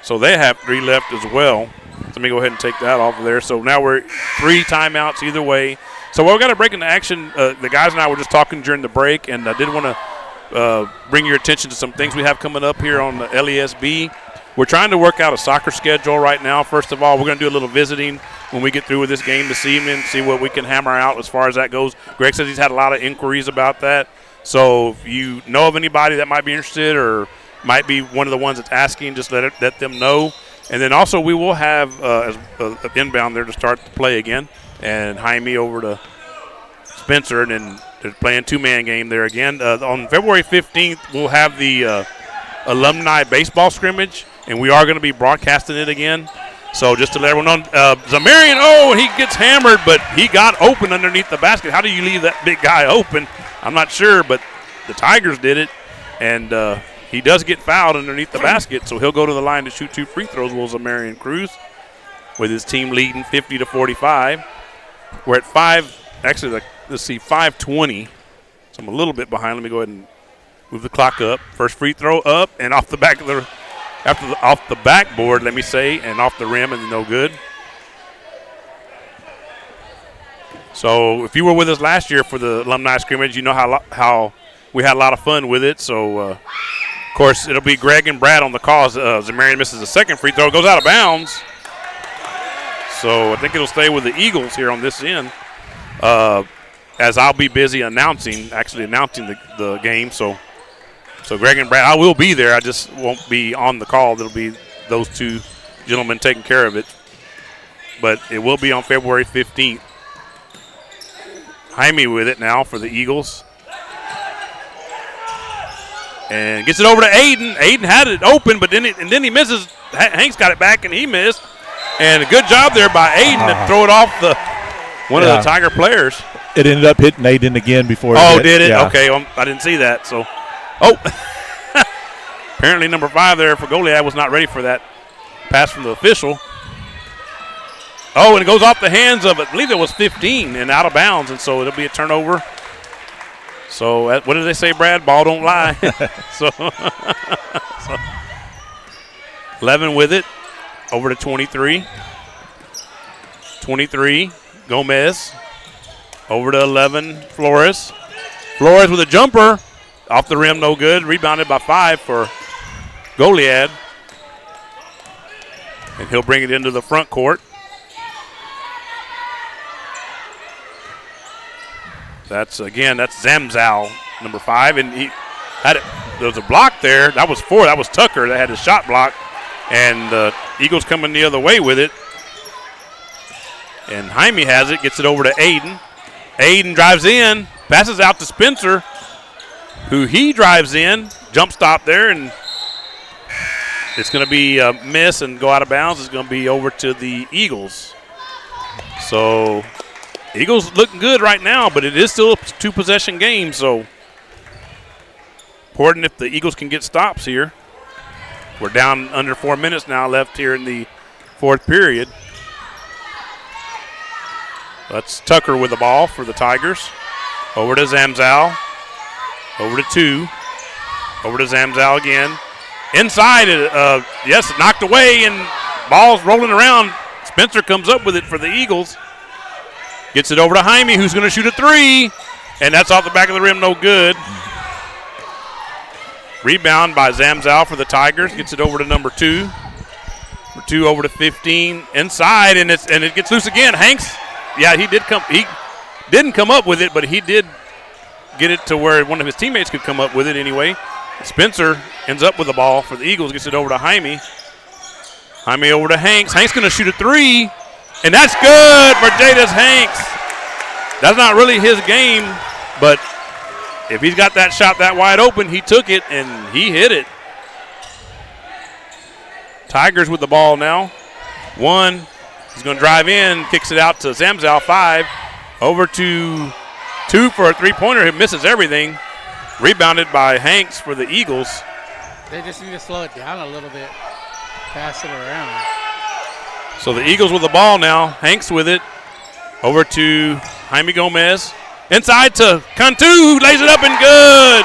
So, they have 3 left as well. Let me go ahead and take that off of there. So, now we're 3 timeouts either way. So, we've got a break into action. The guys and I were just talking during the break, and I did want to bring your attention to some things we have coming up here on the LESB. We're trying to work out a soccer schedule right now. First of all, we're going to do a little visiting when we get through with this game this evening, see what we can hammer out as far as that goes. Greg says he's had a lot of inquiries about that. So if you know of anybody that might be interested or might be one of the ones that's asking, just let them know. And then also we will have inbound there to start the play again. And Jaime over to Spencer, and then they're playing two-man game there again. On February 15th, we'll have the alumni baseball scrimmage, and we are going to be broadcasting it again. So just to let everyone know, Zamarian, he gets hammered, but he got open underneath the basket. How do you leave that big guy open? I'm not sure, but the Tigers did it, and he does get fouled underneath the basket, so he'll go to the line to shoot 2 free throws, will Zamarian Cruz, with his team leading 50-45. We're at 5:20, so I'm a little bit behind. Let me go ahead and move the clock up. First free throw up and off the back of off the backboard, let me say, and off the rim, and no good. So if you were with us last year for the alumni scrimmage, you know how we had a lot of fun with it. So, of course, it'll be Greg and Brad on the call. Zamarian misses the second free throw, goes out of bounds. So I think it'll stay with the Eagles here on this end, as I'll be busy announcing the game. So Greg and Brad, I will be there. I just won't be on the call. It'll be those two gentlemen taking care of it. But it will be on February 15th. Jaime with it now for the Eagles. And gets it over to Aiden. Aiden had it open, but then he misses. Hanks got it back, and he missed. And a good job there by Aiden to throw it off one of the Tiger players. It ended up hitting Aiden again before. Did it? Yeah. Okay, I didn't see that. So, apparently number 5 there for Goliad was not ready for that pass from the official. And it goes off the hands of, I believe it was 15 and out of bounds, and so it'll be a turnover. So what did they say, Brad? Ball don't lie. so 11 with it. Over to 23. 23, Gomez. Over to 11, Flores. Flores with a jumper. Off the rim, no good. Rebounded by 5 for Goliad. And he'll bring it into the front court. That's Zamzal, number 5. And he had it. There was a block there. That was 4. That was Tucker that had his shot blocked. And the Eagles coming the other way with it. And Jaime has it, gets it over to Aiden. Aiden drives in, passes out to Spencer, who he drives in, jump stop there, and it's going to be a miss and go out of bounds. It's going to be over to the Eagles. So Eagles looking good right now, but it is still a 2-possession game, so important if the Eagles can get stops here. We're down under 4 minutes now left here in the 4th period. That's Tucker with the ball for the Tigers. Over to Zamzal. Over to 2. Over to Zamzal again. Inside, knocked away, and ball's rolling around. Spencer comes up with it for the Eagles. Gets it over to Jaime, who's going to shoot a 3. And that's off the back of the rim, no good. Rebound by Zamzal for the Tigers. Gets it over to number 2. Number 2 over to 15. Inside, and it gets loose again. Hanks, he didn't come up with it, but he did get it to where one of his teammates could come up with it anyway. Spencer ends up with the ball for the Eagles. Gets it over to Jaime. Jaime over to Hanks. Hanks going to shoot a 3, and that's good for Jadis Hanks. That's not really his game, but if he's got that shot that wide open, he took it, and he hit it. Tigers with the ball now. 1. He's going to drive in, kicks it out to Zamzal, 5. Over to 2 for a three-pointer. He misses everything. Rebounded by Hanks for the Eagles. They just need to slow it down a little bit. Pass it around. So the Eagles with the ball now. Hanks with it. Over to Jaime Gomez. Inside to Cantu, who lays it up and good.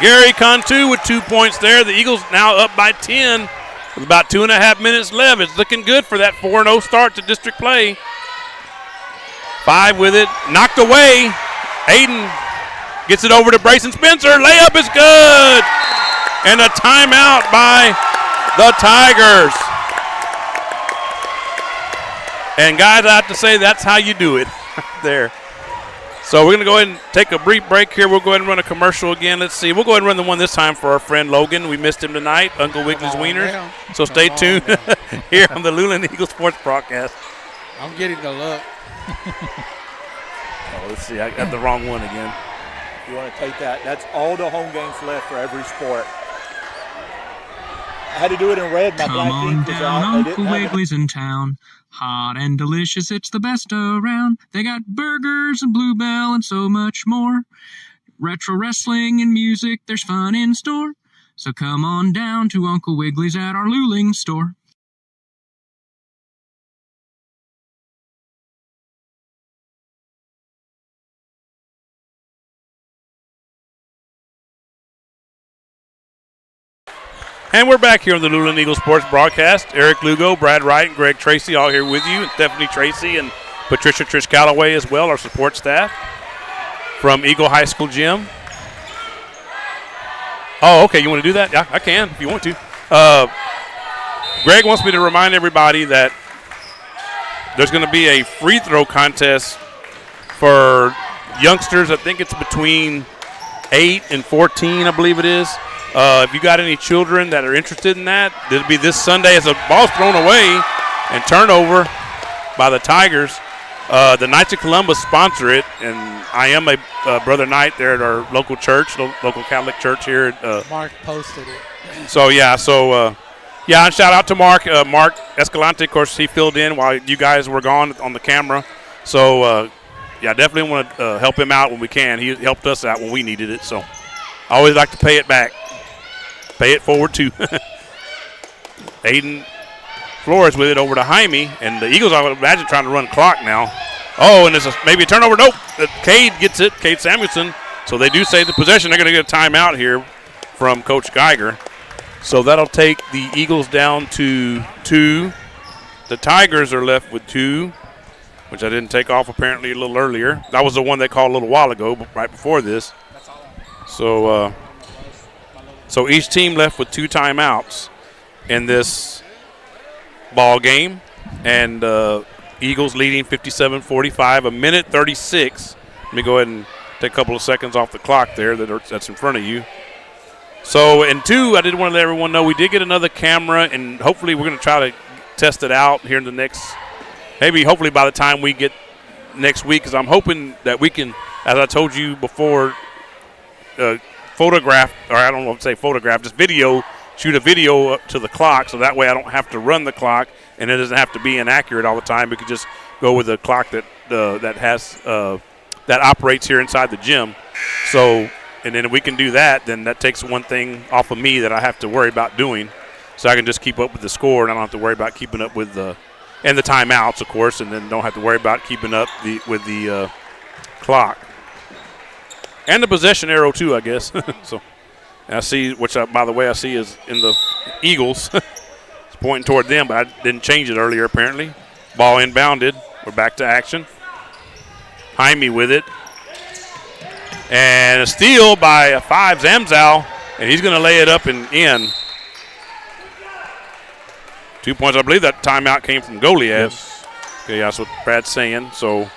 Gary Cantu with 2 points there. The Eagles now up by 10 with about 2.5 minutes left. It's looking good for that 4-0 start to district play. 5 with it. Knocked away. Aiden gets it over to Brayson Spencer. Layup is good. And a timeout by the Tigers. And guys, I have to say that's how you do it there. So we're going to go ahead and take a brief break here. We'll go ahead and run a commercial again. Let's see. We'll go ahead and run the one this time for our friend Logan. We missed him tonight, Uncle Wiggly's Wieners. So stay tuned here on the Luling Eagles Sports Broadcast. I'm getting the look. Oh, let's see. I got the wrong one again. You want to take that? That's all the home games left for every sport. I had to do it in red. My Come black on ink was down, out. They Uncle didn't have it. Wiggly's in town. Hot and delicious, it's the best around. They got burgers and Bluebell and so much more. Retro wrestling and music, there's fun in store. So come on down to Uncle Wiggly's at our Luling store. And we're back here on the Luling Eagles Sports Broadcast. Eric Lugo, Brad Wright, and Greg Tracy all here with you. And Stephanie Tracy and Patricia Trish Calloway as well, our support staff from Eagle High School Gym. Oh, okay, you want to do that? Yeah, I can if you want to. Greg wants me to remind everybody that there's going to be a free throw contest for youngsters. I think it's between 8 and 14, I believe it is. If you got any children that are interested in that, it'll be this Sunday as a ball's thrown away and turnover by the Tigers. The Knights of Columbus sponsor it, and I am a Brother Knight there at our local church, local Catholic church here. Mark posted it. And shout out to Mark. Mark Escalante, of course, he filled in while you guys were gone on the camera. So, definitely want to help him out when we can. He helped us out when we needed it. So, I always like to pay it back. Pay it forward to Aiden Flores with it over to Jaime. And the Eagles, I would imagine, trying to run clock now. Oh, and there's maybe a turnover. Nope. Cade gets it, Cade Samuelson. So they do save the possession. They're going to get a timeout here from Coach Geiger. So that'll take the Eagles down to 2. The Tigers are left with 2, which I didn't take off apparently a little earlier. That was the one they called a little while ago, right before this. So each team left with 2 timeouts in this ball game, and Eagles leading 57-45, a minute 36. Let me go ahead and take a couple of seconds off the clock there that's in front of you. So in 2, I did want to let everyone know we did get another camera, and hopefully we're going to try to test it out here in the next, hopefully by the time we get next week, because I'm hoping that we can, as I told you before, photograph, or I don't know if to say photograph, just shoot a video up to the clock, so that way I don't have to run the clock, and it doesn't have to be inaccurate all the time. We could just go with a clock that operates here inside the gym. So, and then if we can do that, then that takes one thing off of me that I have to worry about doing, so I can just keep up with the score, and I don't have to worry about keeping up with the timeouts, of course, and then don't have to worry about keeping up with the clock. And the possession arrow, too, I guess. So, I see, by the way, I see is in the Eagles. It's pointing toward them, but I didn't change it earlier, apparently. Ball inbounded. We're back to action. Jaime with it. And a steal by a 5, Zamzow, and he's going to lay it up and in. 2 points. I believe that timeout came from Goliad. Yes. Okay, that's what Brad's saying. So,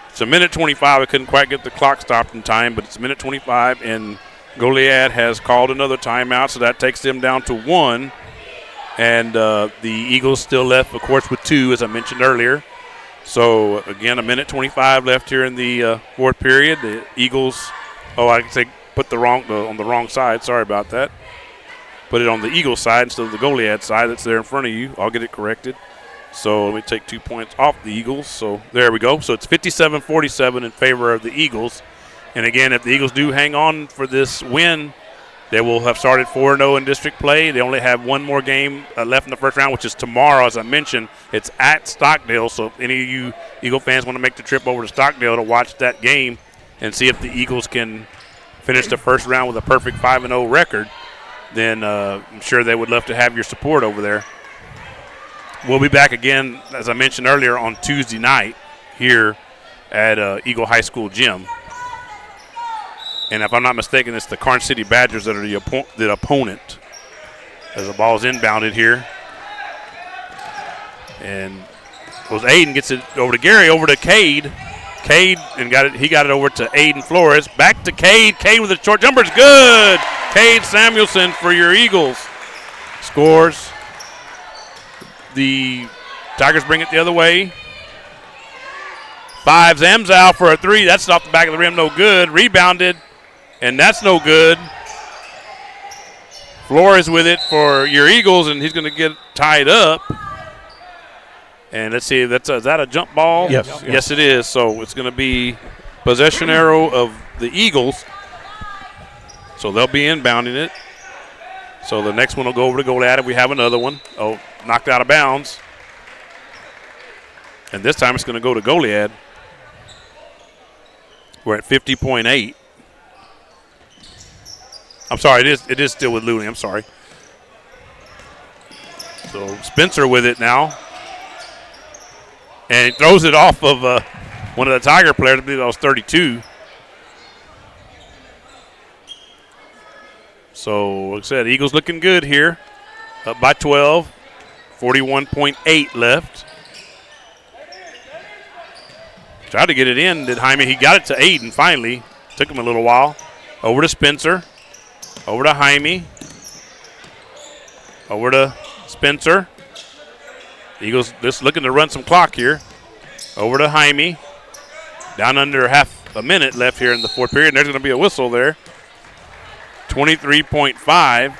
it's a minute 25. I couldn't quite get the clock stopped in time, but it's a minute 25, and Goliad has called another timeout, so that takes them down to 1. And the Eagles still left, of course, with 2, as I mentioned earlier. So, again, a minute 25 left here in the fourth period. The Eagles, I can say put on the wrong side. Sorry about that. Put it on the Eagles side instead of the Goliad side that's there in front of you. I'll get it corrected. So let me take 2 points off the Eagles. So there we go. So it's 57-47 in favor of the Eagles. And again, if the Eagles do hang on for this win, they will have started 4-0 in district play. They only have one more game left in the first round, which is tomorrow, as I mentioned. It's at Stockdale. So if any of you Eagle fans want to make the trip over to Stockdale to watch that game and see if the Eagles can finish the first round with a perfect 5-0 record, then I'm sure they would love to have your support over there. We'll be back again, as I mentioned earlier, on Tuesday night here at Eagle High School Gym. And if I'm not mistaken, it's the Karn City Badgers that are the opponent as the ball is inbounded here. And was Aiden, gets it over to Gary, over to Cade. Cade, and he got it over to Aiden Flores. Back to Cade. Cade with a short jumper is good. Cade Samuelson for your Eagles scores. The Tigers bring it the other way. 5, Zamzow for a 3. That's off the back of the rim, no good. Rebounded, and that's no good. Flores with it for your Eagles, and he's going to get tied up. And let's see, is that a jump ball? Yes. Yes, it is. So it's going to be possession arrow of the Eagles. So they'll be inbounding it. So the next one will go over to Goliad if we have another one. Oh, knocked out of bounds. And this time it's going to go to Goliad. We're at 50.8. I'm sorry, it is still with Luling. I'm sorry. So Spencer with it now. And he throws it off of one of the Tiger players. I believe that was 32. So, like I said, Eagles looking good here. Up by 12. 41.8 left. Tried to get it in, did Jaime. He got it to Aiden finally. Took him a little while. Over to Spencer. Over to Jaime. Over to Spencer. Eagles just looking to run some clock here. Over to Jaime. Down under half a minute left here in the fourth period. And there's going to be a whistle there. 23.5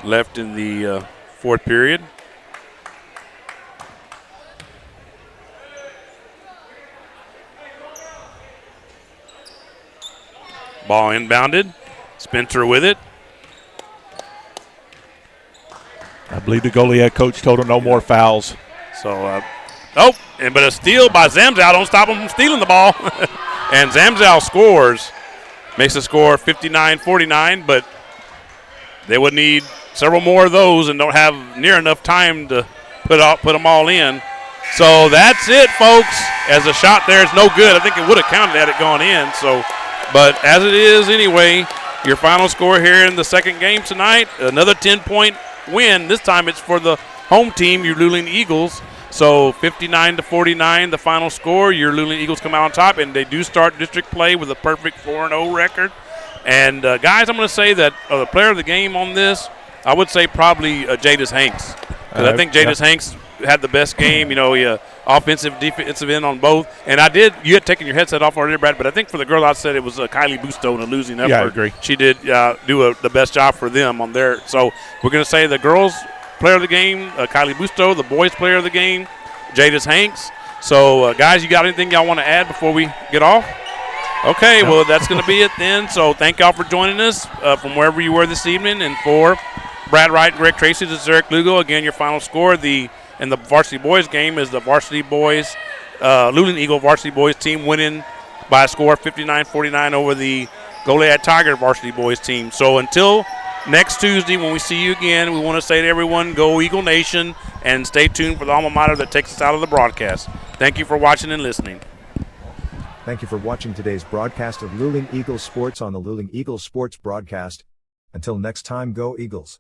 left in the fourth period. Ball inbounded. Spencer with it. I believe the Goliad coach told him no more fouls. So, but a steal by Zamzow. Don't stop him from stealing the ball. And Zamzow scores. Makes the score 59-49, but they would need several more of those and don't have near enough time to put them all in. So that's it, folks. As a shot there is no good. I think it would have counted had it gone in. So, but as it is anyway, your final score here in the second game tonight, another 10-point win. This time it's for the home team, your Luling Eagles. So 59-49, the final score. Your Luling Eagles come out on top, and they do start district play with a perfect 4-0 record. And, guys, I'm going to say that the player of the game on this, I would say probably Jadis Hanks. Because I think Jadis Hanks had the best game. You know, he offensive, defensive end on both. And you had taken your headset off already, Brad, but I think for the girl I said it was Kylie Busto in a losing effort. Yeah, I agree. She did do the best job for them on there. So we're going to say the girls' player of the game, Kylie Busto, the boys' player of the game, Jadis Hanks. So, guys, you got anything y'all want to add before we get off? Okay, well, that's going to be it then. So thank y'all for joining us from wherever you were this evening. And for Brad Wright, Greg Tracy, this is Eric Lugo. Again, your final score in the varsity boys game is the varsity boys, Luling Eagle varsity boys team winning by a score of 59-49 over the Goliad Tiger varsity boys team. So until next Tuesday when we see you again, we want to say to everyone, go Eagle Nation, and stay tuned for the alma mater that takes us out of the broadcast. Thank you for watching and listening. Thank you for watching today's broadcast of Luling Eagles Sports on the Luling Eagles Sports broadcast. Until next time, go Eagles.